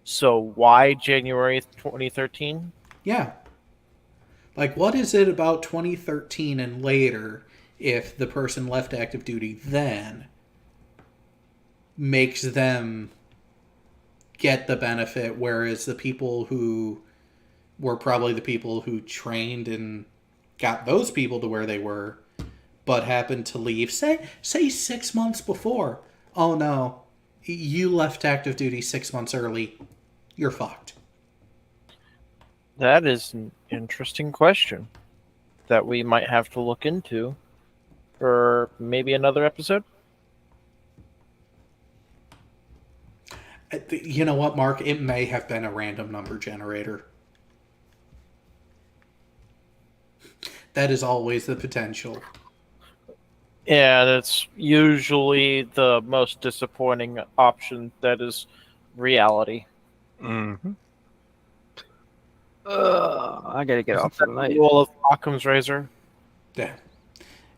So why January 2013? Yeah. Like, what is it about 2013 and later, if the person left active duty then, makes them get the benefit, whereas the people who were probably the people who trained and got those people to where they were, but happened to leave, say 6 months before. Oh no, you left active duty 6 months early. You're fucked. That is an interesting question that we might have to look into for maybe another episode. You know what, Mark? It may have been a random number generator. That is always the potential. Yeah, that's usually the most disappointing option. That is reality. Mm-hmm. I gotta get off tonight. Rule of Occam's razor. Yeah.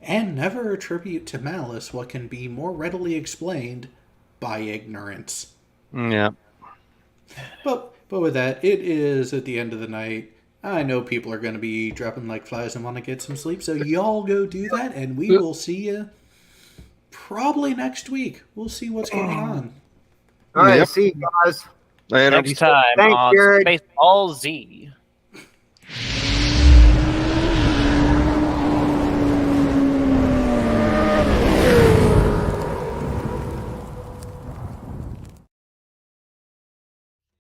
And never attribute to malice what can be more readily explained by ignorance. Yeah. But with that, it is at the end of the night. I know people are going to be dropping like flies and want to get some sleep, so y'all go do that, and we will see you probably next week. We'll see what's going on. All right, see you guys. Next time Thanks, on Jared. Baseball Z.